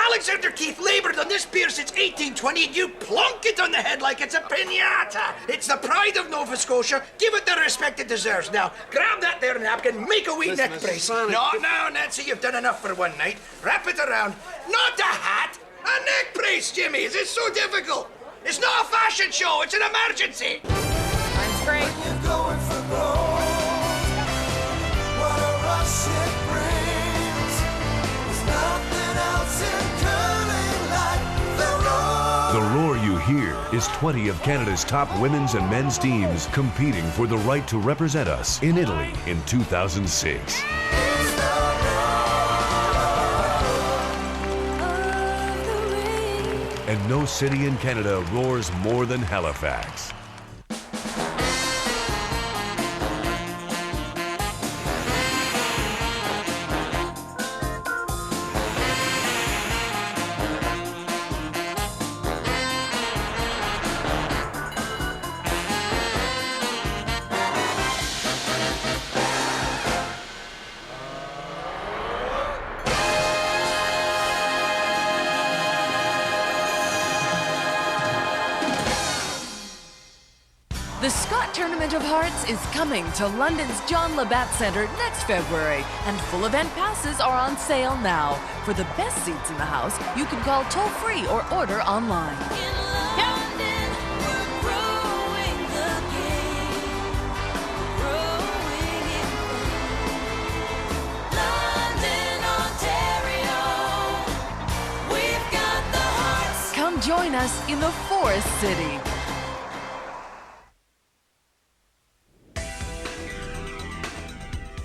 Alexander Keith labored on this pier since 1820, and you plonk it on the head like it's a piñata! It's the pride of Nova Scotia. Give it the respect it deserves. Now, grab that there napkin, make a wee neck brace. No, Nancy, you've done enough for one night. Wrap it around. Not a hat! A neck brace, Jimmy! Is it so difficult? It's not a fashion show, it's an emergency. Mine's great. The roar you hear is 20 of Canada's top women's and men's teams competing for the right to represent us in Italy in 2006. And no city in Canada roars more than Halifax. The Scott Tournament of Hearts is coming to London's John Labatt Centre next February, and full event passes are on sale now. For the best seats in the house, you can call toll-free or order online. Come join us in the Forest City.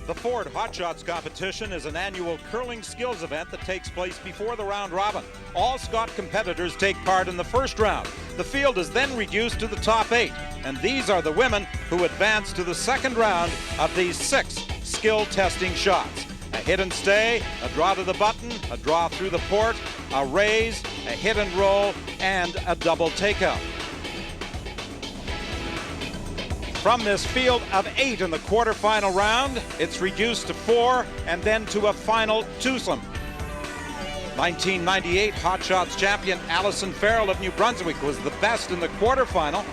The Ford Hot Shots competition is an annual curling skills event that takes place before the round robin. All Scott competitors take part in the first round. The field is then reduced to the top 8, and these are the women who advance to the second round of these 6 skill testing shots. A hit and stay, a draw to the button, a draw through the port, a raise, a hit and roll, and a double takeout. From this field of 8 in the quarterfinal round, it's reduced to 4 and then to a final twosome. 1998 Hot Shots champion Alison Farrell of New Brunswick was the best in the quarterfinal,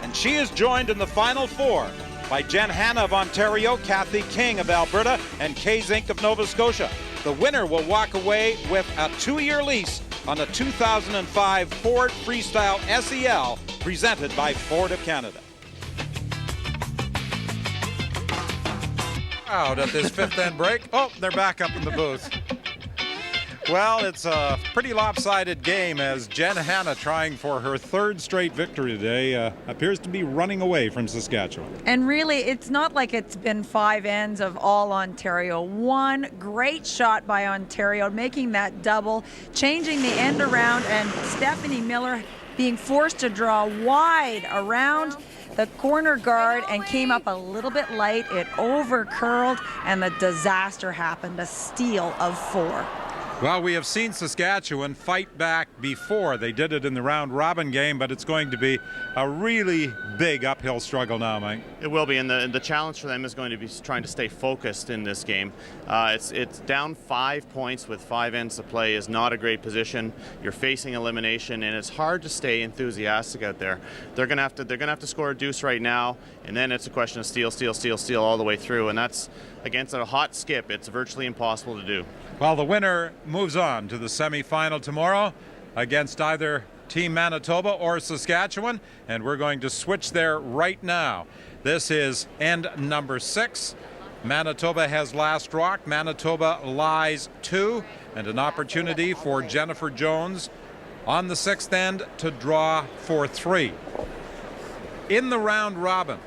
and she is joined in the final 4 by Jenn Hanna of Ontario, Kathy King of Alberta, and Kay Zink of Nova Scotia. The winner will walk away with a 2-year lease on a 2005 Ford Freestyle SEL presented by Ford of Canada. Out at this 5th end break. Oh, they're back up in the booth. Well, it's a pretty lopsided game as Jenn Hanna, trying for her 3rd straight victory today, appears to be running away from Saskatchewan. And really, it's not like it's been 5 ends of all Ontario. One great shot by Ontario, making that double, changing the end around, and Stefanie Miller being forced to draw wide around the corner guard and came up a little bit light. It over curled, and the disaster happened, a steal of 4. Well, we have seen Saskatchewan fight back before. They did it in the round robin game, but it's going to be a really big uphill struggle now, Mike. It will be, and the challenge for them is going to be trying to stay focused in this game. It's down 5 points with 5 ends to play is not a great position. You're facing elimination, and it's hard to stay enthusiastic out there. They're gonna have to score a deuce right now, and then it's a question of steal, steal, steal, steal all the way through, and that's against a hot skip. It's virtually impossible to do. Well, the winner moves on to the semifinal tomorrow against either Team Manitoba or Saskatchewan, and we're going to switch there right now. This is end number 6. Manitoba has last rock. Manitoba lies 2, and an opportunity for Jennifer Jones on the 6th end to draw for 3. In the round robin,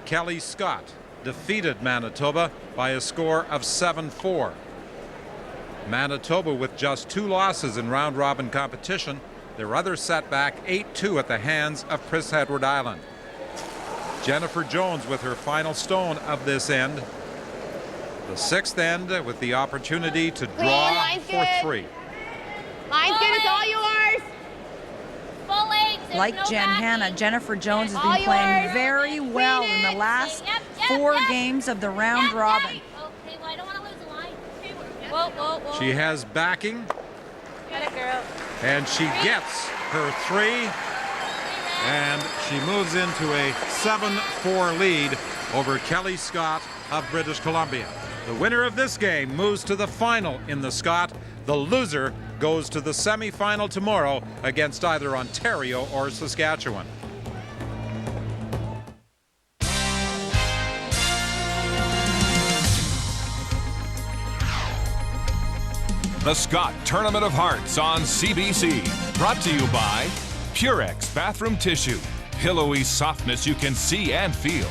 Kelly Scott defeated Manitoba by a score of 7-4. Manitoba with just 2 losses in round robin competition, their other setback 8-2 at the hands of Prince Edward Island. Jennifer Jones with her final stone of this end. The 6th end with the opportunity to draw for 3. Mine's good, it's all yours. Full legs. Like Jenn Hanna, Jennifer Jones has been playing very well in the last 4 games of the round robin. Okay, well, I don't want to lose the line. Whoa, whoa, whoa. She has backing, Get it, girl. and she gets her 3, and she moves into a 7-4 lead over Kelly Scott of British Columbia. The winner of this game moves to the final in the Scott. The loser goes to the semi-final tomorrow against either Ontario or Saskatchewan. The Scott Tournament of Hearts on CBC. Brought to you by Purex Bathroom Tissue. Pillowy softness you can see and feel.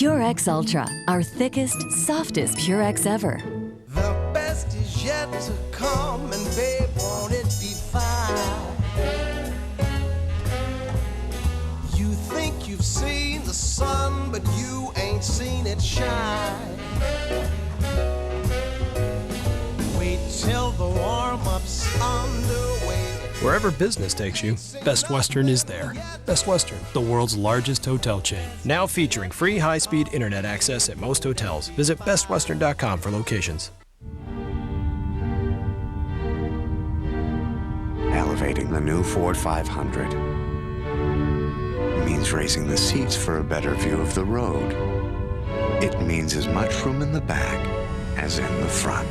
Purex Ultra, our thickest, softest Purex ever. The best is yet to come, and babe, won't it be fine? You think you've seen the sun, but you ain't seen it shine. Wait till the warm-up's underway. Wherever business takes you, Best Western is there. Best Western, the world's largest hotel chain. Now featuring free high-speed internet access at most hotels. Visit bestwestern.com for locations. Elevating the new Ford 500 means raising the seats for a better view of the road. It means as much room in the back as in the front.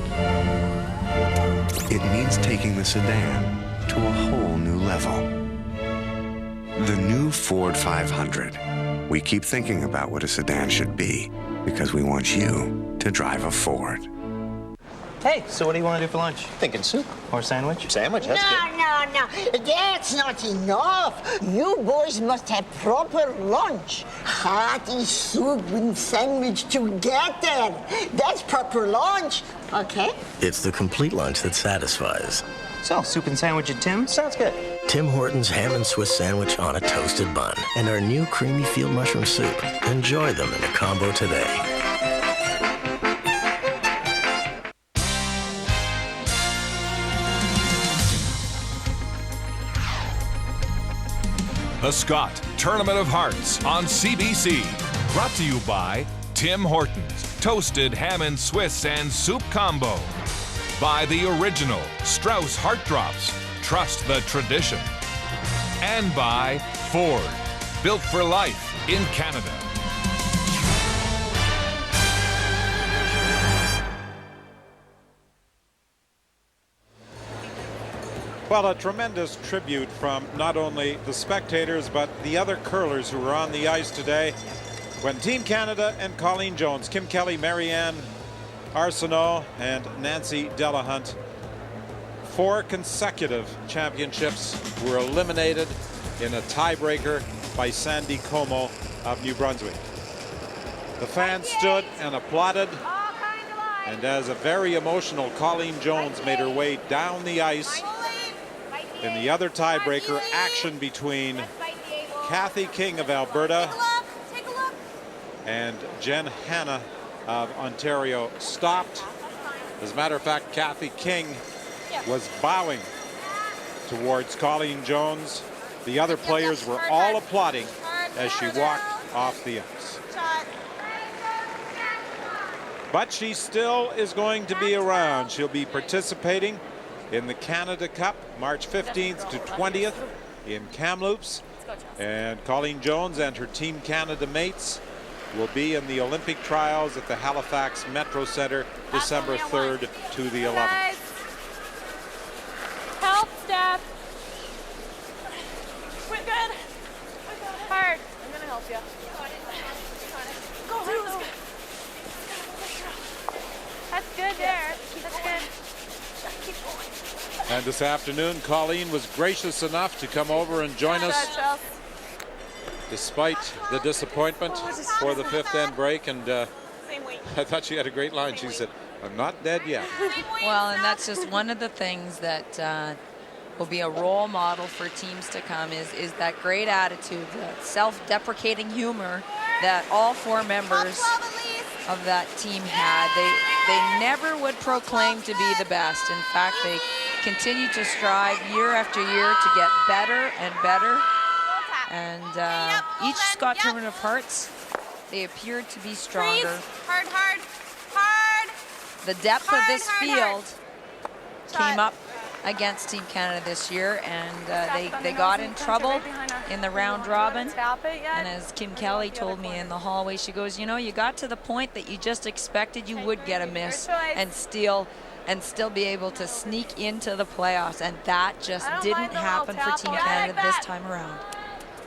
It means taking the sedan to a whole new level. The new Ford 500. We keep thinking about what a sedan should be because we want you to drive a Ford. Hey, so what do you want to do for lunch? Thinking soup or sandwich? Sandwich, that's good. No. That's not enough. You boys must have proper lunch. Hearty soup and sandwich together. That's proper lunch, okay? It's the complete lunch that satisfies. So, soup and sandwich at Tim's? Sounds good. Tim Hortons ham and Swiss sandwich on a toasted bun and our new creamy field mushroom soup. Enjoy them in a combo today. The Scott Tournament of Hearts on CBC. Brought to you by Tim Hortons. Toasted ham and Swiss and soup combo. By the original Strauss Heart Drops. Trust the tradition. And by Ford. Built for life in Canada. Well, a tremendous tribute from not only the spectators, but the other curlers who were on the ice today. When Team Canada and Colleen Jones, Kim Kelly, Marianne Arsenault, and Nancy Delahunt, 4 consecutive championships, were eliminated in a tiebreaker by Sandy Como of New Brunswick. The fans stood and applauded, and as a very emotional Colleen Jones made her way down the ice, in the other tiebreaker, action between Kathy King of Alberta and Jenn Hanna of Ontario stopped. As a matter of fact, Kathy King was bowing towards Colleen Jones. The other players were all applauding as she walked off the ice. But she still is going to be around. She'll be participating in the Canada Cup, March 15th to 20th in Kamloops. And Colleen Jones and her Team Canada mates will be in the Olympic trials at the Halifax Metro Center, December 3rd to the 11th. Help, Steph. We're good. Hard. I'm gonna help you. Go, Hard. That's good there. That's good. Keep going. And this afternoon, Colleen was gracious enough to come over and join us despite the disappointment for the 5th end break. And I thought she had a great line. She said, "I'm not dead yet." Well, and that's just one of the things that will be a role model for teams to come is that great attitude, the self-deprecating humor that all 4 members of that team had. They never would proclaim to be the best. In fact, they continue to strive year after year to get better and better. And each Scott Tournament of Hearts, they appeared to be stronger. Hard, hard, hard. The depth of this field came up against Team Canada this year, and they got in trouble in the round robin. And as Kim Kelly told me in the hallway, she goes, you know, you got to the point that you just expected you would get a miss and still be able to sneak into the playoffs, and that just didn't happen for Team Canada this time around.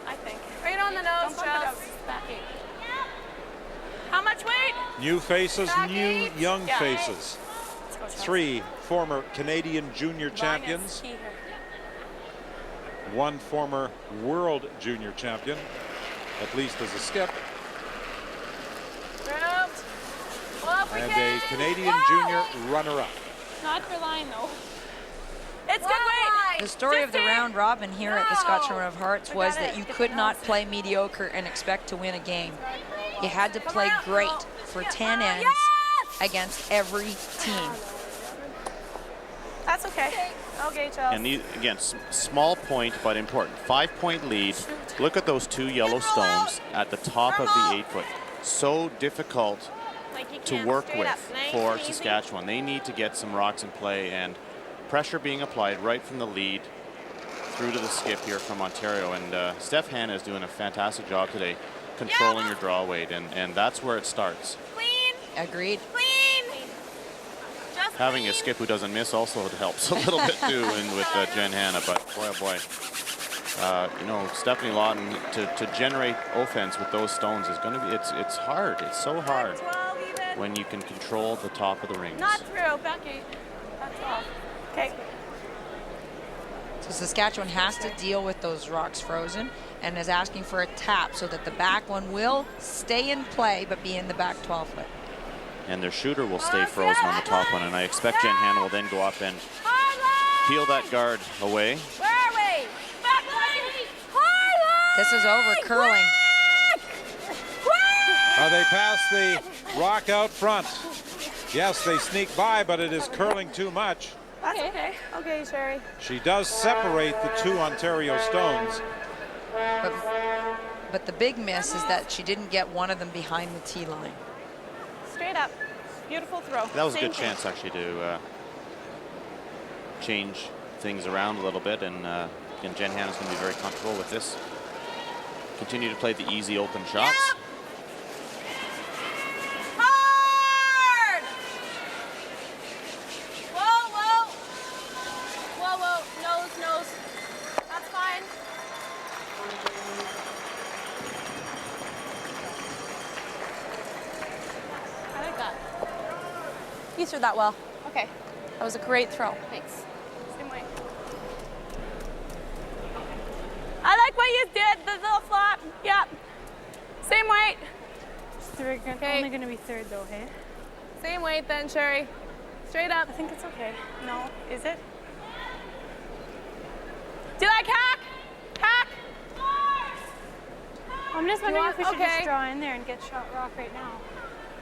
I think. Right on the nose, Charles. How much weight? New faces, new eight. young Yeah. faces. 3 former Canadian junior champions. 1 former world junior champion, at least as a skip. And a Canadian junior runner-up. Not for line, though. It's good weight. The story of the round robin here at the Scott Tournament of Hearts was that you could not play mediocre and expect to win a game. You had to play great for 10 ends against every team. That's okay. Okay, Charles. And again, small point, but important. 5-point lead. Look at those 2 yellow stones at the top of the 8-foot. So difficult to work with for Saskatchewan. They need to get some rocks in play, and pressure being applied right from the lead through to the skip here from Ontario. And Hanna is doing a fantastic job today controlling your draw weight, and that's where it starts. Agreed. Having a skip who doesn't miss also helps a little bit too, and with Jenn Hanna. But boy, oh boy, you know, Stefanie Lawton to generate offense with those stones is going to be it's hard. It's so hard when you can control the top of the rings. Not through, Becky. That's all. Okay. So Saskatchewan has to deal with those rocks frozen and is asking for a tap so that the back one will stay in play but be in the back 12-foot. And their shooter will stay frozen on the top one, and I expect Jenn Hanna will then go up and peel that guard away. Where are we? This is over curling. They pass the rock out front. Yes, they sneak by, but it is curling too much. That's okay. Okay, Sherry. She does separate the 2 Ontario stones. But the big miss is that she didn't get one of them behind the tee line. Straight up. Beautiful throw. That was a good chance actually to change things around a little bit, and again, Jenn Hanna's going to be very comfortable with this. Continue to play the easy open shots. Yep. Hard! Whoa, whoa. Whoa, whoa. Nose, nose. That's fine. I like that. You threw that well. Okay. That was a great throw. Thanks. Same way. I like what you did, the little flop. Yep. Same weight. They're only going to be third, though, hey? Same weight then, Sherry. Straight up. I think it's okay. No, is it? Do you like hack? Hack? I'm just wondering if we should okay. just draw in there and get shot rock right now.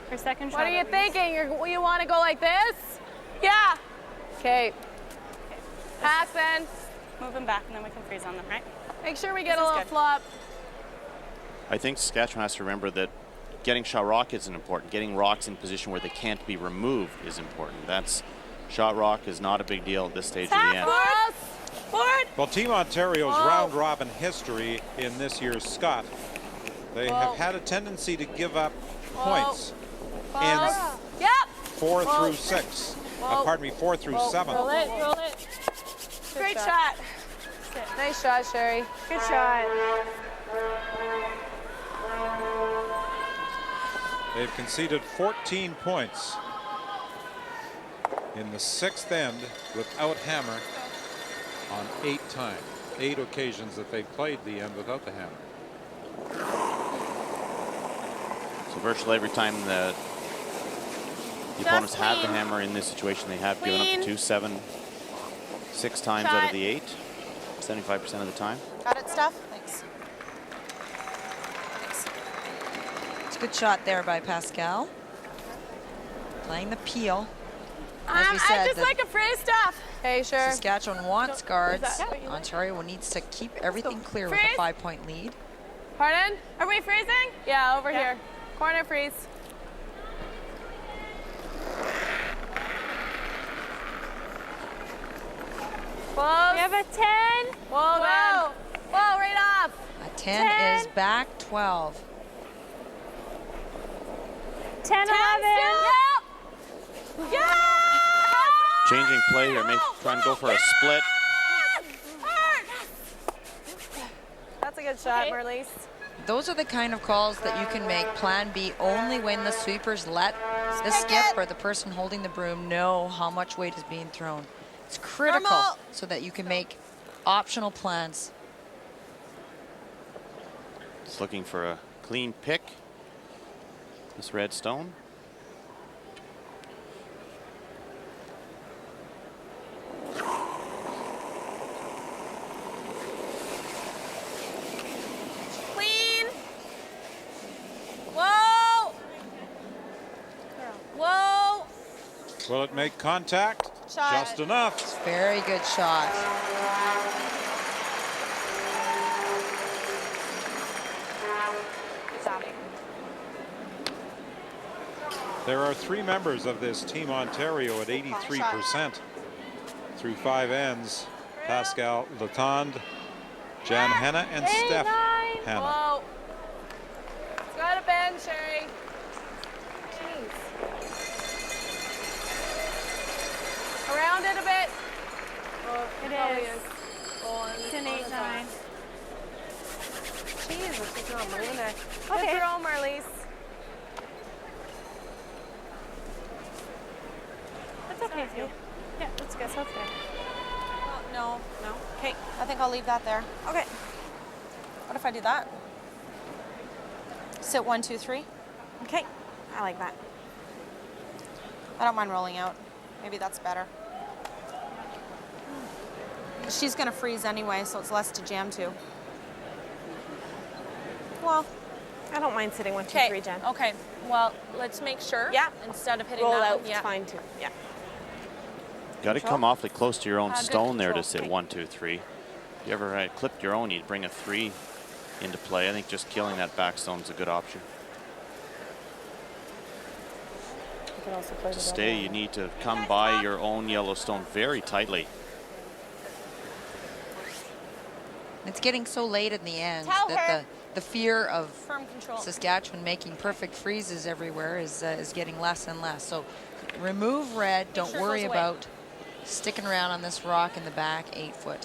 For second shot. What are you thinking? You want to go like this? Yeah. Okay. Hack then. Move them back and then we can freeze on them, right? Make sure we get a little flop. I think Saskatchewan has to remember that getting shot rock isn't important. Getting rocks in position where they can't be removed is important. Shot rock is not a big deal at this stage of the end. Well, Team Ontario's round robin history in this year's Scott, they have had a tendency to give up points in 4 through 6. Pardon me, 4 through 7. Roll it, roll it. Great shot. Nice shot, Sherry. Good shot. They've conceded 14 points in the 6th end without hammer on 8 occasions that they've played the end without the hammer. So virtually every time the opponents have the hammer in this situation, they have given up the 2, 7, 6 times out of the 8, 75% of the time. Got it, Steph? Thanks. It's a good shot there by Pascal. playing the peel. As we said, I just like a free stuff. Hey, sure. Saskatchewan wants guards. Ontario needs to keep everything clear with a 5-point lead. Pardon? Are we freezing? Yeah, over here. Corner freeze. Close. We have a 10. Whoa, whoa. Whoa, right off. A 10 is back 12. 10, 11. Yeah. Changing play here, may try and go for a split. That's a good shot, Marlies. Those are the kind of calls that you can make plan B only when the sweepers let the skip or the person holding the broom know how much weight is being thrown. It's critical so that you can make optional plans. Just looking for a clean pick. This red stone. Clean. Whoa. Whoa. Will it make contact? Shot. Just enough. Very good shot. There are 3 members of this Team Ontario at 83% through 5 ends. Pascal Lawton, Jenn Hanna, and Steph Hanna. Whoa. It's got a bend, Sherry. Jeez. Around it a bit. Oh, It is. It's an 8-9. Jesus, it's not moving there. Okay. Good throw, Marlies. That's okay, too. Yeah, that's good. That's okay. No. Okay, I think I'll leave that there. Okay. What if I do that? Sit 1, 2, 3. Okay, I like that. I don't mind rolling out. Maybe that's better. She's gonna freeze anyway, so it's less to jam to. Well, I don't mind sitting 1, 2, 3, Jen. Okay. Well, let's make sure. Yeah. Instead of hitting Roll that out, one. Yeah. fine too. Yeah. Got to come awfully close to your own Good stone there to control. sit 1, 2, 3. If you ever clipped your own, you'd bring a 3 into play. I think just killing that back stone is a good option. You can also play To the stay, you need to come by your own yellow stone very tightly. It's getting so late in the end Tell that her. the fear of Firm control. Saskatchewan making perfect freezes everywhere is getting less and less. So remove red. Don't sure it worry goes away. about sticking around on this rock in the back 8 foot.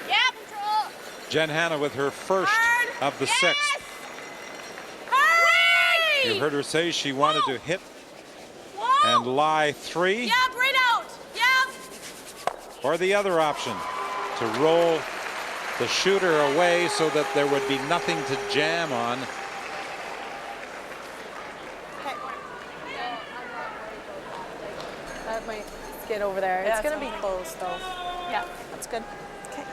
Yeah, control. Jenn Hanna with her first of the 6th. Hurry! You heard her say she wanted to hit and lie 3. Yep, right out. Yep. Or the other option, to roll the shooter away so that there would be nothing to jam on. That might get over there. Yeah, it's going to it's be close, though. Yeah, that's good. Okay.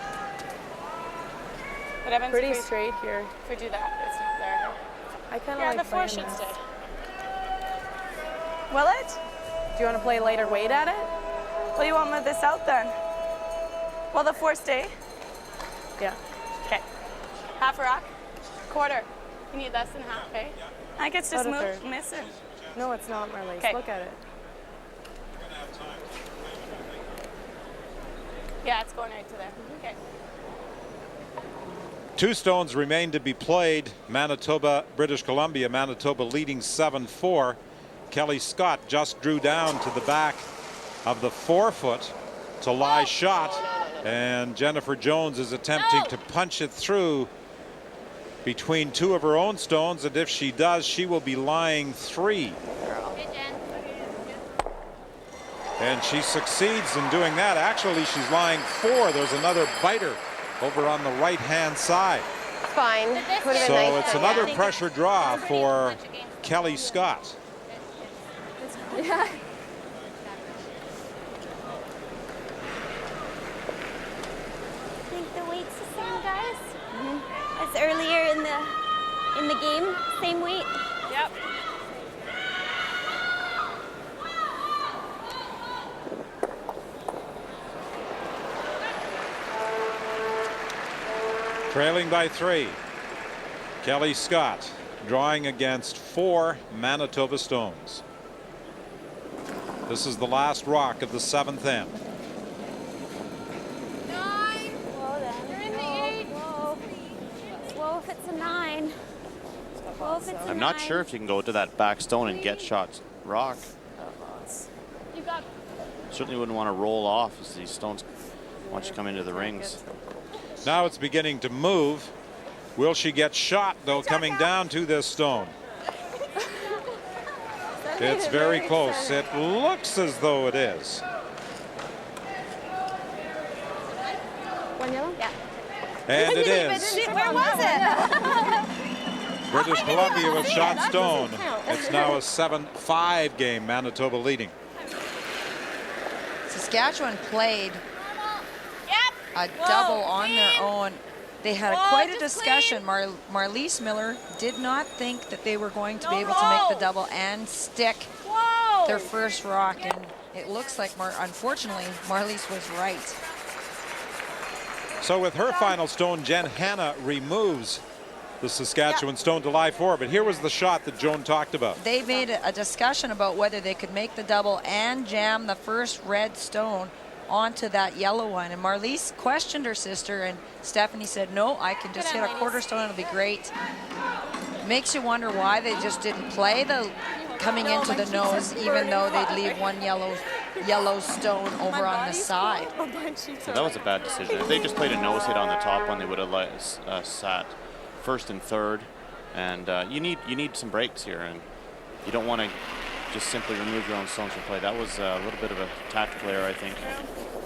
But Evan's Pretty straight here. If we do that, it's not there. I kind of Here, like the 4 playing should this. stay. Will it? Do you want to play later weight at it? Well, you want to move this out then? Will the 4 stay? Yeah. Okay. Half a rock. Quarter. You need less than half, eh? I think it's just About a third. missing. No, it's not, Marlies. Okay. Look at it. Yeah, it's going right to there. Okay. 2 stones remain to be played. Manitoba, British Columbia, Manitoba leading 7-4. Kelly Scott just drew down to the back of the 4 foot to lie shot. And Jennifer Jones is attempting to punch it through between 2 of her own stones. And if she does, she will be lying 3. And she succeeds in doing that. Actually, she's lying 4. There's another biter over on the right-hand side. Fine. Would've So been nice it's though, another yeah. pressure draw for Kelly Scott. Yeah. this? As earlier in the game, same weight? Yep. Trailing by 3. Kelly Scott drawing against 4 Manitoba stones. This is the last rock of the 7th end. 9. Whoa, then. You're in the 8. Whoa. Whoa, if it's a 9. Whoa, if it's a I'm not 9. sure if you can go to that back stone and get shots rock. You got. Certainly wouldn't want to roll off as these stones once you come into the rings. Now it's beginning to move. Will she get shot, though, coming down to this stone? It's very close. It looks as though it is. One yellow? Yeah. And it is. Where was it? British Columbia with shot stone. It's now a 7-5 game, Manitoba leading. Saskatchewan played a double on their own. They had quite a discussion. Marliese Miller did not think that they were going to be able to make the double and stick their first rock, and it looks like, unfortunately, Marliese was right. So with her final stone, Jenn Hanna removes the Saskatchewan stone to lie 4, but here was the shot that Joan talked about. They made a discussion about whether they could make the double and jam the first red stone onto that yellow one, and Marliese questioned her sister, and Stefanie said, no, I can just hit a quarter stone, it'll be great. Makes you wonder why they just didn't play the coming into the nose, even though they'd leave one yellow stone over on the side. So that was a bad decision. If they just played a nose hit on the top one, they would have sat first and third, and you need some breaks here, and you don't want to just simply remove your own stones from play. That was a little bit of a tactical error, I think.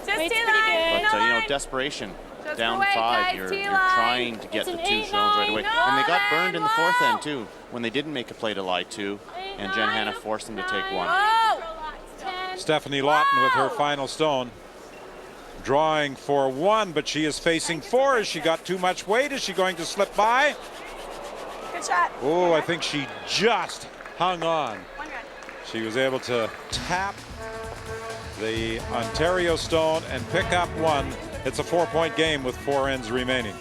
Just But desperation. Just down away, 5, guys, you're T-line. trying to get the 2 stones right away. And they got burned in the 4th end too, when they didn't make a play to lie 2, and Jenn Hanna forced them to take 1. Stefanie Lawton with her final stone. Drawing for 1, but she is facing 4. Has she got too much weight? Is she going to slip by? Good shot. Oh, I think she just hung on. She was able to tap the Ontario stone and pick up 1. It's a 4-point game with 4 ends remaining.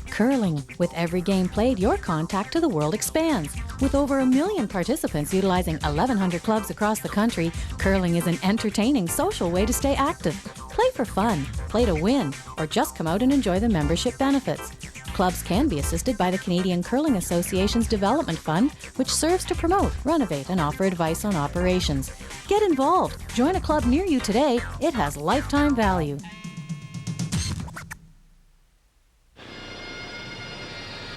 Curling. With every game played, your contact to the world expands. With over 1 million participants utilizing 1,100 clubs across the country, curling is an entertaining, social way to stay active. Play for fun, play to win, or just come out and enjoy the membership benefits. Clubs can be assisted by the Canadian Curling Association's Development Fund, which serves to promote, renovate, and offer advice on operations. Get involved. Join a club near you today. It has lifetime value.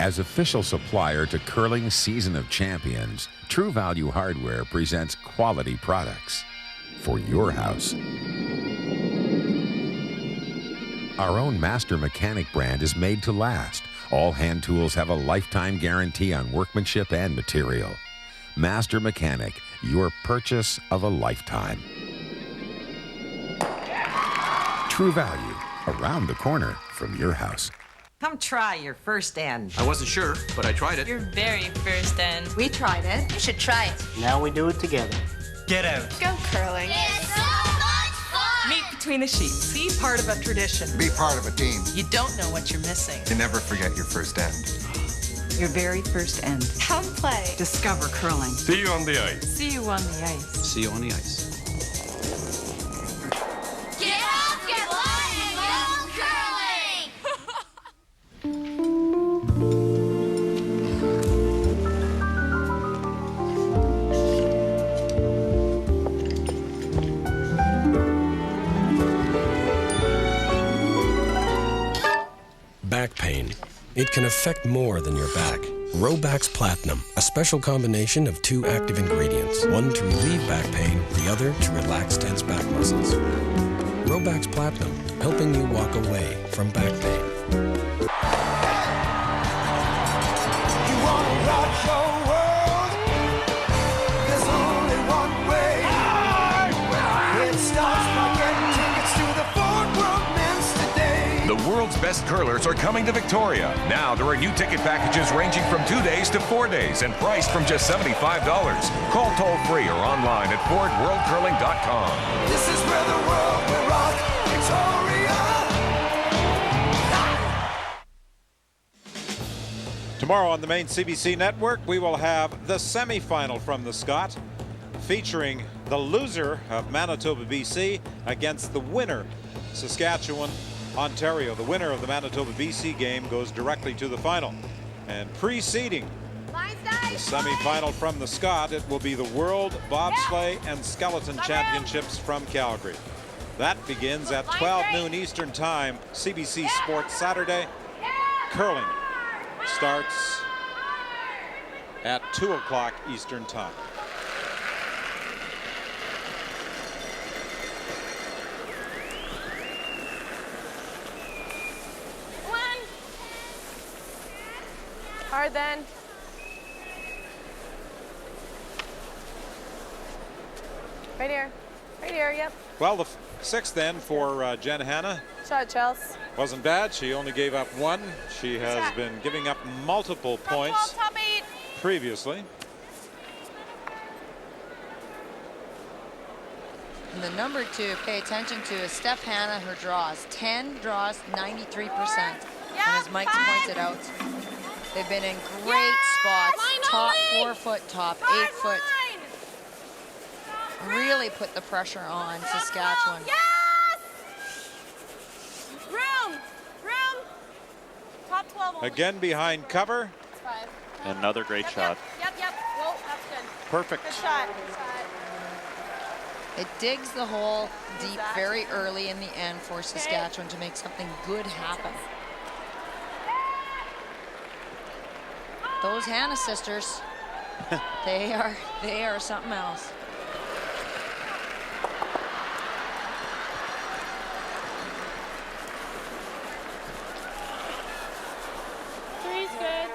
As official supplier to Curling's Season of Champions, True Value Hardware presents quality products for your house. Our own Master Mechanic brand is made to last. All hand tools have a lifetime guarantee on workmanship and material. Master Mechanic, your purchase of a lifetime. True Value, around the corner from your house. Come try your first end. I wasn't sure, but I tried it. Your very first end. We tried it. You should try it. Now we do it together. Get out. Go curling. It's so much fun! Meet between the sheets. Be part of a tradition. Be part of a team. You don't know what you're missing. You never forget your first end. Your very first end. Come play. Discover curling. See you on the ice. See you on the ice. See you on the ice. Get up, get light, and go curling! Back pain. It can affect more than your back. Robax Platinum, a special combination of 2 active ingredients. One to relieve back pain, the other to relax tense back muscles. Robax Platinum, helping you walk away from back pain. You wanna rock your world? There's only one way. It starts by getting tickets to the Ford world's best curlers are coming to Victoria. Now there are new ticket packages ranging from 2 days to 4 days and priced from just $75. Call toll-free or online at FordWorldCurling.com. This is where the world will rock. Victoria. Tomorrow on the main CBC network, we will have the semifinal from the Scott, featuring the loser of Manitoba, BC against the winner, Saskatchewan, Ontario. The winner of the Manitoba, BC game goes directly to the final. And preceding the semifinal from the Scott, it will be the World Bobsleigh and Skeleton Championships from Calgary. That begins at 12 noon Eastern Time, CBC Sports Saturday. Curling starts at 2 o'clock Eastern Time. Hard then. Right here. Right here, yep. Well, the sixth then for Jenn Hanna. Shot, Chels. Wasn't bad. She only gave up one. She has been giving up multiple points Top 8. previously. And the number 2, pay attention to, is Steph Hanna, her draws. 10 draws, 93%. And as Mike pointed out, they've been in great spots. Top 4 foot, top 8 foot. Really put the pressure on Saskatchewan. Room. Top 12 only. Again behind cover. Another great shot. Yep. Whoa, that's good. Perfect. Good shot. It digs the hole deep very early in the end for Saskatchewan to make something good happen. Those Hanna sisters, they are something else. Three's good.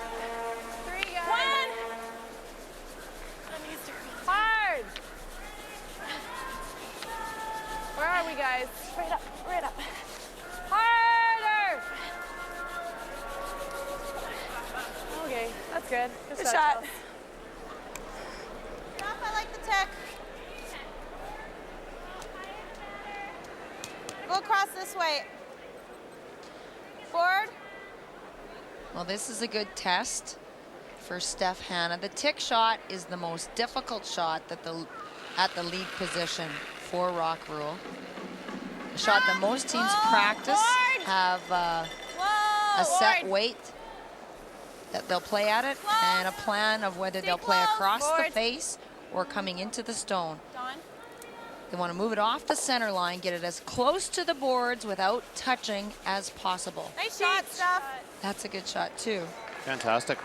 3 guys. 1. Hard. Where are we, guys? Right up. Harder. Okay, that's good. Good shot. I like the tech. Go across this way. Forward. Well, this is a good test for Steph Hanna. The tick shot is the most difficult shot at the lead position for Rock Rule. The shot that most teams practice have a set weight that they'll play at it and a plan of whether they'll play across the face or coming into the stone. They want to move it off the center line, get it as close to the boards without touching as possible. Nice shot, Steph. That's a good shot too. Fantastic.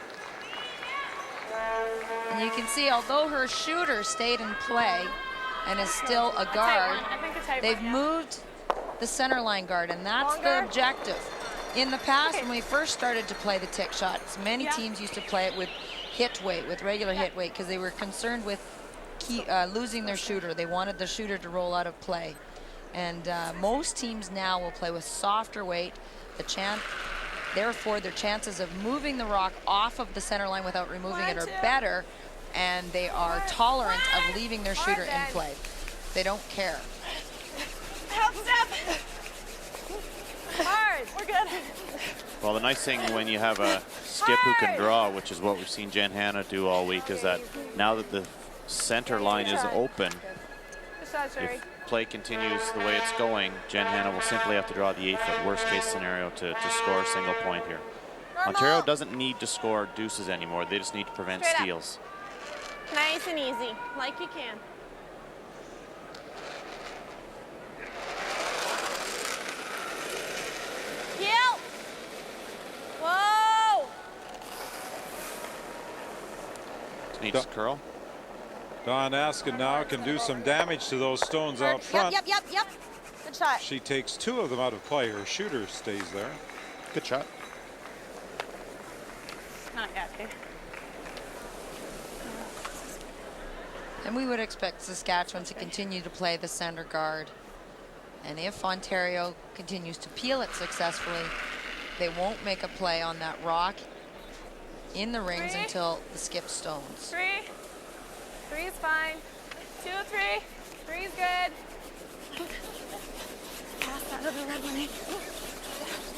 And you can see, although her shooter stayed in play and is still a guard, they've moved the center line guard, and that's the objective. In the past, when we first started to play the tick shots, many teams used to play it with hit weight, with regular hit weight, because they were concerned with losing their shooter. They wanted the shooter to roll out of play. And most teams now will play with softer weight. Therefore, their chances of moving the rock off of the center line without removing it are better, and they are tolerant of leaving their shooter in play. They don't care. Help, Steph. Hard. We're good. Well, the nice thing when you have a skip who can draw, which is what we've seen Jenn Hanna do all week, is that now that the center line is open, if play continues the way it's going, Jenn Hanna will simply have to draw the 8-foot worst case scenario to score a single point here. Ontario doesn't need to score deuces anymore. They just need to prevent steals. Nice and easy, like you can. Heel. Whoa. Needs curl. Dawn Askin now can do some damage to those stones out front. Yep. Good shot. She takes 2 of them out of play. Her shooter stays there. Good shot. Not yet, okay. And we would expect Saskatchewan to continue to play the center guard. And if Ontario continues to peel it successfully, they won't make a play on that rock in the rings until the skip stones. 3. 3 is fine. 2, 3. 3 is good.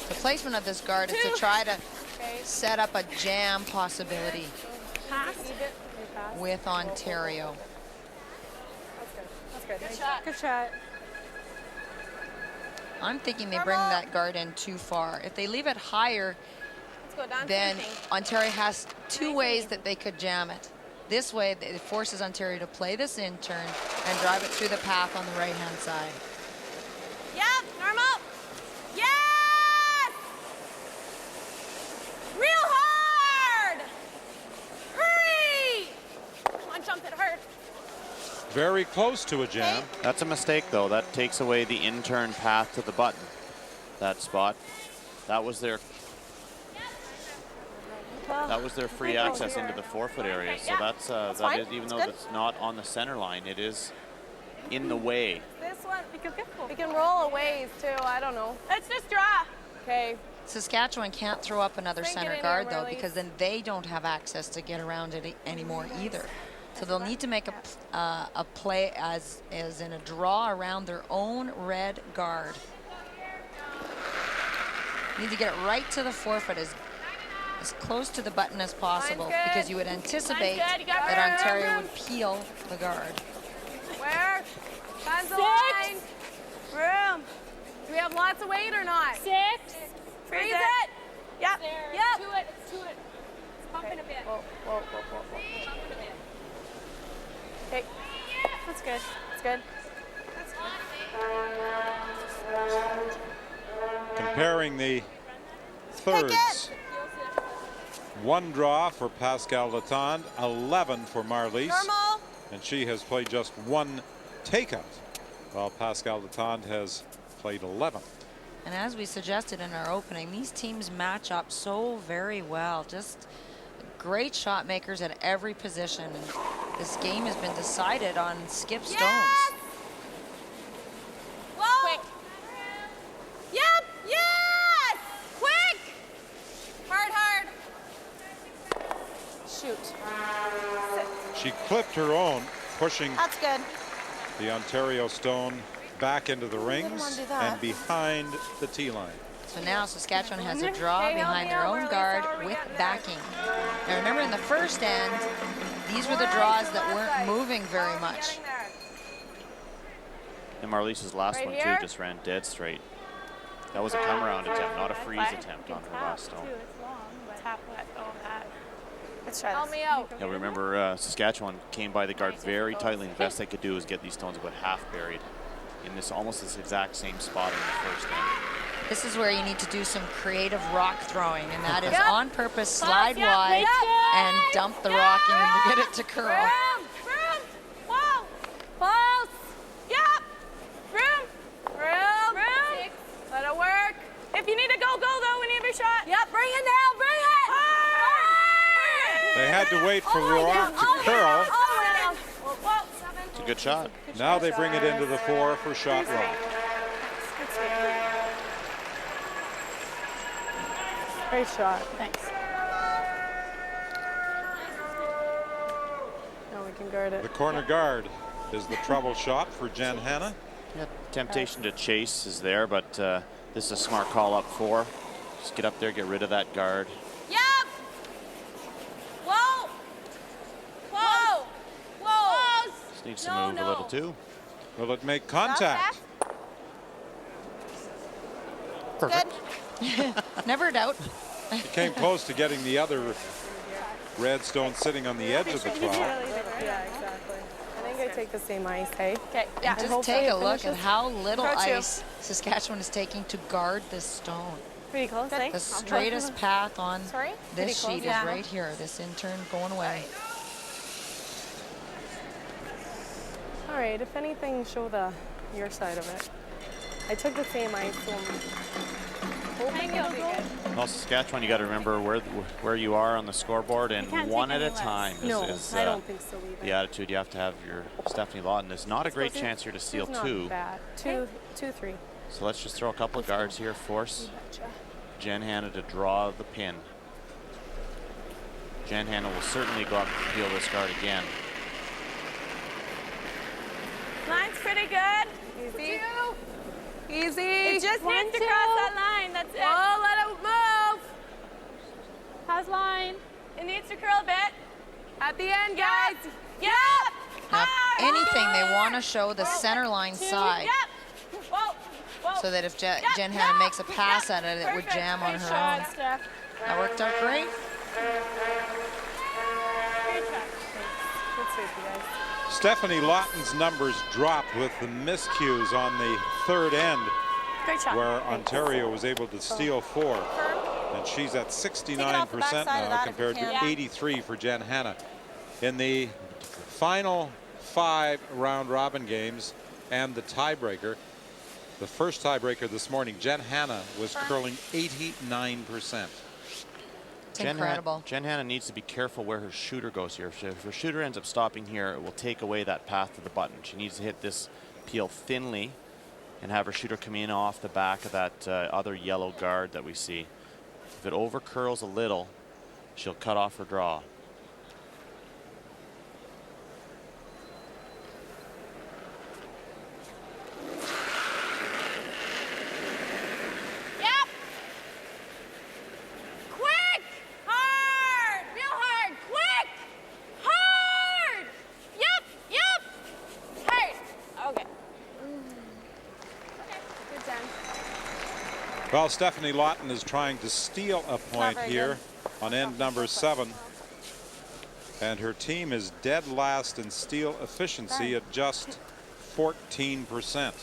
The placement of this guard is to try to set up a jam possibility with Ontario. That's good. Good shot. Good shot. I'm thinking they bring that guard in too far. If they leave it higher, then Ontario has 2 ways that they could jam it. This way, it forces Ontario to play this in turn and drive it through the path on the right-hand side. Yep, normal. Yes! Real hard! Hurry! Come on, jump it hard. Very close to a jam. That's a mistake, though. That takes away the in-turn path to the button. That spot. That was their free access into the forfeit area. So that is, even though it's not on the center line, it is in the way. This one, we can roll a ways too. I don't know. Let's just draw. Okay. Saskatchewan can't throw up another center guard, though, because then they don't have access to get around it anymore either. So they'll need to make a play as in a draw around their own red guard. Need to get it right to the forfeit as close to the button as possible, because you would anticipate that Ontario would peel the guard. Where? Find the line. Room. Do we have lots of weight or not? 6. Freeze it. Yep. Yep. To it. It's pumping a bit. Whoa. Okay. That's good. That's good. Comparing the thirds. 1 draw for Pascal Lawton, 11 for Marlies. Normal. And she has played just 1 takeout, while Pascal Lawton has played 11. And as we suggested in our opening, these teams match up so very well. Just great shot makers at every position. And this game has been decided on skip stones. Yes! Whoa! Quick. Yep! Yes! Quick! Hard. Shoot. She clipped her own, pushing That's good. the Ontario stone back into the rings want to do that. and behind the tee line. So now Saskatchewan has a draw behind their own guard with backing. Now remember, in the first end, these were the draws that weren't moving very much. And Marlise's last one, too, just ran dead straight. That was a come-around attempt, not a freeze attempt on her last stone. Let's try this. Help me out. Yeah, remember, Saskatchewan came by the guard very tightly, and the best they could do was get these stones about half buried in this almost this exact same spot in the first end. This is where you need to do some creative rock throwing, and that is on purpose, slide wide and dump the rock in to get it to curl. Room. Whoa. Close. Yep. Room. 6. Let it work. If you need to go, though. We need a shot. Yep. Bring it down. Bring it. They had to wait for the rock to curl. It's a good shot. Now they bring it into the 4 for shot rock. Great shot. Thanks. Now we can guard it. The corner guard is the trouble shot for Jenn Hanna. Yeah, temptation to chase is there, but this is a smart call up 4. Just get up there, get rid of that guard. Yep. Whoa. Just needs to move a little too. Will it make contact? Perfect. Never doubt. He came close to getting the other red stone sitting on the edge of the trough. Yeah, exactly. I think I take the same ice, hey? Okay. Yeah. Just take a look at how little ice Saskatchewan is taking to guard this stone. Pretty close, eh? The straightest path on this sheet is right here. This in turn going away. All right, if anything, show your side of it. I took the same ice, so I'm hoping it'll be good. Well, Saskatchewan, you got to remember where you are on the scoreboard, and one at a time is I don't think so either. the attitude you have to have. Your Stefanie Lawton. There's not a great chance here to steal 2. Bad. 2, 3. So let's just throw a couple of guards here, force Jenn Hanna to draw the pin. Jenn Hanna will certainly go up and peel this guard again. Line's pretty good. Easy. Easy. It just needs to cross that line. That's it. Oh, let it move. How's line? It needs to curl a bit. At the end, guys. Yep. Now, if anything, they want to show the center line side. Yep. Whoa. Whoa. So that if Jenn Hanna makes a pass at it, it would jam on her own. That worked out great. Stefanie Lawton's numbers dropped with the miscues on the third end, where Ontario was able to steal 4. And she's at 69% now compared to 83 for Jenn Hanna. In the final 5 round-robin games and the tiebreaker, the first tiebreaker this morning, Jenn Hanna was curling 89%. It's incredible. Jenn Hanna needs to be careful where her shooter goes here. If her shooter ends up stopping here, it will take away that path to the button. She needs to hit this peel thinly and have her shooter come in off the back of that other yellow guard that we see. If it over curls a little, she'll cut off her draw. Well, Stefanie Lawton is trying to steal a point here on end number 7. And her team is dead last in steal efficiency at just 14%.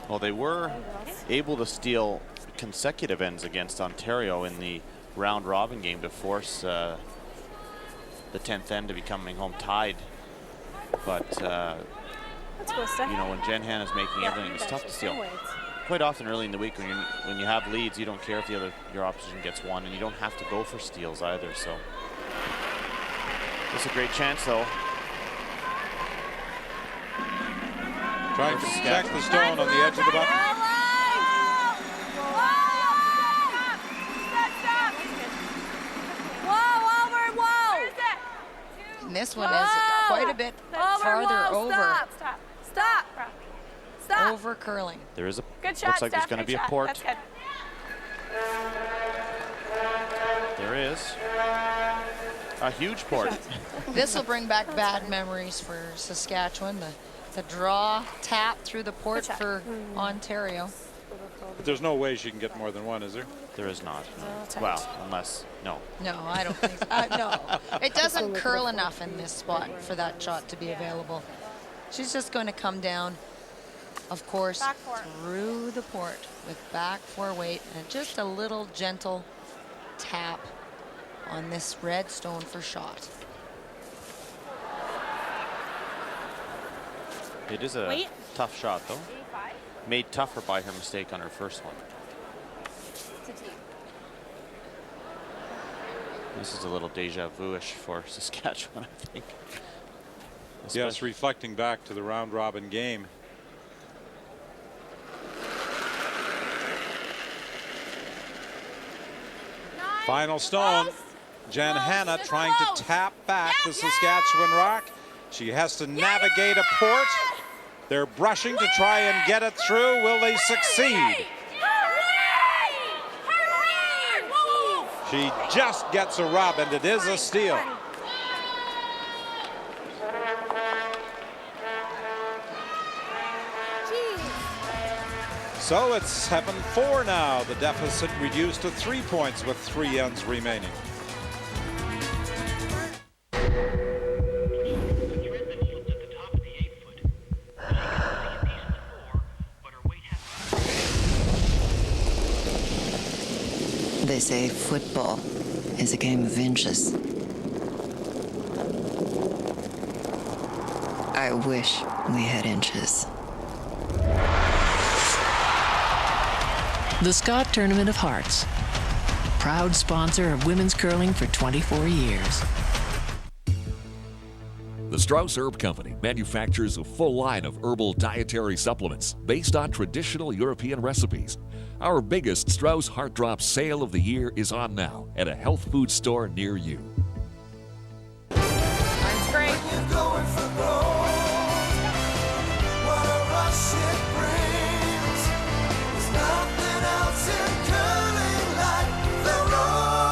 Well, they were able to steal consecutive ends against Ontario in the round robin game to force the 10th end to be coming home tied. But, you know, when Jenn Hanna's making everything, it's tough to steal. Quite often early in the week when you have leads, you don't care if your opposition gets one, and you don't have to go for steals either. So it's a great chance, though. Trying to protect the stone on the edge of the button. Whoa, over, whoa. And this one is quite a bit farther over. Stop. Stop. Over curling. There is a good shot. Looks like there's going to be a port. That's good. There is a huge port. This will bring back bad memories for Saskatchewan. The draw tap through the port for Ontario. But there's no way she can get more than one, is there? There is not. Well, unless no. No, I don't think so. No, it doesn't curl enough in this spot for that shot to be available. She's just going to come down. Of course, through the port with back 4 weight and just a little gentle tap on this red stone for shot. It is a tough shot, though. Made tougher by her mistake on her first one. This is a little deja vu-ish for Saskatchewan, I think. Yes, reflecting back to the round robin game. Final stone. Jenn Hanna trying to tap back the Saskatchewan rock. She has to navigate a port. They're brushing to try and get it through. Will they succeed? She just gets a rub, and it is a steal. So it's 7-4 now. The deficit reduced to 3 points with 3 ends remaining. They say football is a game of inches. I wish we had inches. The Scott Tournament of Hearts, proud sponsor of women's curling for 24 years. The Strauss Herb Company manufactures a full line of herbal dietary supplements based on traditional European recipes. Our biggest Strauss Heart Drop sale of the year is on now at a health food store near you. That's great.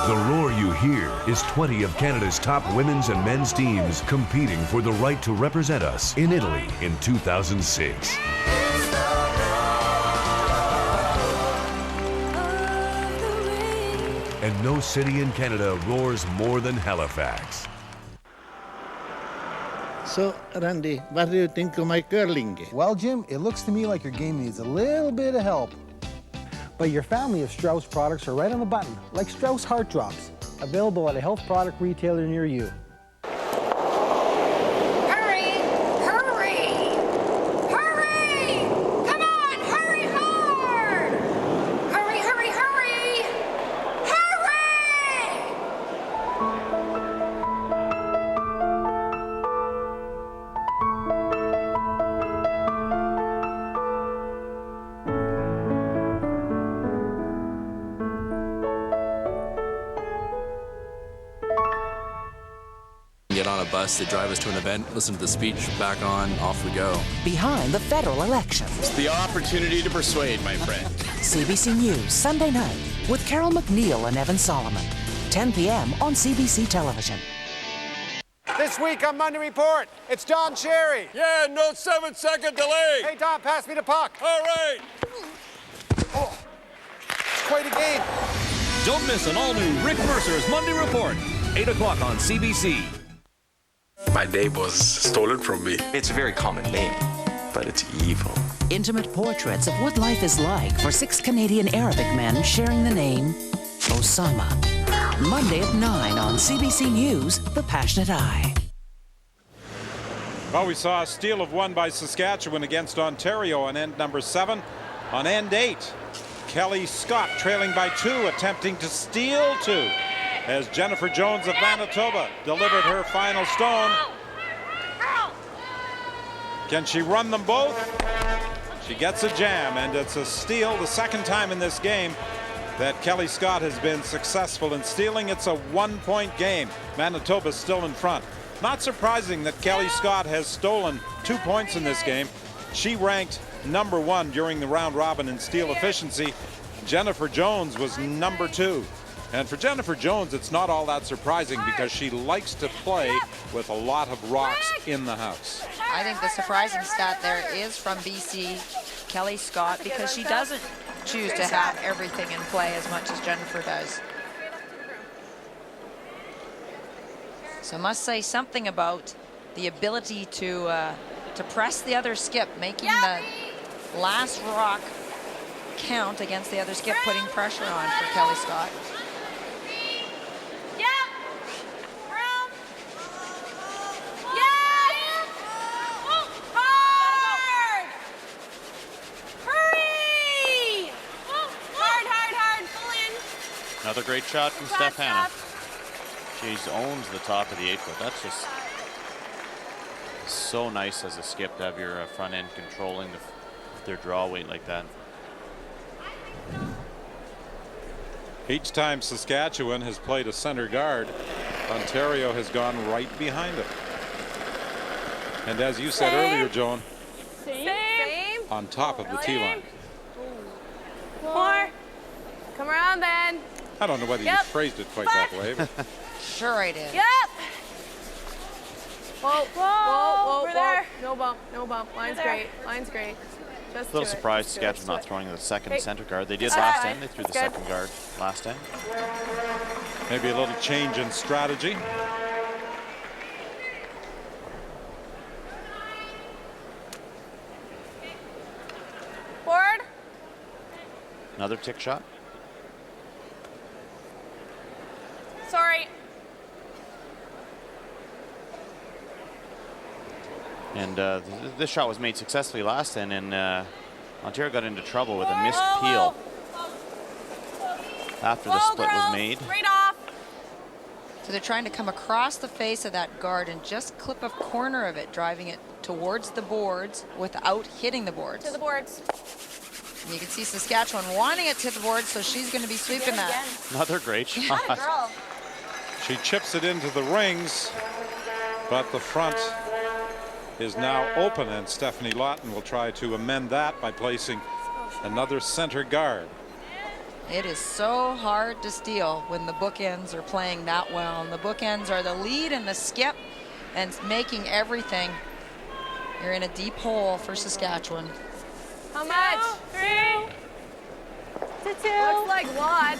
The roar you hear is 20 of Canada's top women's and men's teams competing for the right to represent us in Italy in 2006. And no city in Canada roars more than Halifax. So, Randy, what do you think of my curling? Well, Jim, it looks to me like your game needs a little bit of help. But your family of Strauss products are right on the button, like Strauss Heart Drops, available at a health product retailer near you. Hurry! Hurry! Hurry! Come on, hurry hard! Hurry, hurry, hurry! Hurry! Get on a bus, they drive us to an event, listen to the speech, back on, off we go. Behind the federal elections. It's the opportunity to persuade, my friend. CBC News, Sunday night, with Carol McNeil and Evan Solomon. 10 p.m. on CBC Television. This week on Monday Report, it's Don Cherry. Yeah, no 7-second delay. Hey, Don, pass me the puck. All right. Oh, it's quite a game. Don't miss an all-new Rick Mercer's Monday Report, 8 o'clock on CBC. My name was stolen from me. It's a very common name, but it's evil. Intimate portraits of what life is like for 6 Canadian Arabic men sharing the name Osama. Monday at 9 on CBC News, The Passionate Eye. Well, we saw a steal of 1 by Saskatchewan against Ontario on end number 7. On end 8, Kelly Scott trailing by 2, attempting to steal 2. As Jennifer Jones of Manitoba delivered her final stone. Can she run them both? She gets a jam, and it's a steal, the second time in this game that Kelly Scott has been successful in stealing. It's a 1-point game. Manitoba's still in front. Not surprising that Kelly Scott has stolen 2 points in this game. She ranked number 1 during the round robin in steal efficiency. Jennifer Jones was number 2. And for Jennifer Jones, it's not all that surprising because she likes to play with a lot of rocks in the house. I think the surprising stat there is from BC, Kelly Scott, because she doesn't choose to have everything in play as much as Jennifer does. So must say something about the ability to press the other skip, making the last rock count against the other skip, putting pressure on for Kelly Scott. Another great shot from Stefanie. She owns the top of the 8-foot. That's just so nice as a skip to have your front end controlling their draw weight like that. Each time Saskatchewan has played a center guard, Ontario has gone right behind it. And as you said earlier, Joan, on top of the T-line. More. Come around then. I don't know whether you phrased it quite that way. But Sure I did. Yep. Whoa, whoa, whoa, whoa. No bump, no bump. Line's great. Line's great. Just a little surprised Saskatchewan's not throwing the second center guard. They did last end. They threw the second guard last end. Maybe a little change in strategy. Forward. Another tick shot. Sorry. And this shot was made successfully last end, and Ontario got into trouble with a missed peel after the split was made. Right off. So they're trying to come across the face of that guard and just clip a corner of it, driving it towards the boards without hitting the boards. To the boards. And you can see Saskatchewan wanting it to the boards, so she's going to be sweeping that. Another great shot. What a girl. She chips it into the rings, but the front is now open, and Stefanie Lawton will try to amend that by placing another center guard. It is so hard to steal when the bookends are playing that well, and the bookends are the lead and the skip and making everything. You're in a deep hole for Saskatchewan. How much? 3. To 2. Looks like lots.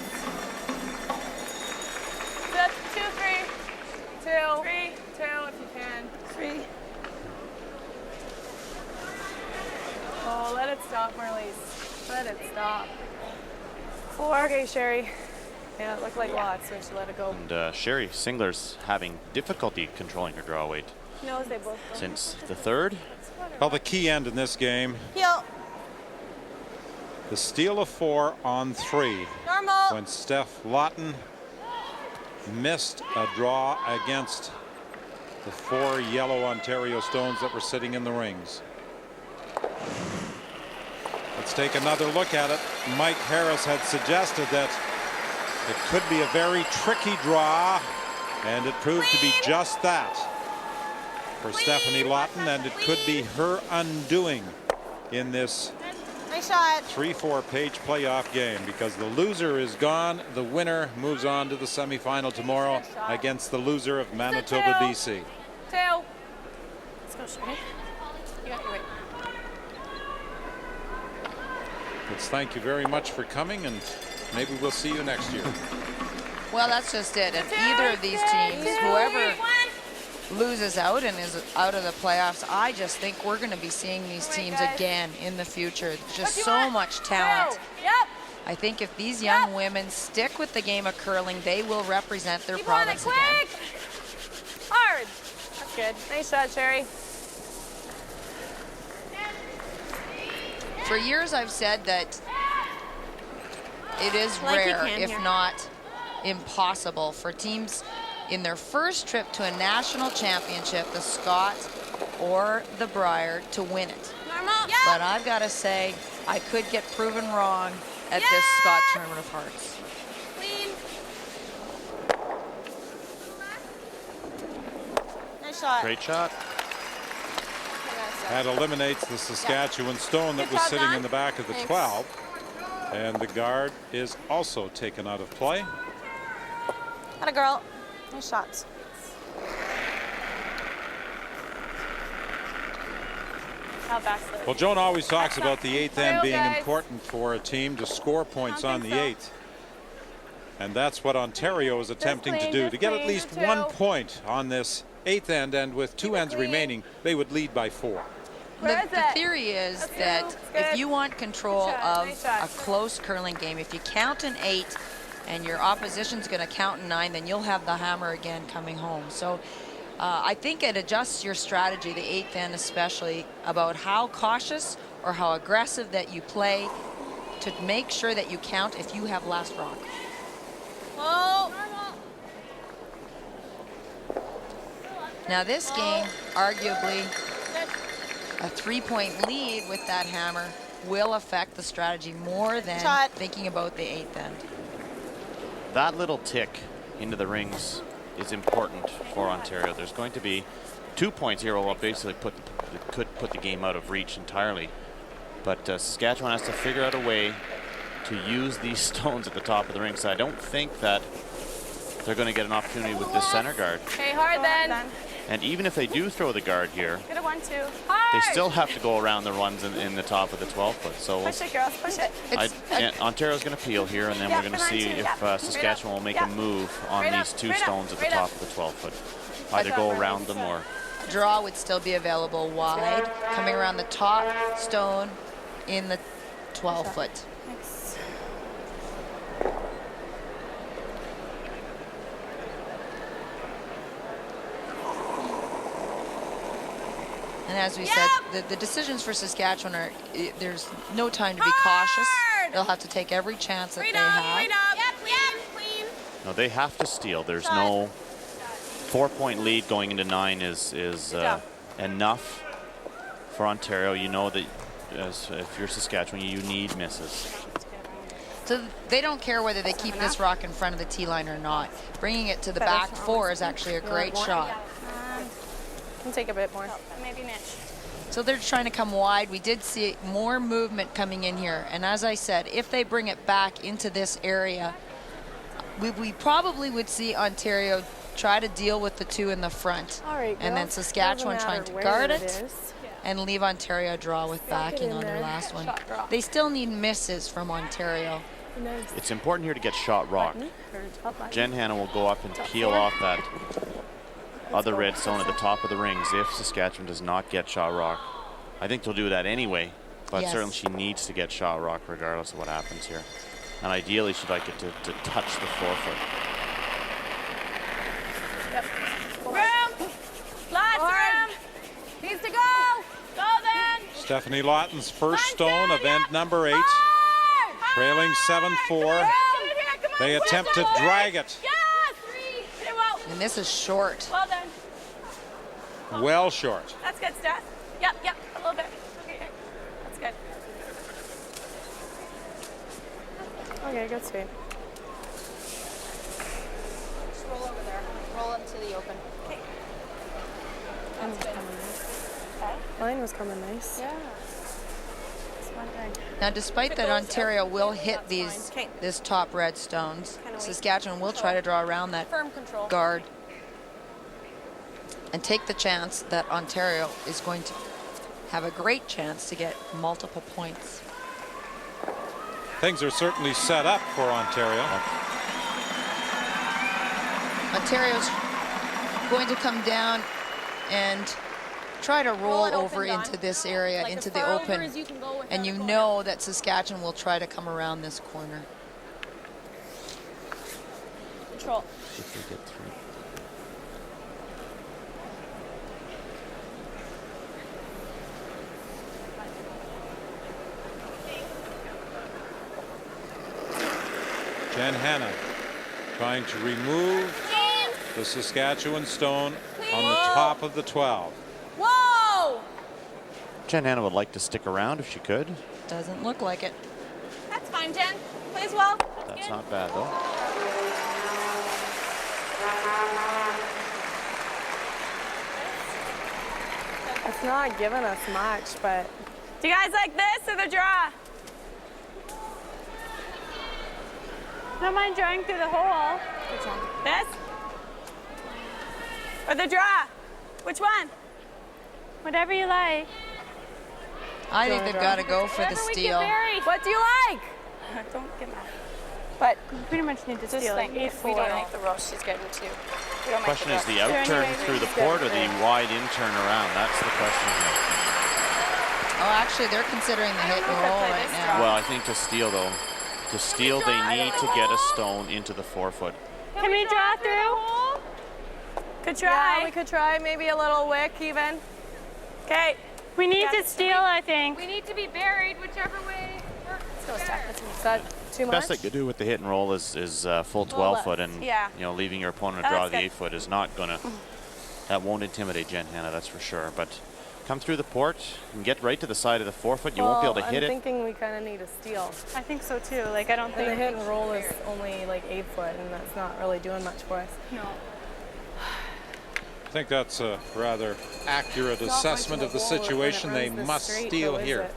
2, 3. 2. 3. 2 if you can. 3. Oh, let it stop, Marlies. Let it stop. 4. Okay, Sherry. Yeah, it looked like lots, so we should let it go. And Sherry Singler's having difficulty controlling her draw weight. No, they both go. Since the third. Well, the key end in this game. Heel. The steal of 4 on 3. Normal. When Steph Lawton missed a draw against the 4 yellow Ontario stones that were sitting in the rings. Let's take another look at it. Mike Harris had suggested that it could be a very tricky draw, and it proved to be just that for Stefanie Lawton, and it could be her undoing in this Nice shot. 3-4 page playoff game, because the loser is gone. The winner moves on to the semifinal tomorrow against the loser of Manitoba, BC. 2. Let's go, Sherry. You got your weight. Let's thank you very much for coming, and maybe we'll see you next year. Well, that's just it. And either of these teams, whoever loses out and is out of the playoffs, I just think we're going to be seeing these teams again in the future. Just so much talent. I think if these young women stick with the game of curling, they will represent their province again. Hard. That's good. Nice shot, Sherry. For years, I've said that it is rare, if not impossible, for teams in their first trip to a national championship, the Scott or the Brier, to win it. But I've got to say, I could get proven wrong at this Scott Tournament of Hearts. Clean. Nice shot. Great shot. That eliminates the Saskatchewan stone that was sitting in the back of the 12. And the guard is also taken out of play. Atta girl. Nice shots. Well, Joan always talks about the 8th end being important for a team to score points on the 8th. And that's what Ontario is attempting to do, to get at least 1 point on this 8th end, and with 2 ends remaining, they would lead by 4. The theory is that if you want control of a close curling game, if you count an 8 and your opposition's going to count a 9, then you'll have the hammer again coming home. So I think it adjusts your strategy, the 8th end especially, about how cautious or how aggressive that you play to make sure that you count if you have last rock. Oh. Now this game, arguably, a 3-point lead with that hammer will affect the strategy more than thinking about the 8th end. That little tick into the rings is important for Ontario. There's going to be 2 points here will basically could put the game out of reach entirely. But Saskatchewan has to figure out a way to use these stones at the top of the ring. So I don't think that they're going to get an opportunity with this center guard. Okay, hard then. And even if they do throw the guard here, Get a 1-2. they still have to go around the runs in the top of the 12-foot. So push it, girls. Push it. Ontario's going to peel here, and then we're going to see if Saskatchewan will make a move on these 2 stones at the top of the 12-foot. Either go around them or... Draw would still be available wide, coming around the top stone in the 12-foot. And as we said, the decisions for Saskatchewan are, there's no time to be cautious. They'll have to take every chance that they have. No, they have to steal. There's no 4-point lead going into 9 is enough for Ontario. You know that if you're Saskatchewan, you need misses. So they don't care whether they keep this rock in front of the tee line or not. Bringing it to the back 4 is actually a great shot. Can take a bit more. Maybe an inch. So they're trying to come wide. We did see more movement coming in here. And as I said, if they bring it back into this area, we probably would see Ontario try to deal with the 2 in the front. All right, and then Saskatchewan trying to guard it and leave Ontario draw with backing on their last one. They still need misses from Ontario. It's important here to get shot rock. Jenn Hanna will go up and peel off that other red stone at the top of the rings if Saskatchewan does not get shot rock. I think they'll do that anyway, but certainly she needs to get shot rock regardless of what happens here. And ideally she'd like it to touch the 4-foot. Yep. Room! Lots of room! Needs to go! Go then! Stefanie Lawton's first stone of end number 8. Trailing 7-4. They attempt to drag it. And this is short. Well done. Well short. That's good, Steph. Yep, a little bit. Okay, that's good. Okay, good speed. Just roll over there. Roll into the open. Okay. That's good. Mine was coming nice. Yeah. Now, despite that Ontario will hit this top red stones, Saskatchewan will try to draw around that guard and take the chance that Ontario is going to have a great chance to get multiple points. Things are certainly set up for Ontario. Ontario's going to come down and try to roll over into this area, into the open, and you know that Saskatchewan will try to come around this corner. Control. If they get 3. Jenn Hanna trying to remove the Saskatchewan stone on the top of the 12. Whoa! Jenn Hanna would like to stick around if she could. Doesn't look like it. That's fine, Jen. Plays well. That's not bad, though. It's not giving us much, but... Do you guys like this or the draw? Don't mind drawing through the hole. Which one? This? Or the draw? Which one? Whatever you like. I think they've got to go for the steal. What do you like? Don't get mad. But you pretty much need to steal. Like if we don't like the roast, she's getting 2. The question is the out turn through the port or the wide in turn around. That's the question here. Oh, actually, they're considering the hit and roll right now. Well, I think to steal, though. To steal, they need to get a stone into the 4-foot. Can we draw through? Could try. Yeah, we could try. Maybe a little wick even. Okay. We need to steal, I think. We need to be buried whichever way. Let's go, Steph. Is that too much? Best they could do with the hit and roll is full 12-foot, and you know, leaving your opponent to draw the 8-foot is not gonna. That won't intimidate Jenn Hanna, that's for sure. But come through the port and get right to the side of the 4-foot. You won't be able to hit it. I'm thinking we kind of need a steal. I think so too. Like I don't think the hit and roll is only like 8-foot, and that's not really doing much for us. No. I think that's a rather accurate assessment of the situation. They must steal here.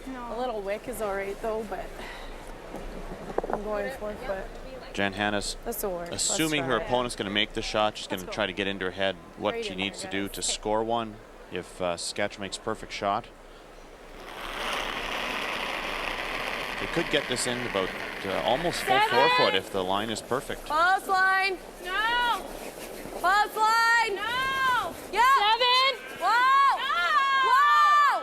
No. A little wick is all right though, but I'm going 4-foot. Jenn Hanna's assuming her opponent's going to make the shot. She's going to try to get into her head what she needs to do to score one. If Saskatchewan makes a perfect shot, they could get this in about almost full 4-foot if the line is perfect. Close line. No. Close line. No. Yeah. 7. Whoa. No. Whoa.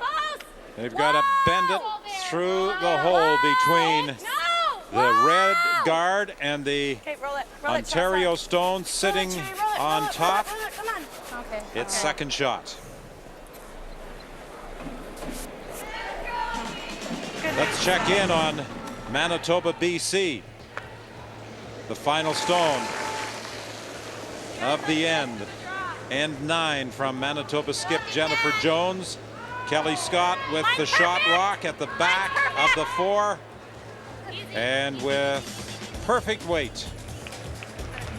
Close. They've got to bend it through the hole between the red guard and the Ontario stone sitting on top. It's second shot. Let's check in on Manitoba, BC. The final stone. of the end. End 9 from Manitoba skip Jennifer Jones. Kelly Scott with the shot rock at the back of the 4. And with perfect weight,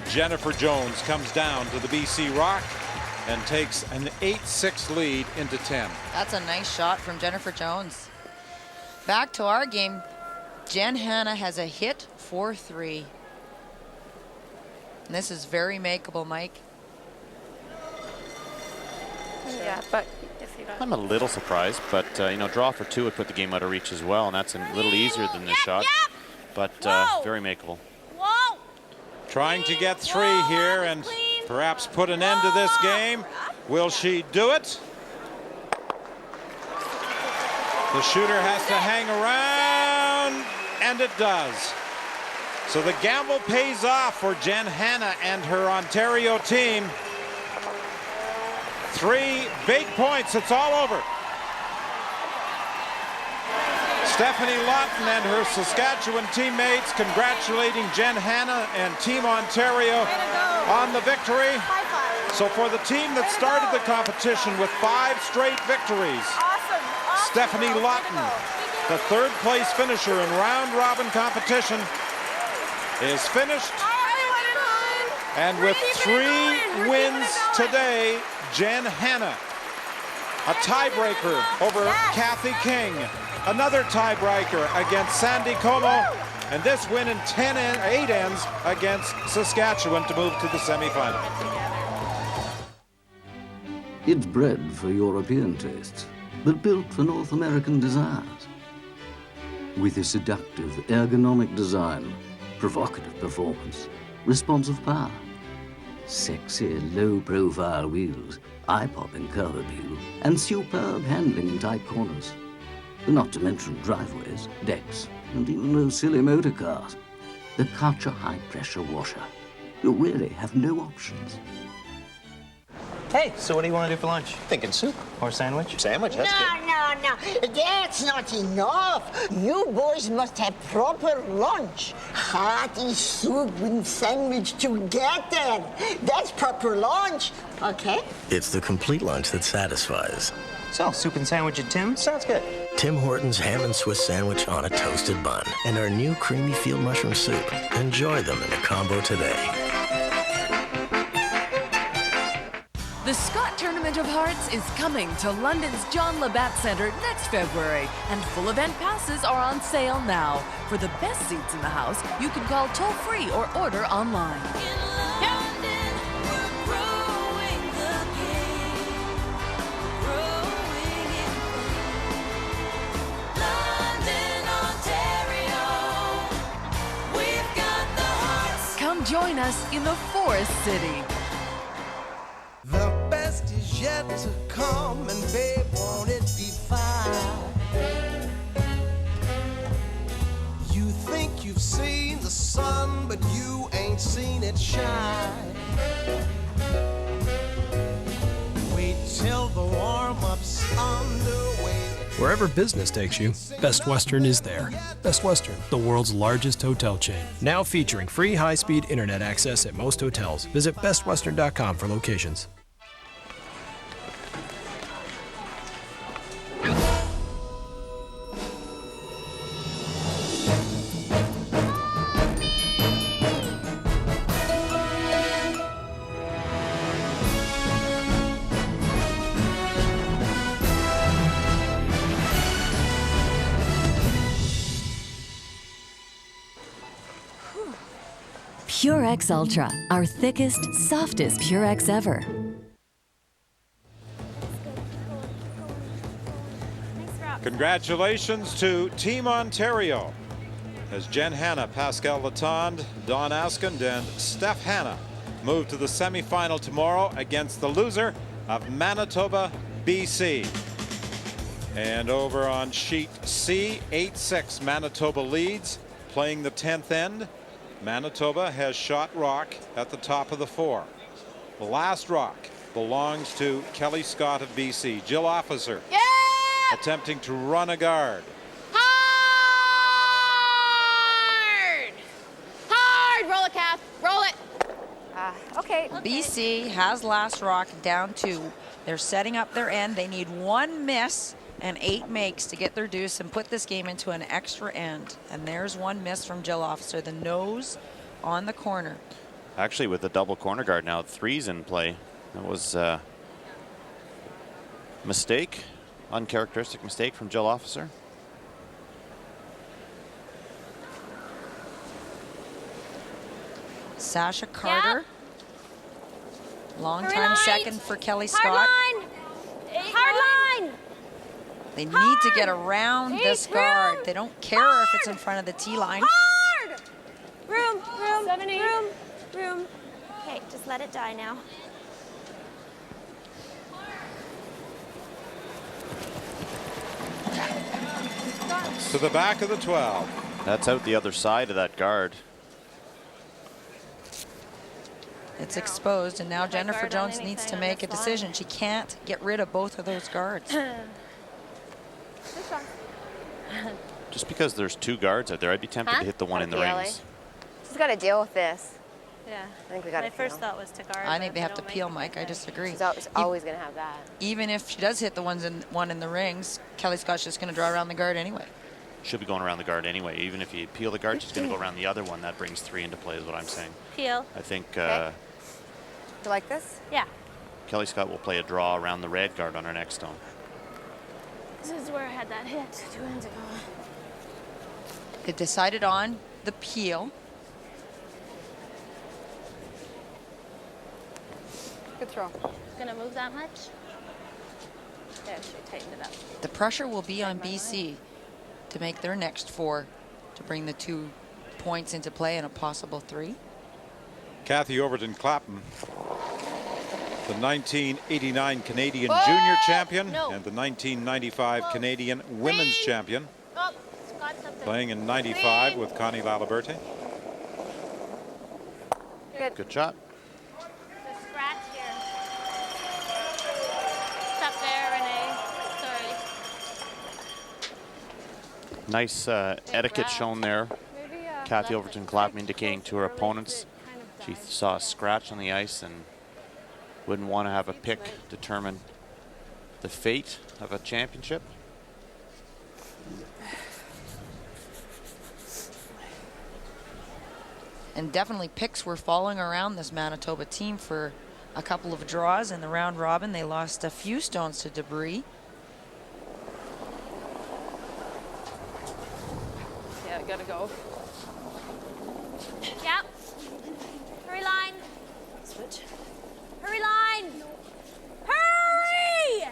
Jennifer Jones comes down to the BC rock and takes an 8-6 lead into 10. That's a nice shot from Jennifer Jones. Back to our game. Jen Hanna has a hit for 3. And this is very makeable, Mike. Yeah, but if you I'm a little surprised, but you know, draw for 2 would put the game out of reach as well, and that's a little easier than this shot, but very makeable. Whoa. Trying to get 3 here and perhaps put an end to this game. Will she do it? The shooter has to hang around, and it does. So the gamble pays off for Jen Hanna and her Ontario team. 3 big points. It's all over. Stefanie Lawton and her Saskatchewan teammates congratulating Jen Hanna and Team Ontario on the victory. So for the team that started the competition with 5 straight victories, Stefanie Lawton, the 3rd place finisher in round-robin competition, is finished. And with 3 wins today, Jen Hanna, a tiebreaker over Kathy King, another tiebreaker against Sandy Como, and this win in 8 ends against Saskatchewan to move to the semifinal. It's bred for European tastes, but built for North American desires. With a seductive, ergonomic design, provocative performance, responsive power, sexy, low-profile wheels, eye-popping curb appeal, and superb handling in tight corners. Not to mention driveways, decks, and even those silly motor cars. The Karcher high-pressure washer. You really have no options. Hey, so what do you want to do for lunch? Thinking soup or sandwich? Sandwich, that's good. No, that's not enough. You boys must have proper lunch. Hearty soup and sandwich together. That's proper lunch, okay? It's the complete lunch that satisfies. So, soup and sandwich at Tim's? Sounds good. Tim Hortons ham and Swiss sandwich on a toasted bun and our new creamy field mushroom soup. Enjoy them in a combo today. The Scott Tournament of Hearts is coming to London's John Labatt Centre next February, and full event passes are on sale now. For the best seats in the house, you can call toll-free or order online. Come join us in the Forest City. The best is yet to come, and babe, won't it be fine? You think you've seen the sun, but you ain't seen it shine. Wait till the warm-up's underway. Wherever business takes you, Best Western is there. Best Western, the world's largest hotel chain. Now featuring free high-speed internet access at most hotels. Visit bestwestern.com for locations. Purex Ultra, our thickest, softest Purex ever. Congratulations to Team Ontario as Jen Hanna, Pascal Latond, Dawn Askind, and Steph Hanna move to the semifinal tomorrow against the loser of Manitoba, BC. And over on sheet C, 8-6 Manitoba leads, playing the 10th end. Manitoba has shot rock at the top of the 4. The last rock belongs to Kelly Scott of BC. Jill Officer attempting to run a guard. Hard! Hard! Roll it, Kath. Roll it. Okay. BC has last rock down 2. They're setting up their end. They need 1 miss and 8 makes to get their deuce and put this game into an extra end. And there's 1 miss from Jill Officer. The nose on the corner. Actually, with the double corner guard now, 3's in play. That was a mistake, uncharacteristic mistake from Jill Officer. Sasha Carter. Yep. Long Hurry time line. second for Kelly Hard Scott. line. Hard line. They need to get around this guard. They don't care if it's in front of the T line. Hard. Room. 7, 8. Room. Okay, just let it die now. To the back of the 12. That's out the other side of that guard. It's exposed, and now Jennifer Jones needs to make a decision. She can't get rid of both of those guards. Just because there's 2 guards out there, I'd be tempted to hit the one in the rings. She's got to deal with this. Yeah. I think we got to. My first thought was to guard. I think they have to peel, Mike. I disagree. She's always going to have that. Even if she does hit the one in the rings, Kelly Scott's just going to draw around the guard anyway. Should be going around the guard anyway. Even if you peel the guard, she's going to go around the other one. That brings 3 into play is what I'm saying. Peel. I think Do you like this? Yeah. Kelly Scott will play a draw around the red guard on her next stone. This is where I had that hit 2 ends ago. They decided on the peel. Good throw. Gonna move that much? Yeah, she tightened it up. The pressure will be on BC to make their next 4 to bring the 2 points into play and a possible 3. Kathy Overton Clapham, the 1989 Canadian Junior Champion and the 1995 Canadian Women's Champion. Playing in 95 with Connie Laliberte. Good shot. The scratch here. Stop there, Renee. Sorry. Nice etiquette shown there. Kathy Overton Clapham indicating to her opponents she saw a scratch on the ice and wouldn't want to have a pick determine the fate of a championship. And definitely picks were falling around this Manitoba team for a couple of draws in the round robin. They lost a few stones to debris. Yeah, gotta go. Yep. Hurry line. Switch. Hurry line. Hurry!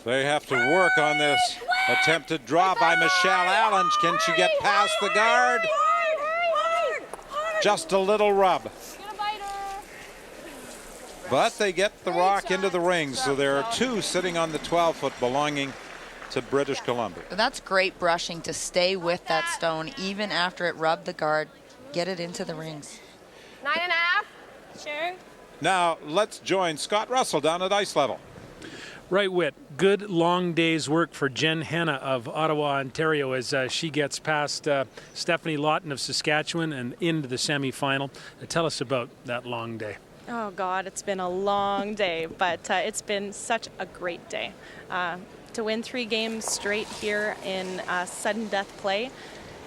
They have to work on this attempted draw by Michelle Allen. Can she get past the guard? Just a little rub. But they get the rock into the rings, so there are 2 sitting on the 12-foot belonging to British Columbia. That's great brushing to stay with that stone even after it rubbed the guard. Get it into the rings. 9.5. Sure. Now let's join Scott Russell down at ice level. Right, Whit. Good long day's work for Jenn Hanna of Ottawa, Ontario, as she gets past Stefanie Lawton of Saskatchewan and into the semifinal. Tell us about that long day. Oh, God, it's been a long day, but it's been such a great day. To win 3 games straight here in sudden death play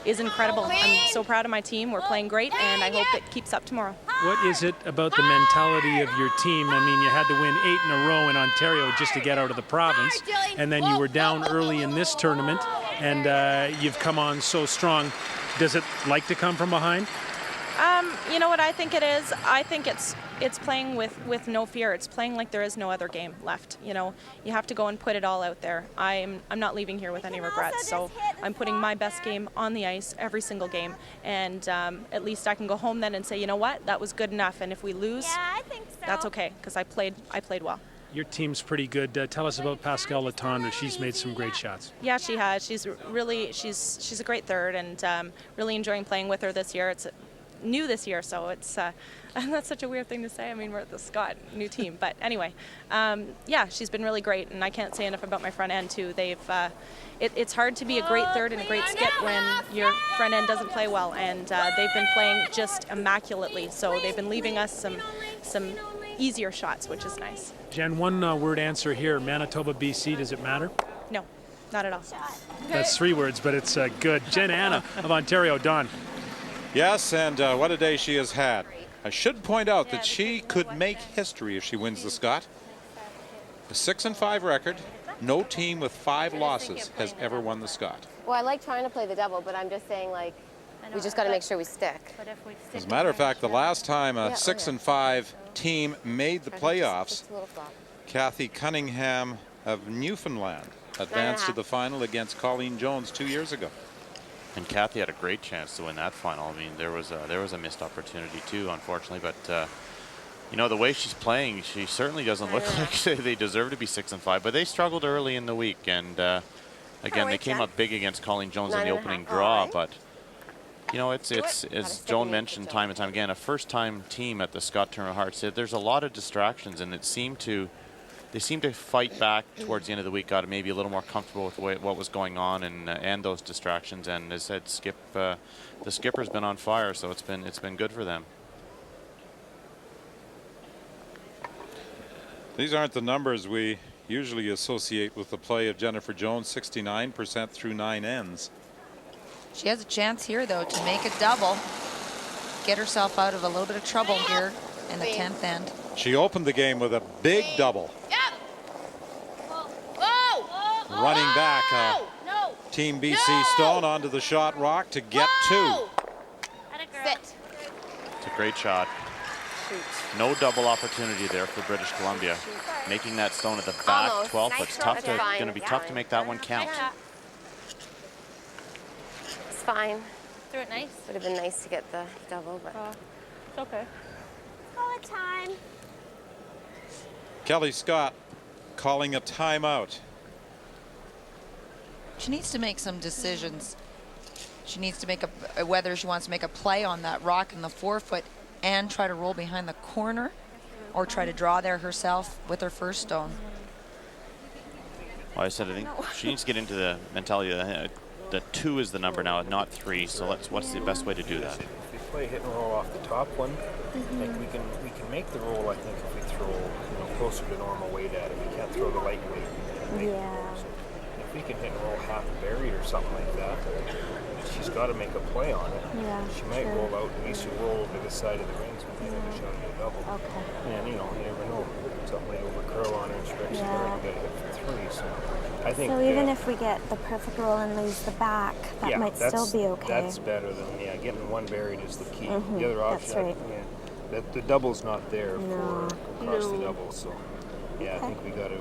is incredible. I'm so proud of my team. We're playing great, and I hope it keeps up tomorrow. What is it about the mentality of your team? I mean, you had to win 8 in a row in Ontario just to get out of the province, and then you were down early in this tournament, and you've come on so strong. Does it like to come from behind? You know what I think it is? I think it's playing with no fear. It's playing like there is no other game left. You know, you have to go and put it all out there. I'm not leaving here with any regrets. So I'm putting my best game on the ice every single game, and at least I can go home then and say, you know what, that was good enough. And if we lose, that's okay, because I played well. Your team's pretty good. Tell us about Pascale Latendre. She's made some great shots. Yeah, she has. She's a great third, and really enjoying playing with her this year. It's new this year, so it's that's such a weird thing to say. I mean, we're at the Scott new team, but anyway, yeah, she's been really great, and I can't say enough about my front end too. It's hard to be a great third and a great skip when your front end doesn't play well, and they've been playing just immaculately. So they've been leaving us some easier shots, which is nice. Jen, one word answer here. Manitoba, BC, does it matter? No, not at all. That's 3 words, but it's good. Jen Hanna of Ontario. Don. Yes, and what a day she has had. I should point out that she could make history if she wins the Scott. A 6-5 record. No team with 5 losses has ever won the Scott. Well, I like trying to play the double, but I'm just saying, like, we just got to make sure we stick. As a matter of fact, the last time a 6-5 team made the playoffs, Kathy Cunningham of Newfoundland advanced to the final against Colleen Jones 2 years ago. And Kathy had a great chance to win that final. I mean, there was a missed opportunity too, unfortunately. But you know, the way she's playing, she certainly doesn't look like they deserve to be 6-5. But they struggled early in the week, and again, they came up big against Colleen Jones in the opening draw. But you know, it's as Joan mentioned time and time again, a first-time team at the Scott Tournament of Hearts. There's a lot of distractions, and they seem to fight back towards the end of the week, got maybe a little more comfortable with what was going on and those distractions. And as I said, the skipper's been on fire, so it's been good for them. These aren't the numbers we usually associate with the play of Jennifer Jones, 69% through 9 ends. She has a chance here, though, to make a double, get herself out of a little bit of trouble here in the 10th end. She opened the game with a big double. Running back, Team BC Stone onto the shot rock to get 2. Sit. It's a great shot. No double opportunity there for British Columbia. Making that stone at the back, 12, but it's going to be tough to make that one count. It's fine. Threw it nice. Would have been nice to get the double, but it's okay. call it time. Kelly Scott calling a timeout. She needs to make some decisions. She needs to make whether she wants to make a play on that rock in the 4-foot and try to roll behind the corner, or try to draw there herself with her first stone. Well, I said I think she needs to get into the mentality that 2 is the number now, not 3. So what's the best way to do that? If we play hit and roll off the top one, like we can make the roll. I think if we throw closer to normal weight at it, we can't throw the light weight. Yeah. So if we can hit and roll half buried or something like that, she's got to make a play on it. Yeah, she might roll out, at least you roll over the side of the rings with the other shot of a double. Okay. And you never know. Something might over curl on her and stretch the bar and get a hit for 3. So I think. So even if we get the perfect roll and lose the back, that might still be okay. That's better than getting 1 buried is the key. Mm-hmm. The other option, that's right. The double's not there for across the double. So I think we got to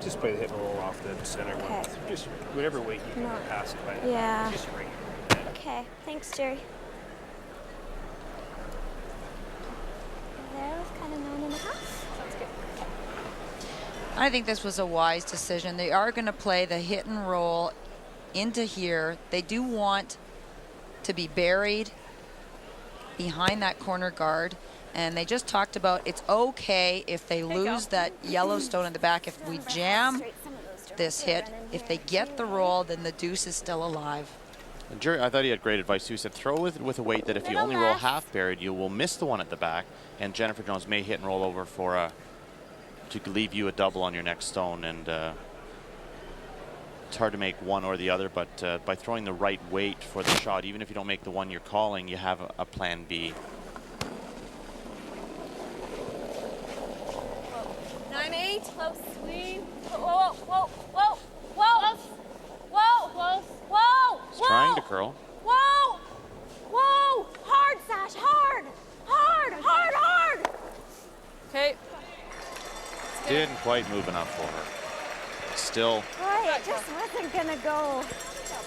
just play the hit and roll off the center one. Just whatever weight you can pass it by. Yeah. Just right. Okay, thanks, Jerry. There was kind of 9.5. Sounds good. I think this was a wise decision. They are going to play the hit and roll into here. They do want to be buried behind that corner guard. And they just talked about it's okay if they lose that yellow stone in the back. If we jam this hit, if they get the roll, then the deuce is still alive. And Jerry, I thought he had great advice too. He said throw with a weight that if you only roll half buried, you will miss the one at the back, and Jennifer Jones may hit and roll over for to leave you a double on your next stone. And it's hard to make one or the other, but by throwing the right weight for the shot, even if you don't make the one you're calling, you have a plan B. 9-8. Close. Sweet. Whoa, whoa, whoa, whoa. Whoa. Close. Whoa. He's trying to curl. Whoa. Whoa. Hard, Sash. Hard. Hard, hard, hard. Okay. Didn't quite move enough for her. Still Boy, it just wasn't going to go.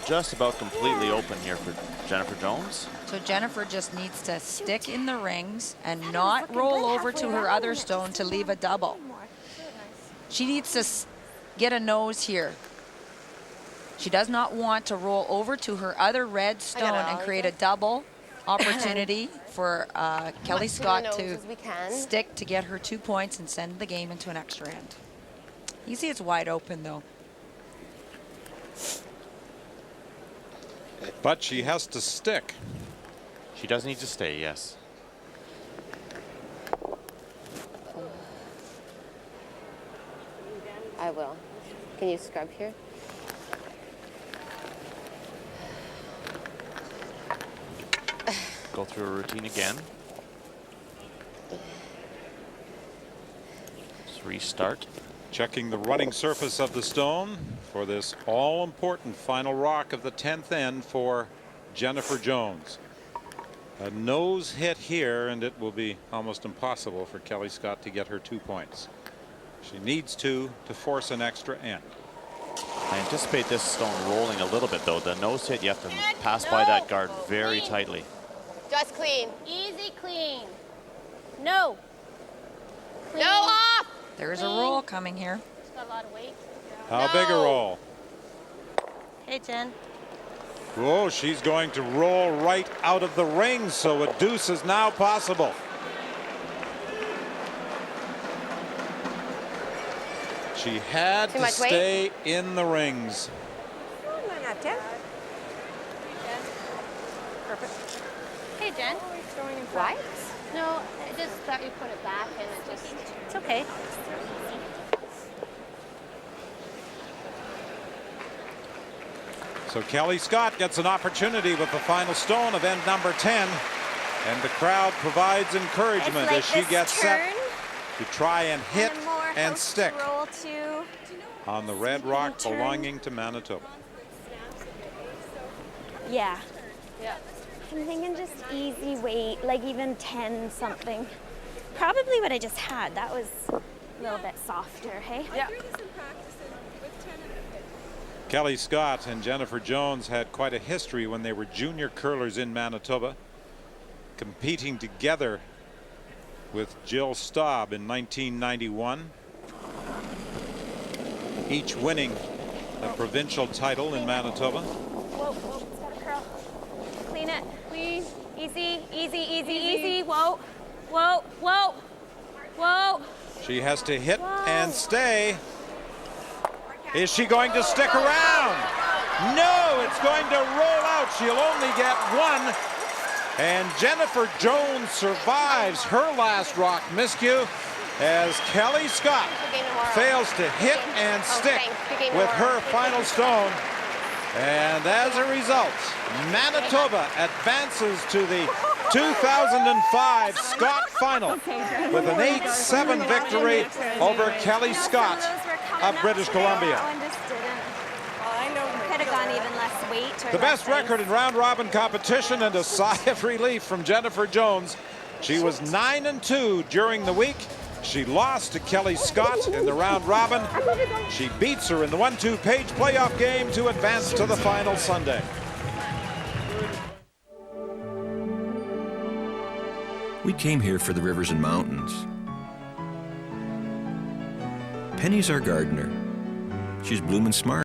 just about completely open here for Jennifer Jones. So Jennifer just needs to stick in the rings and not roll over to her other stone to leave a double. She needs to get a nose here. She does not want to roll over to her other red stone and create a double opportunity for Kelly Scott to stick to get her 2 points and send the game into an extra end. You see it's wide open though. But she has to stick. She does need to stay, yes. I will. Can you scrub here? Go through a routine again. Just restart. Checking the running surface of the stone for this all-important final rock of the 10th end for Jennifer Jones. A nose hit here, and it will be almost impossible for Kelly Scott to get her 2 points. She needs to force an extra end. I anticipate this stone rolling a little bit, though. The nose hit, you have to pass by that guard very tightly. Just clean. Easy clean. No. Clean. No, off! There's a roll coming here. It's got a lot of weight. How big a roll? Hey, Jen. Oh, she's going to roll right out of the ring, so a deuce is now possible. She had to stay in the rings. Perfect. Hey, Jen. What? No, I just thought you put it back and it just... It's okay. So Kelly Scott gets an opportunity with the final stone of end number 10. And the crowd provides encouragement as she gets set to try and hit and stick on the red rock belonging to Manitoba. Yeah. I'm thinking just easy weight, like even 10 something. Probably what I just had. That was a little bit softer, hey? Yeah. Kelly Scott and Jennifer Jones had quite a history when they were junior curlers in Manitoba, competing together with Jill Staub in 1991, each winning a provincial title in Manitoba. Whoa, it's got a curl. Clean it. Clean. Easy, easy, easy, easy. Whoa, whoa, whoa, whoa. She has to hit and stay. Is she going to stick around? No, it's going to roll out. She'll only get one. And Jennifer Jones survives her last rock miscue as Kelly Scott fails to hit and stick with her final stone. And as a result, Manitoba advances to the 2005 Scott Final with an 8-7 victory over Kelly Scott of British Columbia. Could have gone even less weight. The best record in round robin competition, and a sigh of relief from Jennifer Jones. She was 9-2 during the week. She lost to Kelly Scott in the round robin. She beats her in the 1-2 page playoff game to advance to the final Sunday. We came here for the rivers and mountains. Penny's our gardener. She's bloomin' smart.